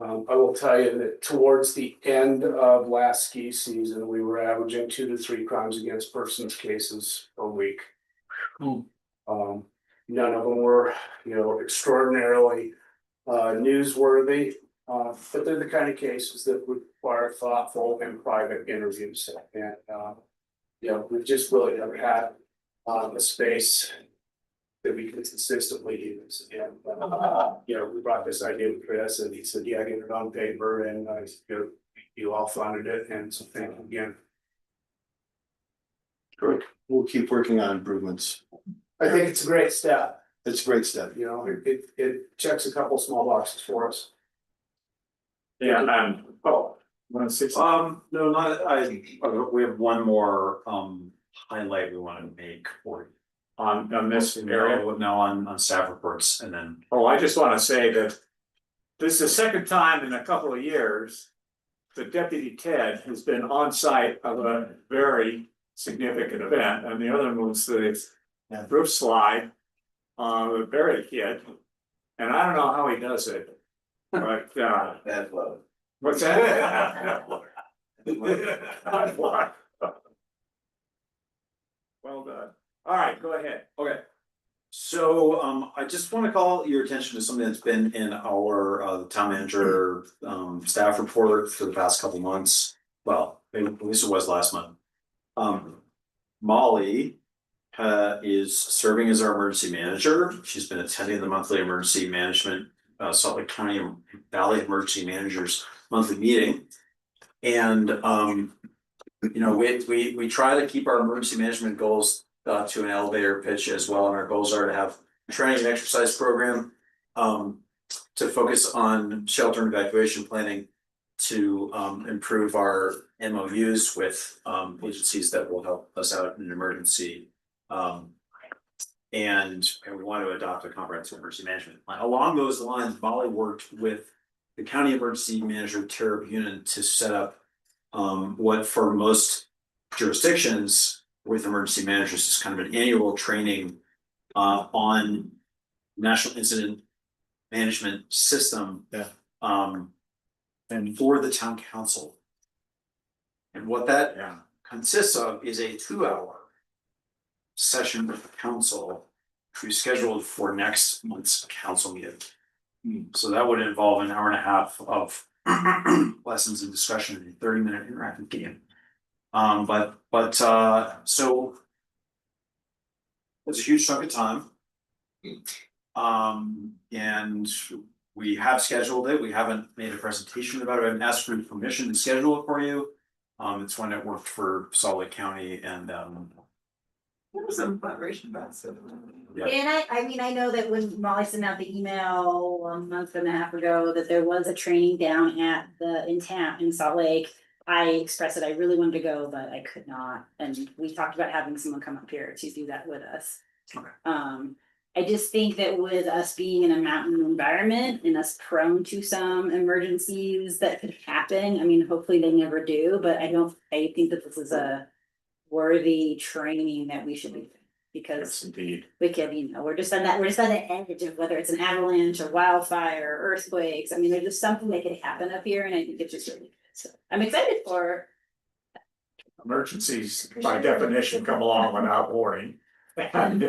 I will tell you that towards the end of last ski season, we were averaging 2 to 3 crimes against persons cases a week. None of them were, extraordinarily newsworthy, but they're the kind of cases that require thoughtful and private interviews. And we've just really never had a space that we can consistently use. And we brought this idea to Chris, and he said, "Yeah, get it on paper," and I said, "You all funded it," and so thank you again. Good. We'll keep working on improvements. I think it's a great step. It's a great step. It checks a couple small boxes for us. Yeah, 160. No, we have one more highlight we want to make for you. On this area. No, on staff reports, and then. Oh, I just want to say that this is the second time in a couple of years that Deputy Ted has been on site of a very significant event, and the other one was the roof slide with Barry Kid, and I don't know how he does it, but Bad blood. what's that? Well done. All right, go ahead. Okay. So I just want to call your attention to something that's been in our town manager staff report for the past couple months. Well, at least it was last month. Molly is serving as our emergency manager. She's been attending the monthly emergency management Salt Lake County Valley Emergency Managers monthly meeting. And we try to keep our emergency management goals to an elevator pitch as well, and our goals are to have a training and exercise program to focus on shelter and evacuation planning, to improve our MOUs with agencies that will help us out in an emergency, and we want to adopt a comprehensive emergency management plan. Along those lines, Molly worked with the county emergency manager Tara Bunin to set up what for most jurisdictions with emergency managers is kind of an annual training on national incident management system. Yeah. And for the town council. And what that consists of is a 2-hour session with the council to be scheduled for next month's council meeting. So that would involve an hour and a half of lessons and discussion and a 30-minute interactive game. So it's a huge chunk of time. And we have scheduled it. We haven't made a presentation about it. I haven't asked for permission to schedule it for you. It's one that worked for Salt Lake County, and Some vibration about it. Yeah. And I mean, I know that when Molly sent out the email a month and a half ago, that there was a training down at in town in Salt Lake. I expressed that I really wanted to go, but I could not, and we talked about having someone come up here to do that with us. Okay. I just think that with us being in a mountain environment and us prone to some emergencies that could happen, I mean, hopefully they never do, but I think that this is a worthy training that we should be, because Yes, indeed. we could, we're just on the edge of whether it's an avalanche or wildfire or earthquakes. I mean, there's just something that could happen up here, and I think it's just really good. So I'm excited for. Emergencies by definition come along without warning. And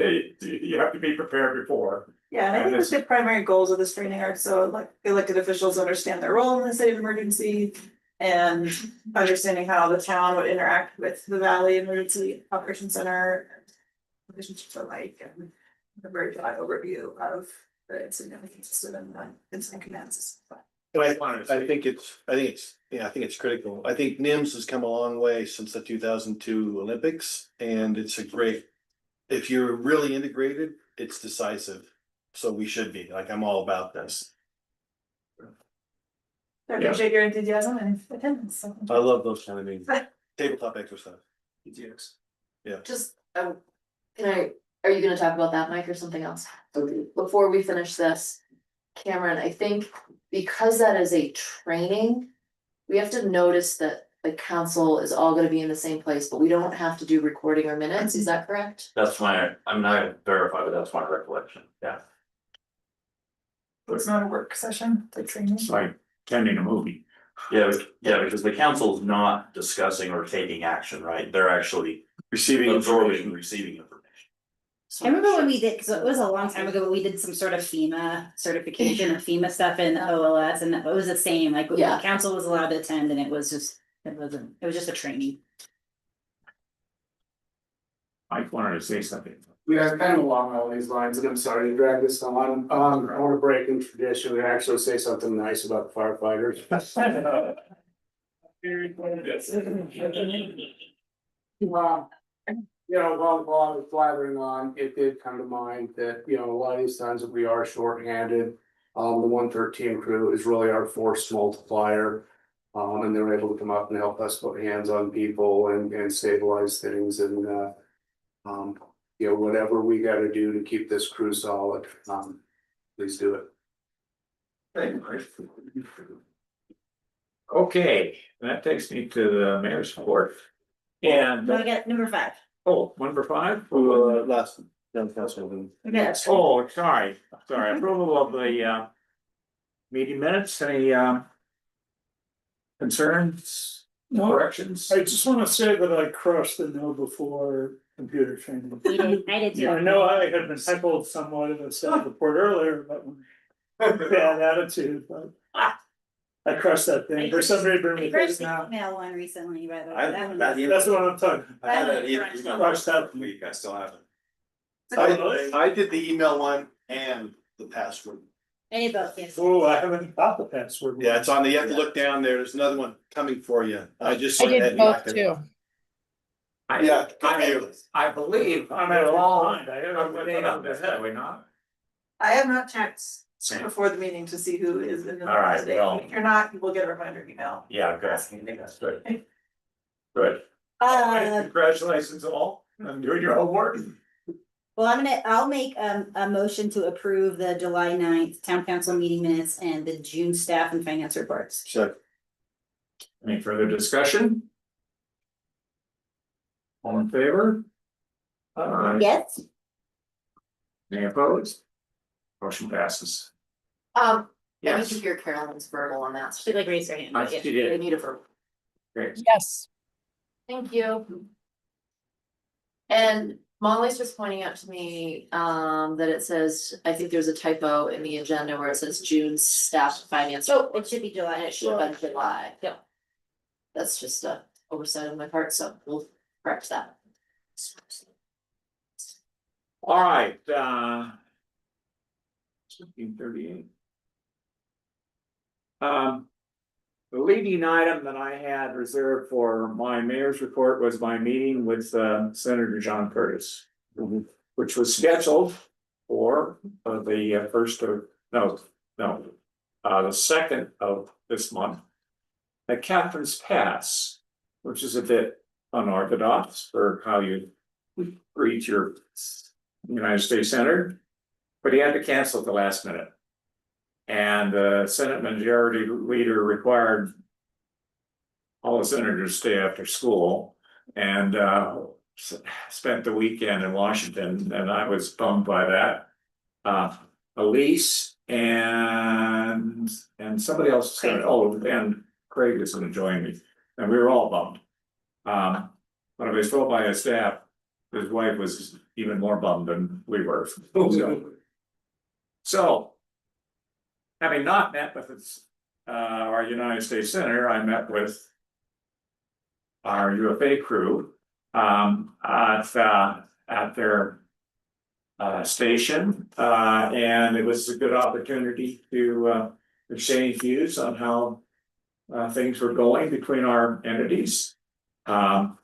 you have to be prepared before. Yeah, and I think the primary goals of this training are so like elected officials understand their role in the state of emergency. And understanding how the town would interact with the Valley Emergency Operations Center. Relationships are like, and a very broad overview of the significance system and the incident command system. I think it's critical. I think NIMS has come a long way since the 2002 Olympics, and it's a great. If you're really integrated, it's decisive. So we should be, like, I'm all about this. I appreciate your enthusiasm and attendance. So. I love those kind of meetings. Tabletop exercise. Yes. Yeah. Just, are you gonna talk about that, Mike, or something else? Before we finish this, Cameron, I think because that is a training, we have to notice that the council is all gonna be in the same place, but we don't have to do recording or minutes, is that correct? I'm not verified, but that's my recollection, yeah. It's not a work session, it's a training. It's like attending a movie. Yeah, because the council's not discussing or taking action, right? They're actually Receiving absorbing and receiving information. I remember when we did, because it was a long time ago, but we did some sort of FEMA certification of FEMA stuff in OLS, and it was the same, like the council was allowed to attend, and it was just a training. Mike wanted to say something. Yeah, kind of along all these lines, and I'm sorry to drag this on, I wanna break in tradition and actually say something nice about firefighters. Well, while I was blathering on, it did come to mind that, a lot of these times that we are shorthanded. The 113 crew is really our force multiplier. And they're able to come up and help us put hands on people and stabilize things and, whatever we gotta do to keep this crew solid, please do it. Okay, that takes me to the mayor's report. And, No, I got number 5. number 5? Last council. Yes. Oh, sorry, approval of the meeting minutes, any concerns, corrections? I just wanna say that I crushed the no before computer training. I did too. I know I had been heckled somewhat in the staff report earlier, but bad attitude, but. I crushed that thing, for some reason. I crushed the email one recently, by the way. That one was- That's what I'm talking. I had that Crushed email that. week, I still haven't. I did the email one and the password. Any of both, yes. Oh, I haven't got the password. Yeah, it's on the, you have to look down there. There's another one coming for you. I just. I went ahead did and both knocked it too. off. I- Yeah. I believe. I'm at a mind, I haven't I'm been been able to have we not? I have not checked Same. before the meeting to see who is in the All right, today. well. If you're not, you will get a reminder email. Yeah, good. Asking you to That's good. Good. Congratulations all on doing your homework. Well, I'll make a motion to approve the July 9th town council meeting minutes and the June staff and finance reports. Sure. Any further discussion? All in favor? Yes? Any opposed? Motion passes. I need Yes. to hear Carolyn's verbal on that. Should like raise their hand. I but yeah. see it. I need a verbal. Great. Yes. Thank you. And Molly's just pointing out to me, that it says, I think there's a typo in the agenda where it says June staff finance. Oh, it should be July. And it should have been July. Yeah. That's just a oversight on my part, so we'll correct that. All right, 16:38. The leading item that I had reserved for my mayor's report was my meeting with Senator John Curtis. which was scheduled for the the second of this month at Catherine's Pass, which is a bit unorthodox for how you greet your United States Senator, but he had to cancel at the last minute. And the Senate Majority Leader required all the senators to stay after school and spent the weekend in Washington, and I was bummed by that. Elise and somebody else is gonna, and Craig is gonna join me, and we were all bummed. But I was told by his staff, his wife was even more bummed than we were. So, having not met with our United States Senator, I met with our UFA crew at their station, and it was a good opportunity to exchange views on how things were going between our entities. I'm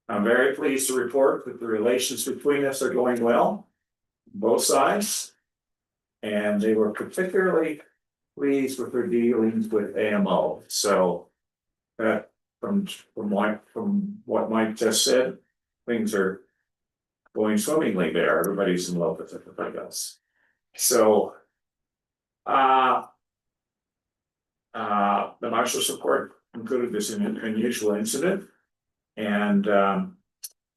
very pleased to report that the relations between us are going well, both sides. And they were particularly pleased with their dealings with AMO. So from what Mike just said, things are going swimmingly there. Everybody's in love with everybody else. So the marshal's report included this unusual incident, and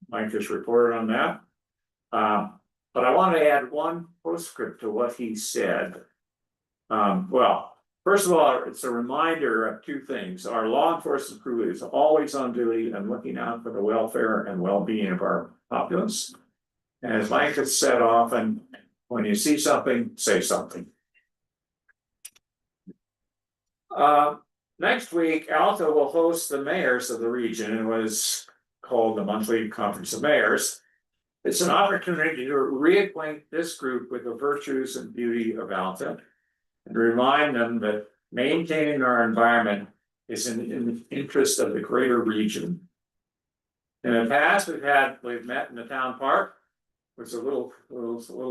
Mike has reported on that. But I want to add one postscript to what he said. Well, first of all, it's a reminder of two things. Our law enforcement crew is always on duty and looking out for the welfare and well-being of our populace. And as Mike has said often, when you see something, say something. Next week, Alta will host the mayors of the region. It was called the Monthly Conference of Mayors. It's an opportunity to reacquaint this group with the virtues and beauty of Alta and remind them that maintaining our environment is in the interest of the greater region. In the past, we've met in the town park, which is a little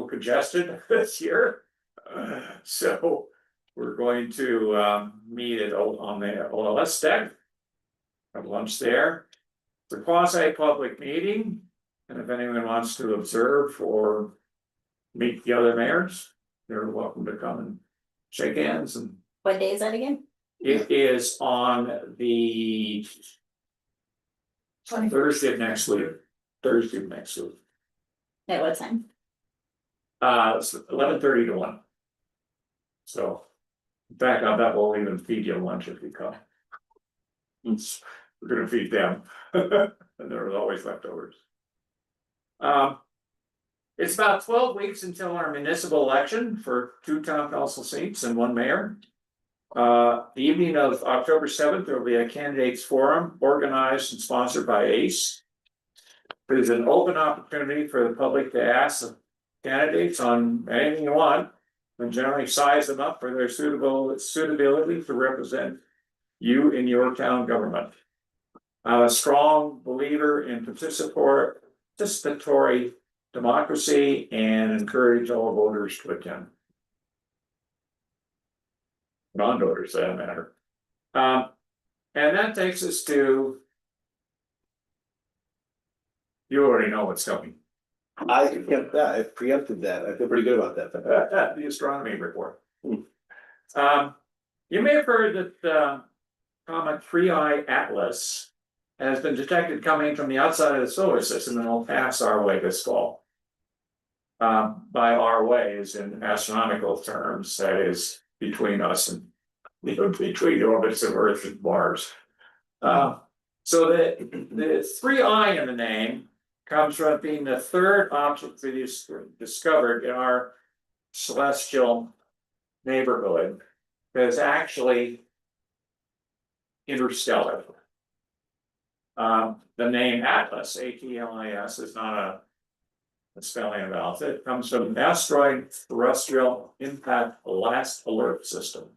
congested this year. So we're going to meet on the OLS deck, have lunch there. It's a quasi-public meeting, and if anyone wants to observe or meet the other mayors, they're welcome to come and shake hands. And What day is that again? it is on the Thursday of next week. At what time? It's 11:30 to 1. So, in fact, I bet we'll even feed you lunch if you come. We're gonna feed them, and there was always leftovers. It's about 12 weeks until our municipal election for 2 town council seats and 1 mayor. The evening of October 7th, there will be a candidates forum organized and sponsored by ACE. It is an open opportunity for the public to ask candidates on anything you want, and generally size them up for their suitability to represent you in your town government. I'm a strong believer in participatory democracy and encourage all voters to attend. Non-voters, for that matter. And that takes us to. You already know what's coming. I preempted that. I feel pretty good about that. The astronomy report. You may have heard that comet 3I Atlas has been detected coming from the outside of the solar system and will pass our way this fall. By our way is in astronomical terms, that is between us and between the orbits of Earth and Mars. So the 3I in the name comes from being the third object that is discovered in our celestial neighborhood that is actually interstellar. The name Atlas, ATLAS, is not a spelling of Alta. It comes from Asteroid Terrestrial Impact Last Alert System,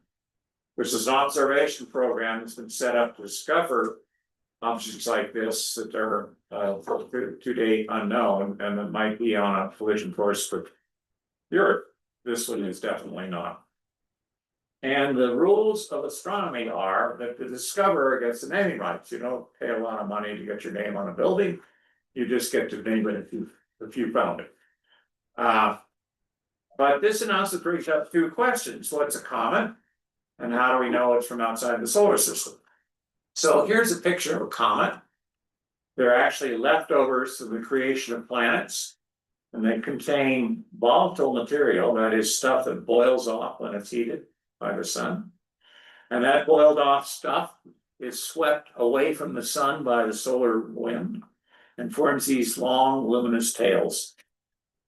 which is an observation program that's been set up to discover objects like this that are to date unknown and that might be on a collision course with the Earth. This one is definitely not. And the rules of astronomy are that the discoverer gets the naming rights. You don't pay a lot of money to get your name on a building. You just get to name it if you found it. But this analysis brings up two questions. What's a comet? And how do we know it's from outside the solar system? So here's a picture of a comet. They're actually leftovers of the creation of planets. And they contain volatile material, that is stuff that boils off when it's heated by the sun. And that boiled off stuff is swept away from the sun by the solar wind and forms these long luminous tails.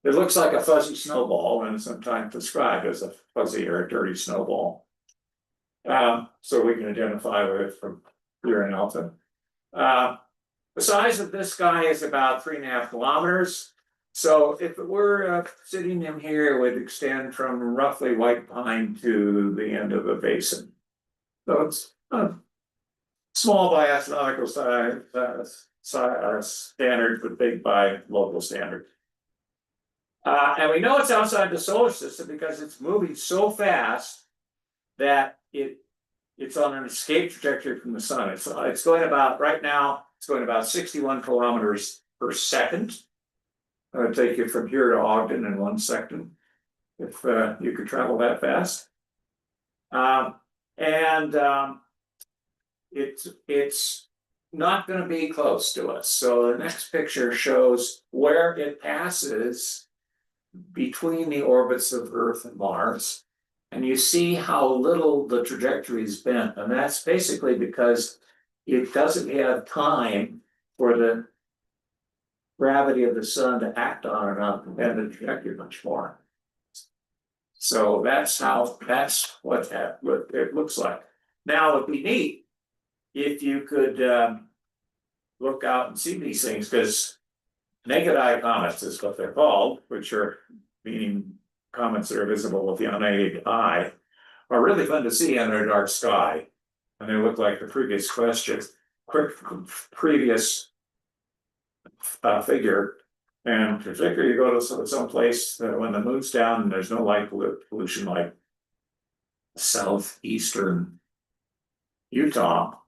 It looks like a fuzzy snowball and is sometimes described as a fuzzy or a dirty snowball. So we can identify with it from here in Alta. The size of this guy is about 3.5 kilometers. So if it were sitting in here, it would extend from roughly White Pine to the end of the basin. So it's small by astronomical standards, but big by local standards. And we know it's outside the solar system because it's moving so fast that it's on an escape trajectory from the sun. It's going about, right now, it's going about 61 kilometers per second. It would take you from here to Ogden in 1 second, if you could travel that fast. It's not going to be close to us. So the next picture shows where it passes between the orbits of Earth and Mars. And you see how little the trajectory is bent. And that's basically because it doesn't have time for the gravity of the sun to act on it and bend the trajectory much more. So that's what it looks like. Now it'd be neat if you could look out and see these things, because naked eye comets is what they're called, which are meaning comets that are visible with the unaided eye, are really fun to see under a dark sky. And they look like the previous question, previous figure. And particularly you go to some place when the moon's down and there's no light pollution, like southeastern Utah.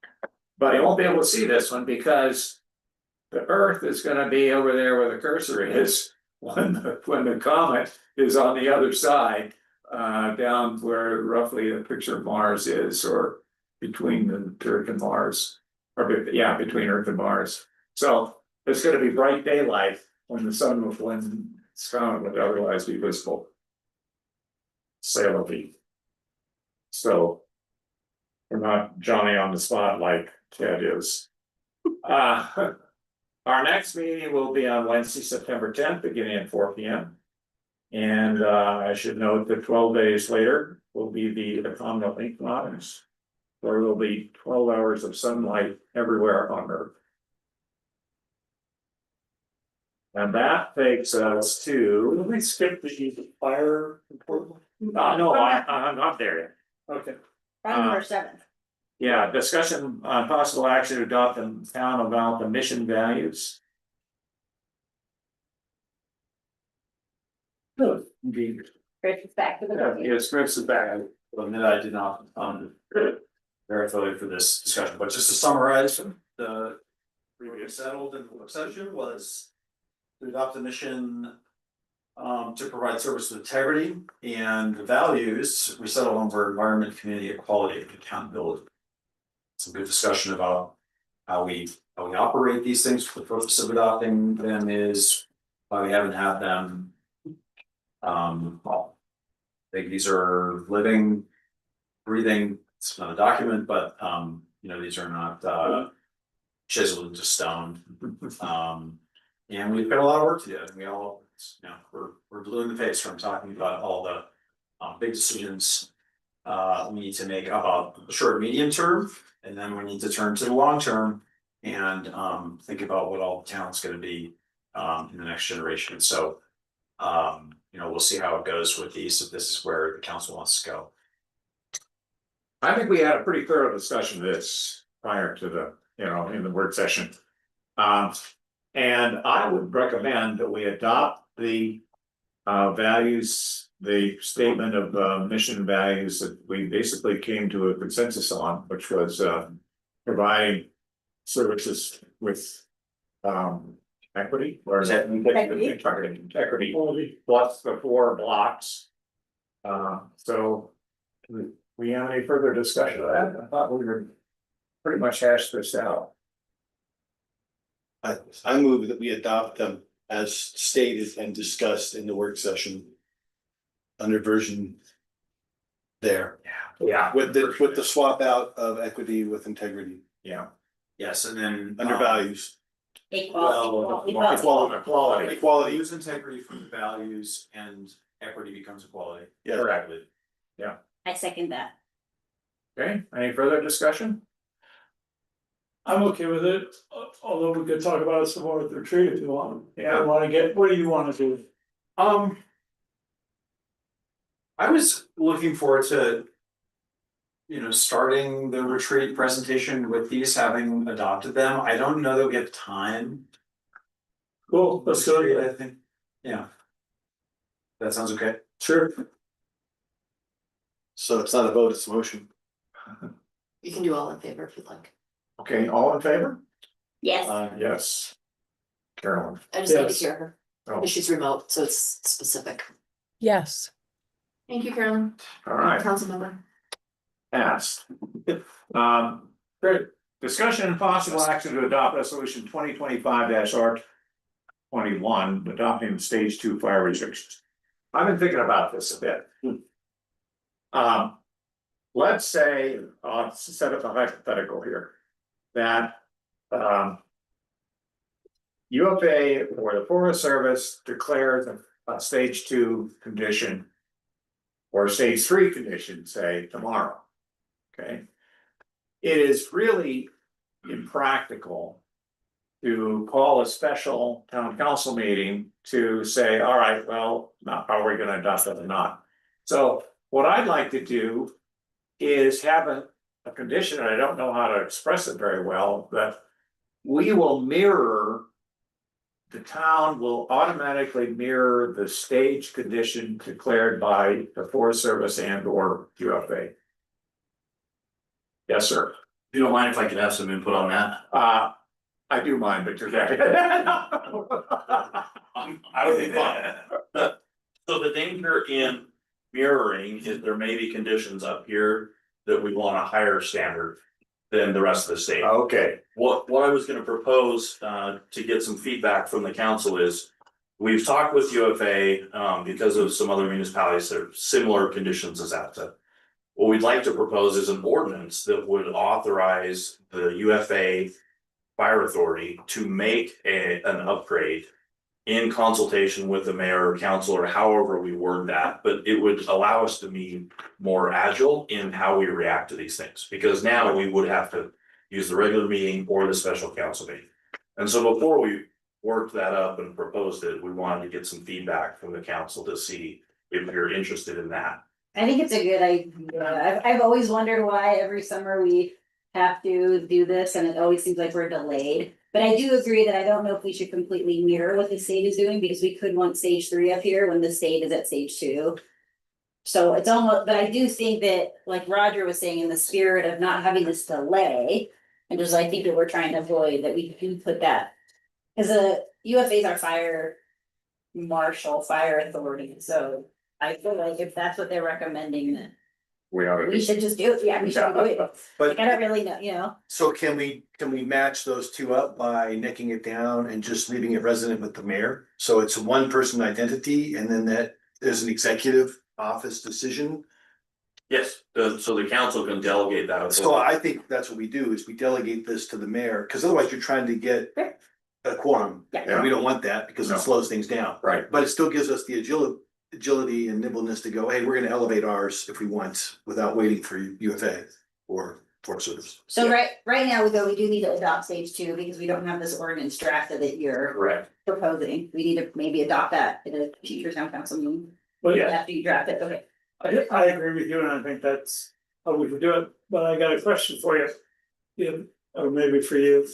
But you won't be able to see this one because the Earth is going to be over there where the cursor is when the comet is on the other side, down where roughly the picture of Mars is, or between the Earth and Mars, or between Earth and Mars. So it's going to be bright daylight when the sun will when this comet would otherwise be visible. Sail of the. So we're not Johnny on the spot like Ted is. Our next meeting will be on Wednesday, September 10th, beginning at 4 p.m. And I should note that 12 days later will be the autumnal equinox, where there will be 12 hours of sunlight everywhere on Earth. And that takes us to. Did we skip the fire report? No, I'm not there yet. Okay. Round number 7. Yeah, discussion on possible action to adopt the town of Alta mission values. Good, indeed. Chris is back to the podium. Yes, Chris is back. Well, admit I did not verify for this discussion, but just to summarize, the previous settled in the work session was to adopt a mission to provide service with integrity, and the values we settled on for environment, community, equality, and accountability. Some good discussion about how we operate these things. The purpose of adopting them is why we haven't had them. I think these are living, breathing. It's not a document, but these are not chiseled into stone. And we've got a lot of work to do. We all, we're blue in the face from talking about all the big decisions we need to make about the short, medium term, and then we need to turn to the long term and think about what all the talent's going to be in the next generation. So, we'll see how it goes with these, if this is where the council wants to go. I think we had a pretty thorough discussion of this prior to the in the work session. And I would recommend that we adopt the values, the statement of mission values that we basically came to a consensus on, which was providing services with equity or integrity plus the 4 blocks. So we have any further discussion of that? I thought we were pretty much hashed this out. I move that we adopt them as stated and discussed in the work session. Under version there. Yeah. With the swap out of equity with integrity, Yeah. Yes, and then. under values, Equality. equality. Use integrity from values and equity becomes equality. Yeah. Correctly. I second that. Okay, any further discussion? I'm okay with it, although we could talk about it some more at the retreat if you want. Yeah. What do you wanna do? I was looking forward to. Starting the retreat presentation with these, having adopted them. I don't know that we have time. Cool, let's go. I think, yeah. That sounds okay. Sure. So it's not a vote, it's a motion. You can do all in favor if you'd like. Okay, all in favor? Yes. Yes. Carolyn. I just need to Yes. hear her, Oh, because she's remote, so it's specific. Yes. Thank you, Carolyn. all right, Council member. passed. Great. Discussion and possible action to adopt resolution 2025 R 21, adopting the stage 2 fire restrictions. I've been thinking about this a bit. Let's say, I'll set up a hypothetical here, that UFA or the Forest Service declares a stage 2 condition or stage 3 condition, say tomorrow. Okay. It is really impractical to call a special town council meeting to say, all right, well, are we gonna adopt it or not? So what I'd like to do is have a condition, and I don't know how to express it very well, that we will mirror. The town will automatically mirror the stage condition declared by the Forest Service and or UFA. Yes, sir. If you don't mind if I could have some input on that? I do mind, but you're there. I would be fine. So the danger in mirroring is there may be conditions up here that we want a higher standard than the rest of the state. Okay, What I was gonna propose, to get some feedback from the council is. We've talked with UFA, because of some other municipalities that are similar conditions as Alta. What we'd like to propose is an ordinance that would authorize the UFA Fire Authority to make an upgrade. In consultation with the mayor or council or however we word that, but it would allow us to be more agile in how we react to these things. Because now we would have to use the regular meeting or the special council meeting. And so before we worked that up and proposed it, we wanted to get some feedback from the council to see if you're interested in that. I think it's a good idea. I've always wondered why every summer we have to do this and it always seems like we're delayed. But I do agree that I don't know if we should completely mirror what the state is doing because we could want stage 3 up here when the state is at stage 2. So it's almost, but I do think that, like Roger was saying, in the spirit of not having this delay, and just I think that we're trying to avoid that we do put that. Cause the UFA is our fire marshal, fire authority, so I feel like if that's what they're recommending, then we ought to. we should just do it, yeah, we should do it. But Like, I don't really know, you know, so can we match those two up by nicking it down and just leaving it resident with the mayor? So it's a one person identity and then that is an executive office decision. Yes, so the council can delegate that. So I think that's what we do is we delegate this to the mayor, because otherwise you're trying to get a quorum. Yeah. And we don't want that because No. it slows things down. Right. But it still gives us the agility and nimbleness to go, hey, we're gonna elevate ours if we want, without waiting for UFA or Forest Service. so right now, though, we do need to adopt stage 2 because we don't have this ordinance drafted that you're Correct. proposing. We need to maybe adopt that in a future town council meeting. But After you draft it, okay. I agree with you and I think that's how we should do it, but I got a question for you. or maybe for you.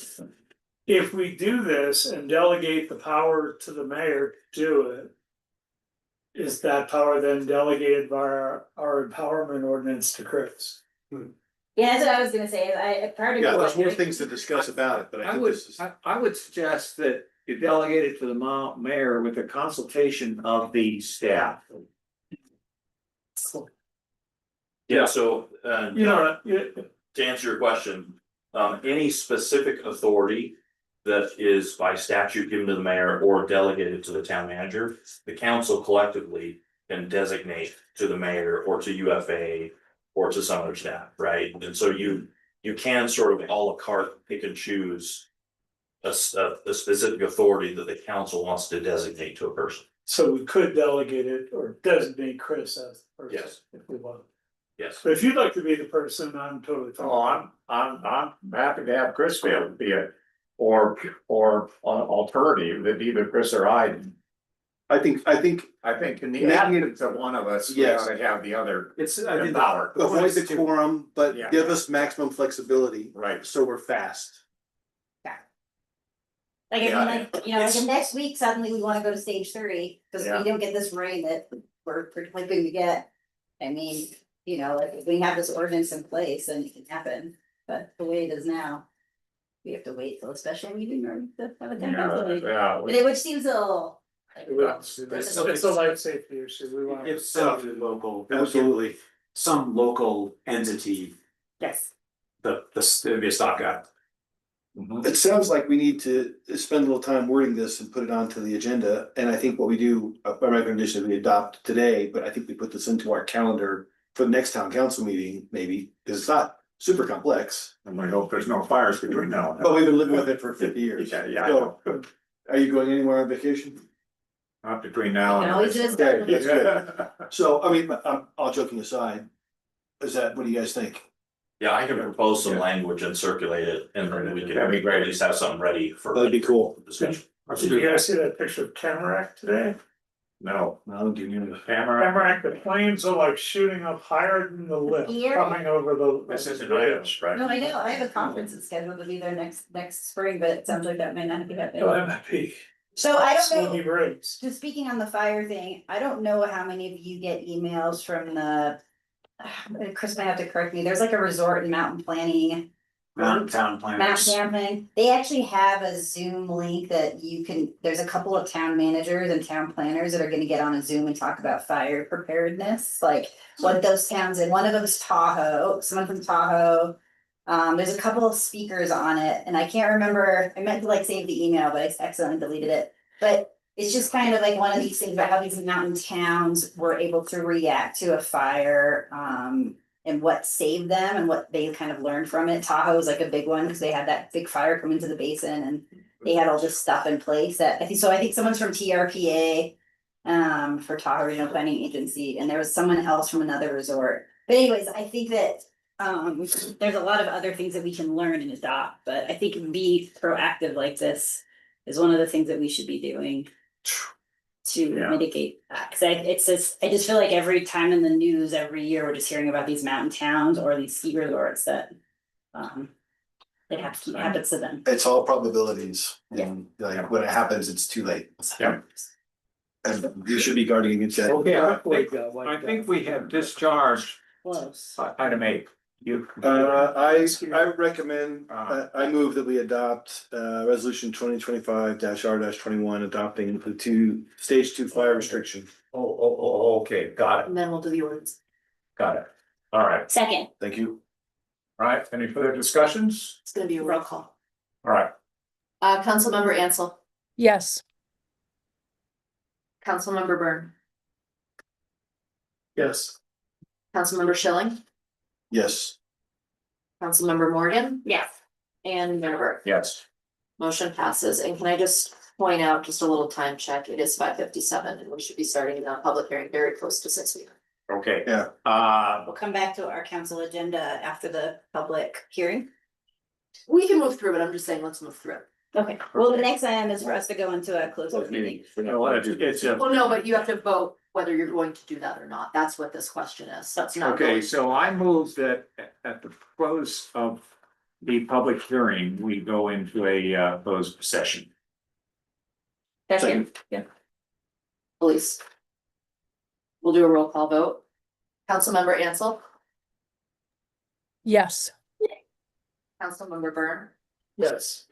If we do this and delegate the power to the mayor to do it. Is that power then delegated by our empowerment ordinance to Chris? Yeah, that's what I was gonna say, part of. Yeah, there's more things to discuss about it, but I I think would, this is. I would suggest that you delegate it to the mayor with the consultation of the staff. Yeah, so, You know, to answer your question, any specific authority that is by statute given to the mayor or delegated to the town manager, the council collectively can designate to the mayor or to UFA or to some other staff, right? And so you can sort of à la carte pick and choose a specific authority that the council wants to designate to a person. so we could delegate it or designate Chris as the person. Yes. If we want. Yes. But if you'd like to be the person, I'm totally fine. Oh, I'm happy to have Chris be it, or an alternative that either Chris or I think in the absence of one of us, we Yes. ought to have the other It's, I think, power. avoid the quorum, but Yeah. give us maximum flexibility, Right. so we're fast. Like, Yeah, like, you know, like if next week suddenly we wanna go to stage 3, cause Yeah. we don't get this rain that we're hoping to get. I mean, you know, like if we have this ordinance in place, then it can happen, but the way it is now. We have to wait till a special meeting or to have a town council meeting, but which seems a little. like, It's a life safety issue, we want. If so, local, Absolutely. some local entity, Yes. there'd be a stopgap. It sounds like we need to spend a little time wording this and put it onto the agenda, and I think what we do, my recommendation is we adopt today, but I think we put this into our calendar. For the next town council meeting, maybe, because it's not super complex, And we hope there's no fires between now and then. but we've been living with it for 50 years. Yeah, I So, know. are you going anywhere on vacation? Not between now You and. can always do this. Okay, that's good. So, I mean, all joking aside, what do you guys think? Yeah, I can propose some language and circulate it, and then we can That'd be great. at least have something ready for. That'd be cool. Discussion. Did you guys see that picture of Tamarack today? No, I'll give you the camera, Tamarack, the planes are like shooting up higher than the lift, Here? coming over the. this is an item, right? No, I know, I have a conference that's scheduled to be there next spring, but it sounds like that might not be happening. Oh, that might be. So I don't know. Smoky breaks. Just speaking on the fire thing, I don't know how many of you get emails from the. Chris might have to correct me, there's like a resort and mountain planning. Town Map planners. camping, they actually have a Zoom link that you can, there's a couple of town managers and town planners that are gonna get on a Zoom and talk about fire preparedness, like what those towns, and one of them's Tahoe, someone from Tahoe. There's a couple of speakers on it, and I can't remember, I meant to like save the email, but I accidentally deleted it. But it's just kind of like one of these things about how these mountain towns were able to react to a fire, and what saved them and what they kind of learned from it. Tahoe is like a big one because they had that big fire come into the basin and they had all this stuff in place that I think someone's from TRPA. For Tahoe Regional Planning Agency, and there was someone else from another resort. But anyways, I think that there's a lot of other things that we can learn and adopt, but I think be proactive like this is one of the things that we should be doing. To Yeah. mitigate that, cause I just feel like every time in the news, every year, we're just hearing about these mountain towns or these ski resorts that. It happens to them. It's all probabilities, Yeah. and like when it happens, it's too late. Yeah. And you should be guarding against that. Okay, I think we have discharged Close. item 8. You. I recommend, I move that we adopt, resolution 2025-R-21, adopting the stage 2 fire restriction. Oh, okay, got it, And then we'll do the ordinance. got it. All right, Second, Thank you. all right, any further discussions? It's gonna be a roll call. All right, Councilmember Ansel, Yes. Councilmember Byrne, Yes. Councilmember Schilling, Yes. Councilmember Morgan, yes. and Mayor Burke. yes, Motion passes, and can I just point out, just a little time check, it is 5:57, and we should be starting the public hearing very close to 6 p.m. okay. Yeah. We'll come back to our council agenda after the public hearing. We can move through it, I'm just saying, let's move through it. Okay, well, the next item is for us to go into a closed meeting. You know what, it's a. Well, no, but you have to vote whether you're going to do that or not, that's what this question is, that's not. Okay, so I move that at the close of the public hearing, we go into a closed session. Second, yeah. Elise. We'll do a roll call vote. Councilmember Ansel, Yes. Councilmember Byrne, Yes.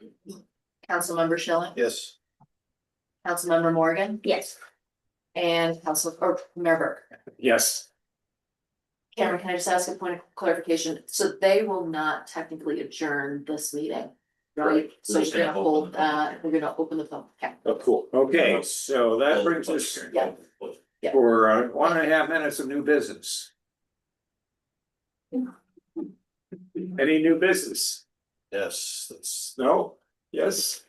Councilmember Schilling, Yes. Councilmember Morgan, Yes. and Mayor Burke. Yes. Cameron, can I just ask a point of clarification? So they will not technically adjourn this meeting, right? So we're gonna hold that, we're gonna open the phone. Okay. Oh, cool. Okay, so that brings us Yeah. for 1.5 minutes of new business. Any new business? Yes, that's. No? Yes?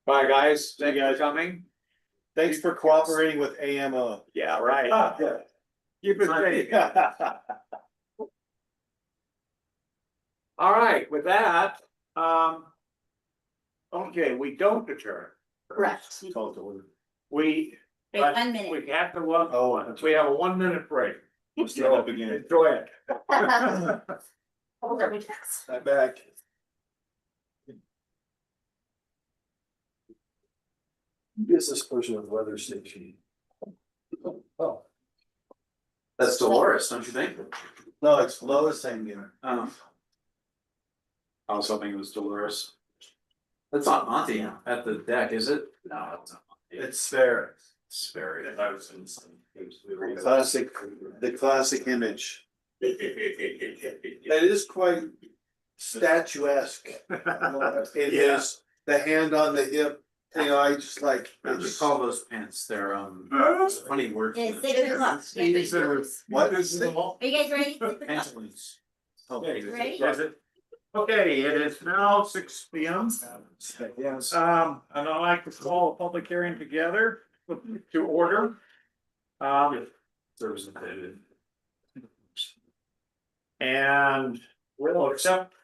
Bye, guys. Thank you guys coming. Thanks for cooperating with AMO. Yeah, right. Yeah. Keep it safe. All right, with that, okay, we don't adjourn. Correct. We, Wait, 1 minute. we have to, we have a 1-minute break. Let's do that again. Enjoy it. I'm back. Business person with weather station. Oh. That's Dolores, don't you think? No, it's Lois Sanguine. I was hoping it was Dolores. That's not Monty at the deck, is it? No, it's not Monty. It's fair. It's very, I was in some. Classic, the classic image. It is quite statuesque. It is the hand on the hip, you know, I just like. What do you call those pants? They're funny word. It's 6 o'clock. What? Are you guys ready? Pantaloons. Ready? Okay, it is now 6 p.m. Yes. And I'd like to call a public hearing together to order. Service included. And we'll accept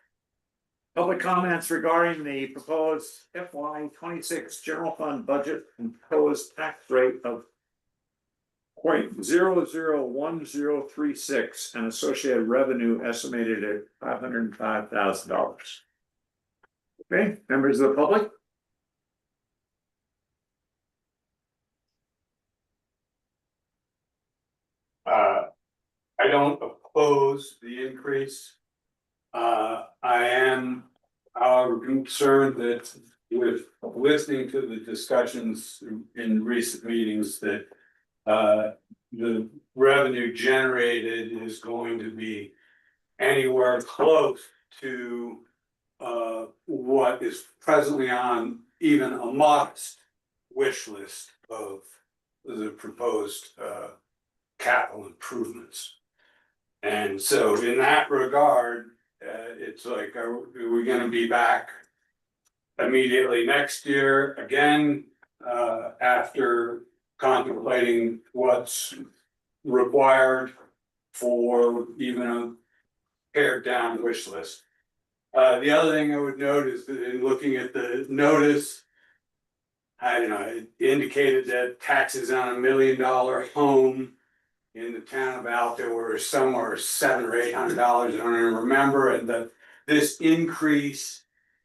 public comments regarding the proposed FY 26 general fund budget and proposed tax rate of 0.001036 and associated revenue estimated at $505,000. Okay, members of the public? I don't oppose the increase. I am, however, concerned that with listening to the discussions in recent meetings that the revenue generated is going to be anywhere close to what is presently on even a modest wish list of the proposed capital improvements. And so in that regard, it's like, are we gonna be back immediately next year again, after contemplating what's required for even a pared down wish list? The other thing I would note is that in looking at the notice, I don't know, it indicated that taxes on $1 million home in the town of Alta were somewhere $700 or $800, I don't even remember, and that this increase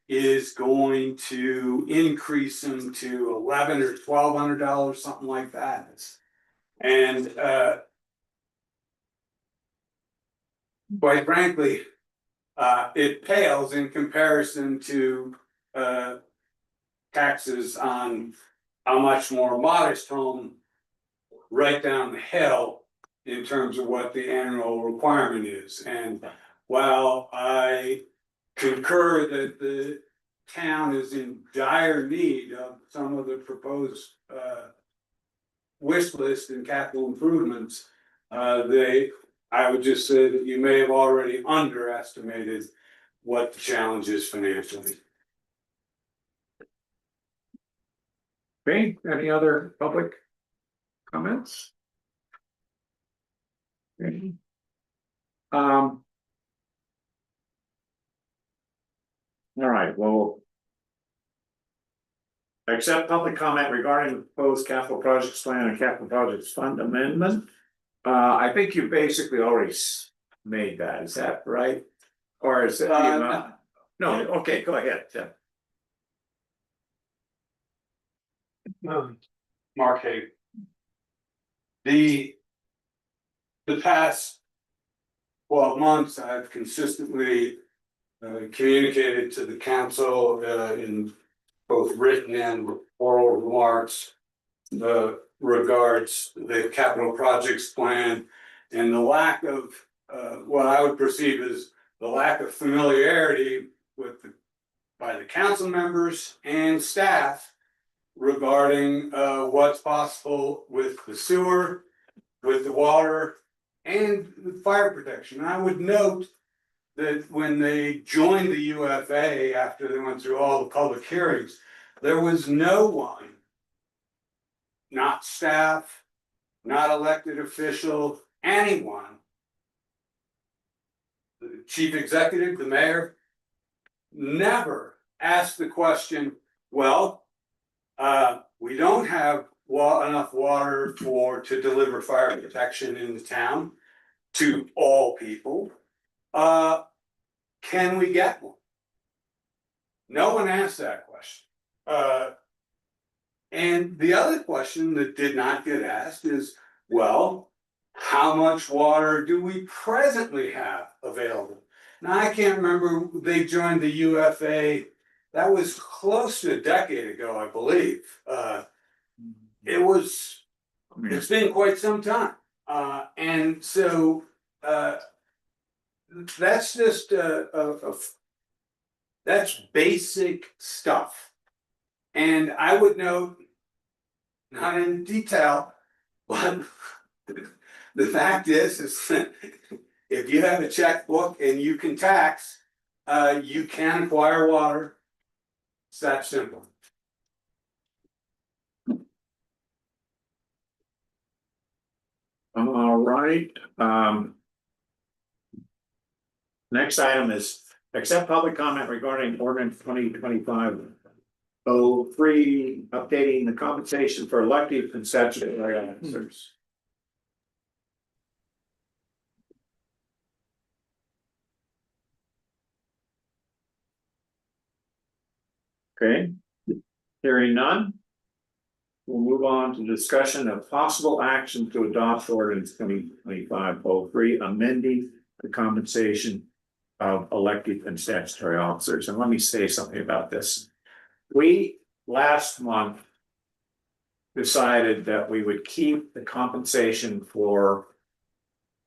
is going to increase them to $1,100 or $1,200, something like that. And quite frankly, it pales in comparison to taxes on a much more modest home right down the hill in terms of what the annual requirement is. And while I concur that the town is in dire need of some of the proposed wish list and capital improvements, I would just say that you may have already underestimated what the challenge is financially. Okay, any other public comments? Okay. All right, well. Accept public comment regarding the proposed capital projects plan and capital projects fund amendment. I think you basically already made that, is that right? Or is it? No. No, okay, go ahead, Tim. Mark Hagan. The past 12 months, I've consistently communicated to the council in both written and oral remarks regards the capital projects plan and the lack of what I would perceive as the lack of familiarity by the council members and staff regarding what's possible with the sewer, with the water, and the fire protection. And I would note that when they joined the UFA after they went through all the public hearings, there was no one, not staff, not elected official, anyone, the chief executive, the mayor, never asked the question, well, we don't have enough water to deliver fire protection in the town to all people. Can we get one? No one asked that question. And the other question that did not get asked is, well, how much water do we presently have available? Now, I can't remember, they joined the UFA, that was close to a decade ago, I believe. It's been quite some time. And so that's just that's basic stuff. And I would note, not in detail, but the fact is that if you have a checkbook and you can tax, you can acquire water. It's that simple. All right, next item is accept public comment regarding ordinance 2025-03, updating the compensation for elected and statutory officers. Okay, hearing none. We'll move on to discussion of possible action to adopt ordinance 2025-03, amending the compensation of elected and statutory officers. And let me say something about this. We last month decided that we would keep the compensation for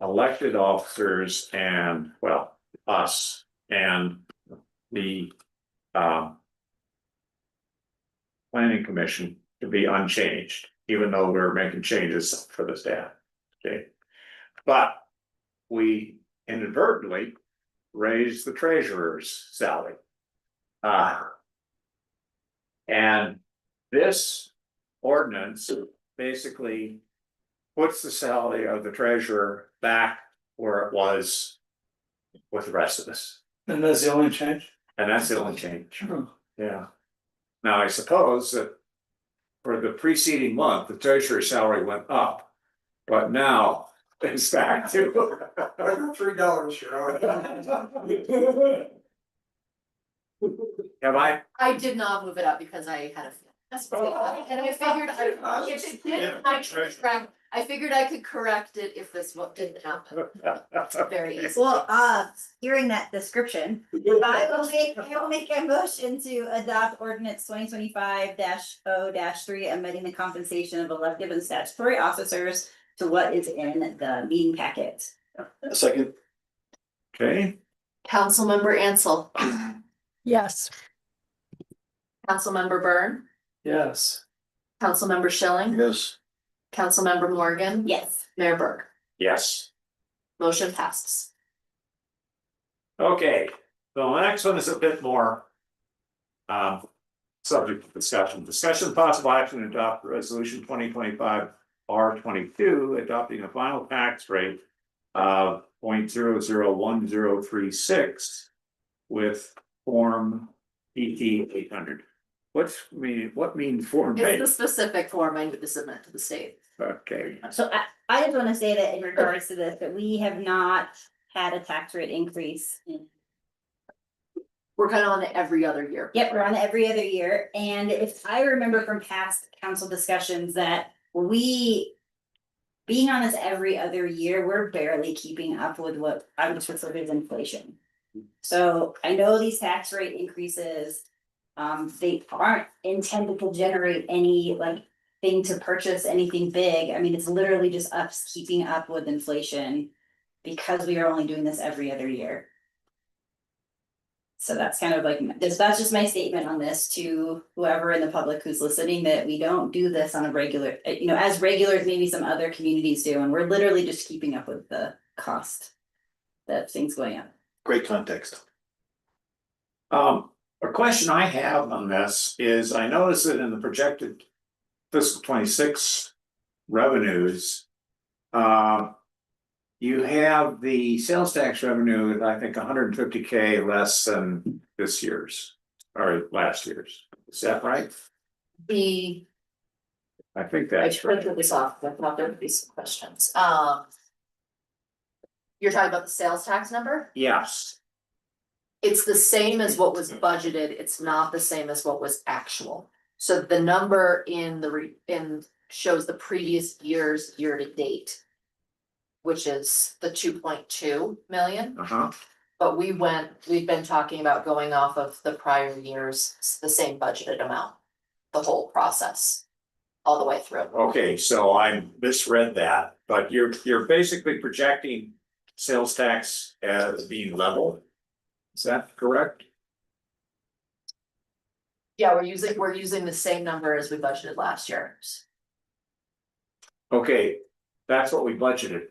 elected officers and, well, us and the planning commission to be unchanged, even though we're making changes for the staff. Okay. But we inadvertently raised the treasurer's salary. And this ordinance basically puts the salary of the treasurer back where it was with the rest of us. And that's the only change? And that's the only change. Yeah. Now, I suppose that for the preceding month, the treasurer's salary went up, but now it's back to $3 here. Have I? I did not move it up because I had a. And I figured if it did, I figured I could correct it if this didn't happen. Very easy. Well, hearing that description, I will make a motion to adopt ordinance 2025-0-3, amending the compensation of elected and statutory officers to what is in the meeting packet. A second. Okay, Councilmember Ansel, Yes. Councilmember Byrne, Yes. Councilmember Schilling, Yes. Councilmember Morgan. Yes. Mayor Burke. yes. Motion passes. Okay, so the next one is a bit more subject to discussion. Discussion of possible action to adopt resolution 2025-R22, adopting a final tax rate of 0.001036 with form PT 800. What means form? It's the specific form I need to submit to the state. Okay, So I just want to say that in regards to this, that we have not had a tax rate increase in We're kind of on the every other year. Yep, we're on every other year, and if I remember from past council discussions that we. Being on this every other year, we're barely keeping up with what I would just refer to as inflation. So I know these tax rate increases. They aren't intended to generate any like thing to purchase anything big. I mean, it's literally just us keeping up with inflation. Because we are only doing this every other year. So that's kind of like, that's just my statement on this to whoever in the public who's listening, that we don't do this on a regular, as regular as maybe some other communities do, and we're literally just keeping up with the cost. That things going up. Great context. A question I have on this is, I noticed that in the projected fiscal 26 revenues. You have the sales tax revenue at, I think, 150K less than this year's, or last year's. Is that right? The, I think I that's should right. put this off, I thought there would be some questions. You're talking about the sales tax number? Yes. It's the same as what was budgeted, it's not the same as what was actual. So the number in the shows the previous year's year to date. Which is the 2.2 million, but we've been talking about going off of the prior year's, the same budgeted amount. The whole process, all the way through. Okay, so I misread that, but you're basically projecting sales tax as being level. Is that correct? Yeah, we're using the same number as we budgeted last year. Okay, that's what we budgeted.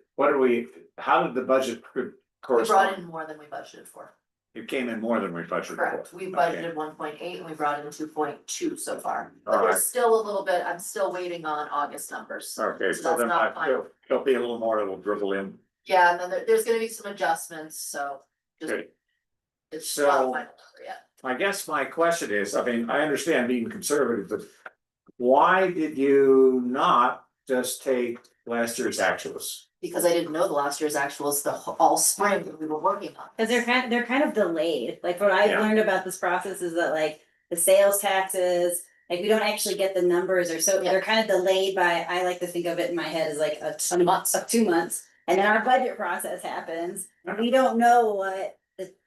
How did the budget We correspond? brought in more than we budgeted for. It came in more than we budgeted Correct, for. we Okay. budgeted 1.8 and we brought in 2.2 so far. But All right. there's still a little bit, I'm still waiting on August numbers. Okay, so that's then not final. there'll be a little more that'll dribble in. Yeah, and then there's gonna be some adjustments, so. Just, Okay. it's So- not final number yet. I guess my question is, I mean, I understand being conservative, but why did you not just take last year's actuals? Because I didn't know the last year's actuals all spring that we were working on. Cause they're kind of delayed, like what I've Yeah. learned about this process is that like the sales taxes. Like we don't actually get the numbers, or so Yeah. they're kind of delayed by, I like to think of it in my head as like a 2 months, of 2 months. And then our budget process happens, and we don't know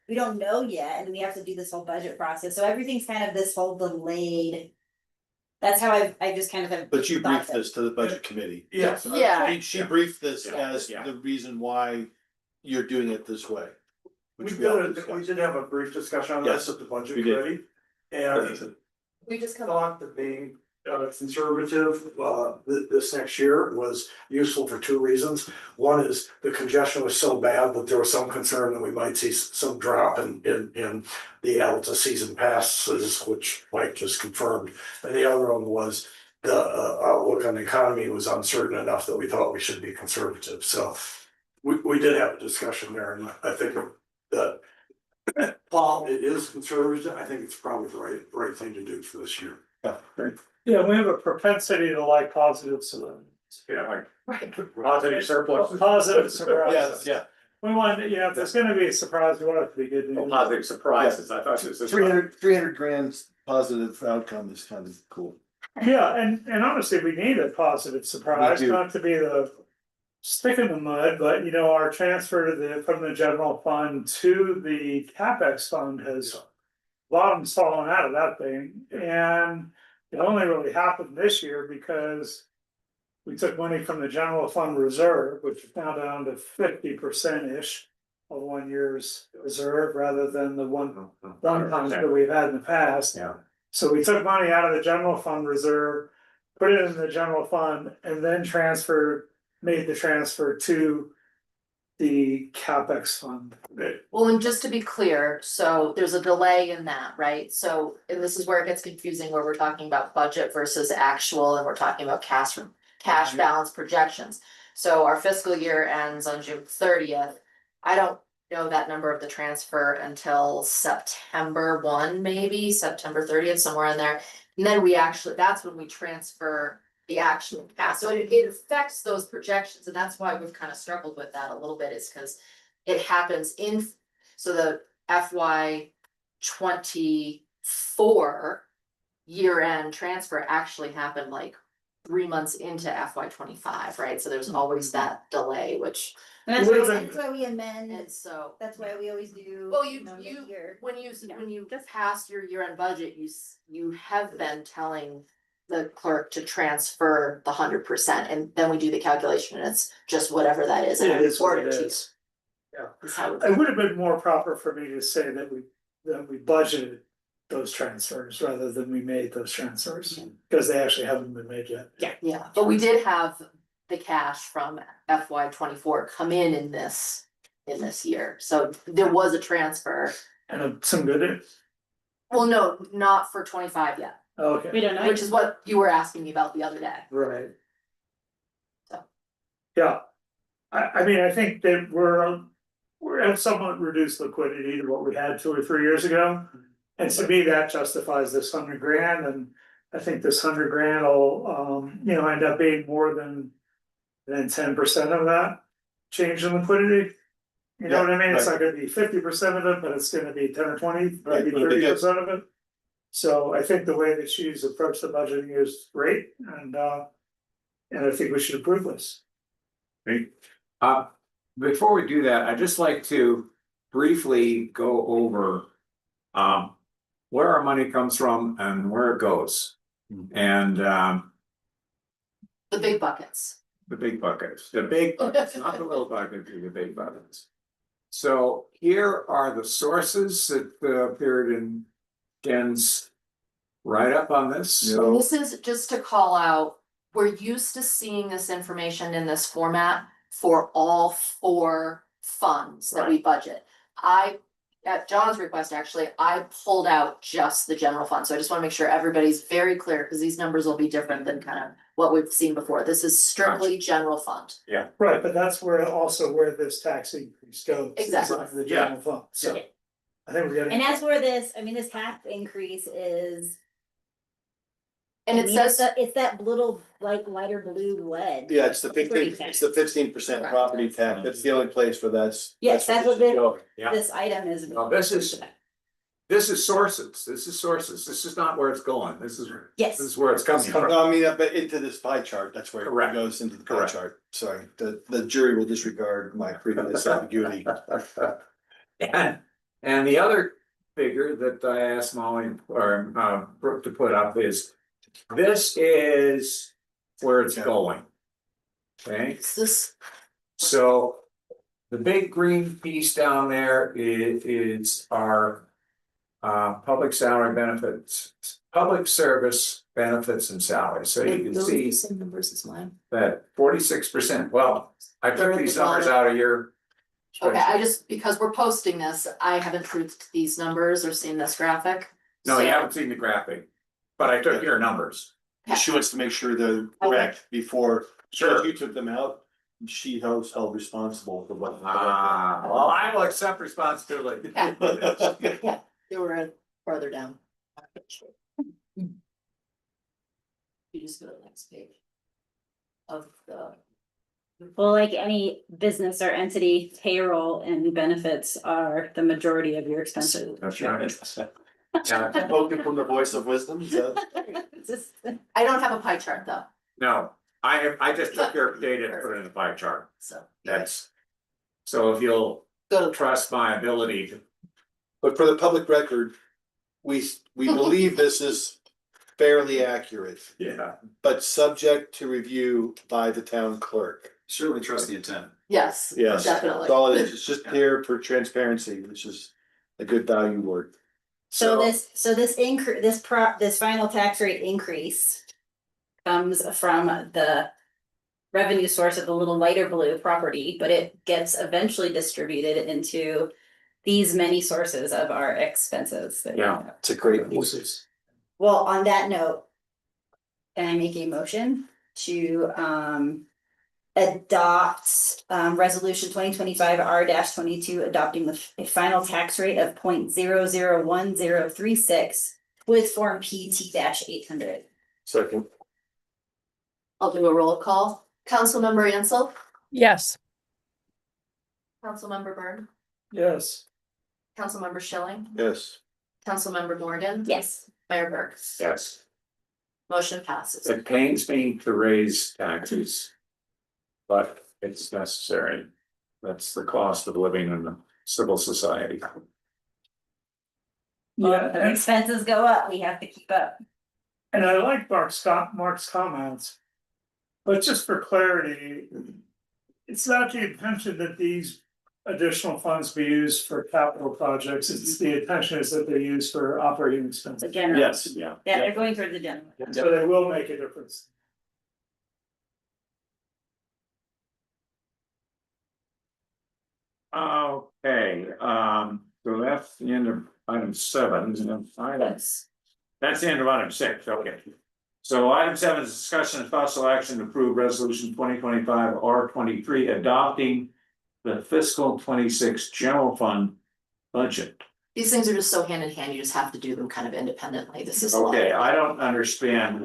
we don't know yet, and we have to do this whole budget process, so everything's kind of this whole delayed. That's how I just kind of have. But you thought briefed that- this to the budget committee. Yes. Yeah. She briefed this Yeah. as Yeah. the reason why you're doing it this way. We Which we all did, we did have a brief discussion on Yes, this at the budget we did. committee. And We just come thought that being conservative this next year was useful for two reasons. One is the congestion was so bad that there was some concern that we might see some drop in the Alta season passes, which Mike just confirmed. And the other one was the outlook on the economy was uncertain enough that we thought we should be conservative. So we did have a discussion there, and I think that while it is conservative, I think it's probably the right thing to do for this year. Yeah, we have a propensity to like positive surprises. Yeah, like right. positive surplus. Positive Yes, surprises. yeah. We want, if there's gonna be a surprise, we want it to be good news. Positive surprises. I thought this was. 300 grand positive outcome is kind of cool. Yeah, and honestly, we need a positive surprise, We do. not to be the stick in the mud, but our transfer to from the general fund to the CapEx fund has. Bottom's fallen out of that thing, and it only really happened this year because. We took money from the general fund reserve, which is now down to 50%-ish of 1 year's reserve rather than the one times that we've had in the past. Yeah. So we took money out of the general fund reserve, put it in the general fund, and then made the transfer to the CapEx fund. Well, and just to be clear, so there's a delay in that, right? So, and this is where it gets confusing, where we're talking about budget versus actual, and we're talking about cash balance projections. So our fiscal year ends on June 30th. I don't know that number of the transfer until September 1, maybe September 30th, somewhere in there. And then that's when we transfer the actual cash. So it affects those projections, and that's why we've kind of struggled with that a little bit, is because it happens so the FY 24 year-end transfer actually happened like 3 months into FY 25, right? So there's always that delay, which That's Would've why, been- that's why we amend, is so. that's why we always do. Well, you mid-year. when you pass your year-end budget, you have been telling the clerk to transfer the 100%, and then we do the calculation, and it's just whatever that is, and I It is what report it it to you. is. Yeah. Is how It would have been more proper for me to say that we budgeted those transfers rather than we made those transfers, because they actually haven't been made yet. Yeah, but we did have the cash from FY 24 come in this year, so there was a transfer. And some good news. Well, no, not for 25 yet, Okay. We don't know. which is what you were asking me about the other day. Right. So. Yeah, I mean, I think that we're at somewhat reduced liquidity to what we had 2 or 3 years ago. And to me, that justifies this $100,000, and I think this $100,000 will, end up being more than 10% of that change in liquidity. You know what I mean? It's not gonna be 50% of it, but it's gonna be 10 or 20, Right, maybe it'll be good. 30% of it. So I think the way that she's approached the budgeting is great, and I think we should approve this. Before we do that, I'd just like to briefly go over where our money comes from and where it goes. And The big buckets. the big buckets, not the little buckets, the big buckets. So here are the sources that appeared in Jen's write-up on this, And so. this is just to call out, we're used to seeing this information in this format for all 4 funds that we budget. At John's request, actually, I pulled out just the general fund, so I just wanna make sure everybody's very clear, because these numbers will be different than kind of what we've seen before. This is strictly general fund. Right, but that's where this tax increase goes. is Exactly. into the general fund, so. I think we're getting. And that's where this tax increase is. And I it mean, says, it's that little like lighter blue lead. Yeah, it's the Pretty 15% Right. property tax, that's the only place where that's. Yes, that's what this is this- showing. Yeah. This item is. No, this is sources, this is not where it's going, this is where it's coming from. No, I mean, but into this pie chart, that's where Correct. it goes into the pie Correct. chart, sorry, the jury will disregard my previous ambiguity. And the other figure that I asked Molly or Brooke to put up is, this is where it's going. Okay, it's this, so the big green piece down there is our public salary benefits, public service benefits and salaries, so you can those are the see same numbers as mine. that 46%, well, I They're took at these the numbers bottom. out of your. Okay, I just, because we're posting this, I haven't truth these numbers or seen this graphic. No, you so- haven't seen the graphic, but I took your numbers. She wants to make sure they're correct before, Sure. you took them out, she was held responsible for what. Well, I will accept responsibility. Yeah, they were further down. You just go to the next page. Of the, Well, like any business or entity, payroll and benefits are the majority of your expenses. That's right. Spoken from the voice of wisdom, is that? It's just- I don't have a pie chart though, No, I just took your data and put it in the pie chart, so. that's. So if you'll Go to, trust my ability to. But for the public record, we believe this is fairly accurate, Yeah. but subject to review by the town clerk. Certainly trust the intent. yes, Yes, definitely. that's all it is, it's just here for transparency, which is a good value word. So this increase, this final tax rate increase comes from the revenue source of the little lighter blue property, but it gets eventually distributed into these many sources of our expenses that we Yeah. have. It's a great. Well, on that note, can I make a motion to adopt resolution 2025 R-22 adopting the final tax rate of 0.001036 with form PT-800. Second. I'll do a roll call. Councilmember Ansel, Yes. Councilmember Byrne, Yes. Councilmember Schilling, Yes. Councilmember Morgan. Yes. Mayor Burke. Yes. Motion passes. It pains me to raise taxes. But it's necessary. That's the cost of living in a civil society. Yeah, When expenses go up, we have to keep up. and I like Mark's comments. But just for clarity, it's not the intention that these additional funds be used for capital projects. It's the intention is that they're used for operating The expenses. general. Yes, yeah. Yeah, they're going for the general. So they will make a difference. Okay, so that's the end of item 7, and then that's the end of item 6, okay. So item 7 is discussion and possible action to approve resolution 2025 R23 adopting the fiscal 26 general fund budget. These things are just so hand in hand, you just have to do them kind of independently. This is a lot. Okay, I don't understand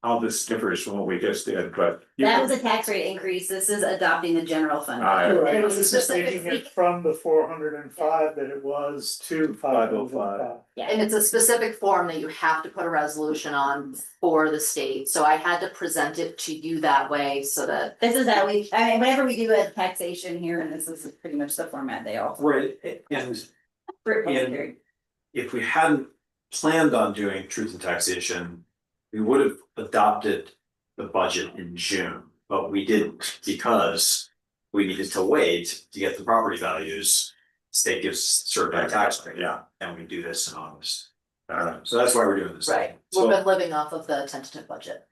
how this differs from what we just did, but. That was a tax rate increase. This is adopting the general fund. Right, It it was was just making it from the 405 that it was to 505. And it's a specific form that you have to put a resolution on for the state, so I had to present it to you that way so that. This is how we, I mean, whenever we do a taxation here, and this is pretty much the format they all. Right, and if we hadn't planned on doing truth in taxation, we would have adopted the budget in June, but we didn't because we needed to wait to get the property values. State gives certified tax rate, Yeah. and we do this in August. So that's why we're doing this. Right, So- we've been living off of the tentative budget.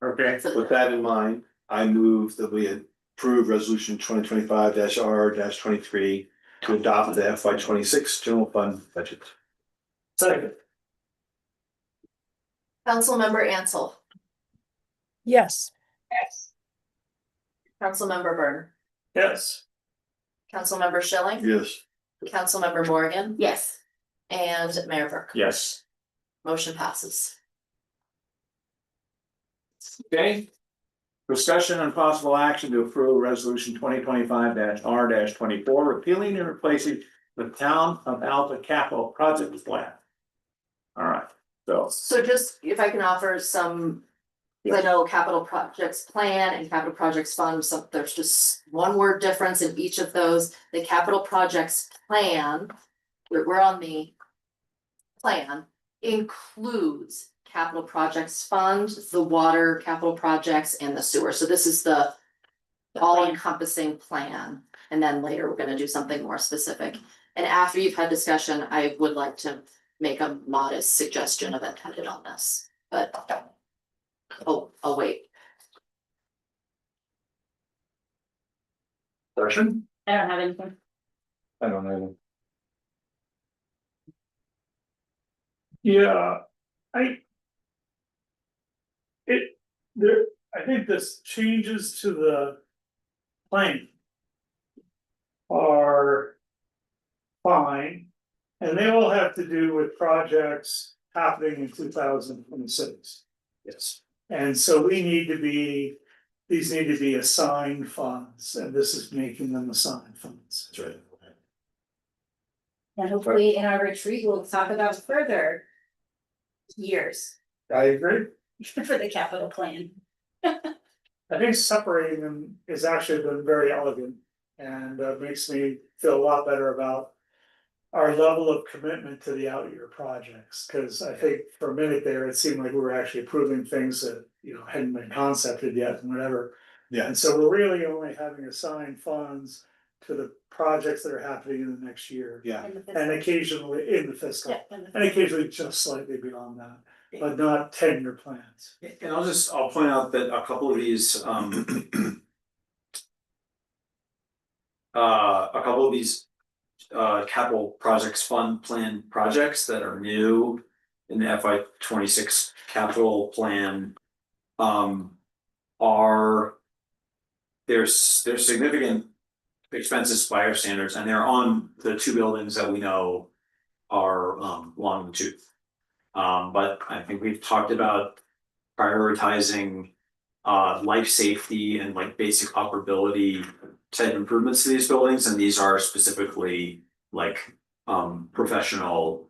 Okay, With that in mind, I move that we approve resolution 2025-R-23 to adopt the FY26 general fund budget. Second. Councilmember Ansel, Yes. Councilmember Byrne, Yes. Councilmember Schilling. Yes. Councilmember Morgan. Yes. And Mayor Burke. yes, Motion passes. okay. Discussion and possible action to approve resolution 2025-R-24 repealing and replacing the town of Alta capital project plan. All right, so. So just if I can offer some, because I know capital projects plan and capital projects fund, so there's just one word difference in each of those. The capital projects plan, we're on the plan, includes capital projects fund, the water capital projects and the sewer. So this is the all encompassing plan. And then later we're gonna do something more specific. And after you've had discussion, I would like to make a modest suggestion of it headed on this, but. Oh, I'll wait. Question? I don't have anything. I don't know. Yeah, I think this changes to the plan are fine, and they all have to do with projects happening in 2026. Yes. And so these need to be assigned funds, and this is making them assigned funds. That's right. And hopefully in our retreat, we'll talk about further years I agree. for the capital plan. I think separating them is actually been very elegant and makes me feel a lot better about our level of commitment to the out year projects. Cause I think for a minute there, it seemed like we were actually approving things that, hadn't been concepted yet and whatever. Yeah. And so we're really only having assigned funds to the projects that are happening in the next year. Yeah. And occasionally in the fiscal, Yeah, in the and occasionally just slightly beyond that, but not 10-year plans. And I'll point out that a couple of these, capital projects fund plan projects that are new in the FY26 capital plan, there's significant expenses by our standards, and they're on the two buildings that we know are, long in the tooth. But I think we've talked about prioritizing life safety and like basic operability type improvements to these buildings, and these are specifically like professional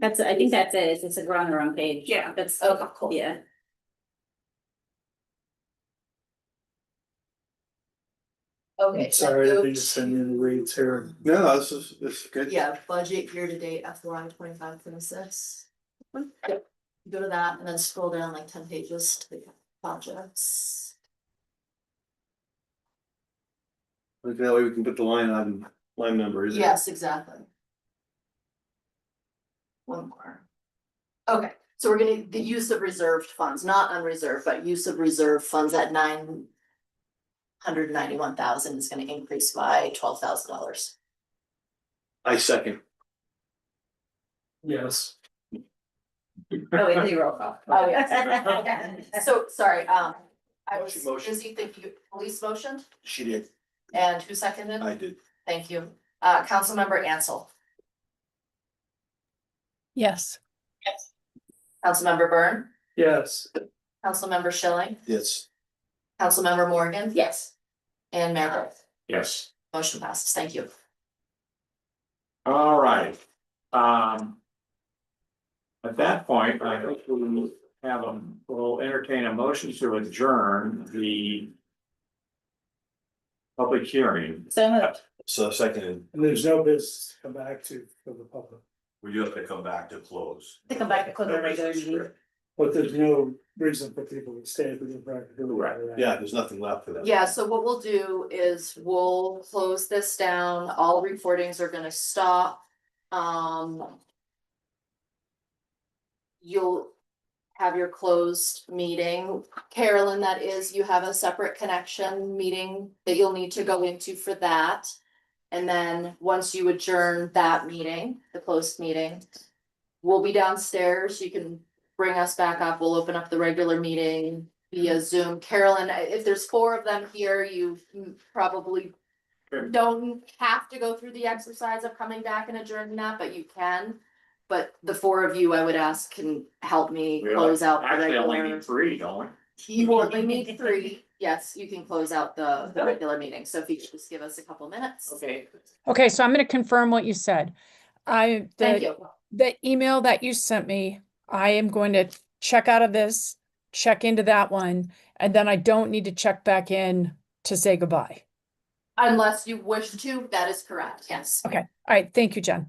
That's, I think that's it, it's we're on the wrong page. Yeah. That's, Okay, cool. yeah. Okay. Sorry, I so didn't send you the reads here. No, this is good. Yeah, budget year to date FY 25-26. Yep, go to that and then scroll down like 10 pages to the projects. Like that way we can put the line numbers. Yes, exactly. One more. Okay, so we're gonna, the use of reserved funds, not unreserved, but use of reserved funds at 991,000 is gonna increase by $12,000. I second. Yes. Oh, wait, the roll call. Oh, yes. So, sorry, I What's was your motion? busy thinking, police motioned, She did, and who seconded? I did. Thank you. Councilmember Ansel, Yes. Councilmember Byrne, Yes. Councilmember Schilling, Yes. Councilmember Morgan. Yes. And Mayor Barth. Yes. Motion passes. Thank you. All right. At that point, I think we'll entertain a motion to adjourn the public hearing. So moved. So seconded. And there's no business to come back to for the public, We do have to come back to close. To come back to close the regular meeting. but there's no reason for people to stay if we get back to do it. Right. Yeah, there's nothing left for that. Yeah, so what we'll do is we'll close this down. All recordings are gonna stop. You'll have your closed meeting. Carolyn, that is, you have a separate connection meeting that you'll need to go into for that. And then once you adjourn that meeting, the closed meeting, we'll be downstairs. You can bring us back up. We'll open up the regular meeting via Zoom. Carolyn, if there's 4 of them here, you probably don't have to go through the exercise of coming back and adjourning that, but you can. But the 4 of you, I would ask, can help me close out the Actually, only regular. need 3, don't we? You only need 3. Yes, you can close out the regular meeting. So if you could just give us a couple minutes. Okay. Okay, so I'm going to confirm what you said. Thank you. The email that you sent me, I am going to check out of this, check into that one, and then I don't need to check back in to say goodbye. Unless you wish to, that is correct. Yes. Okay, all right, thank you, Jen.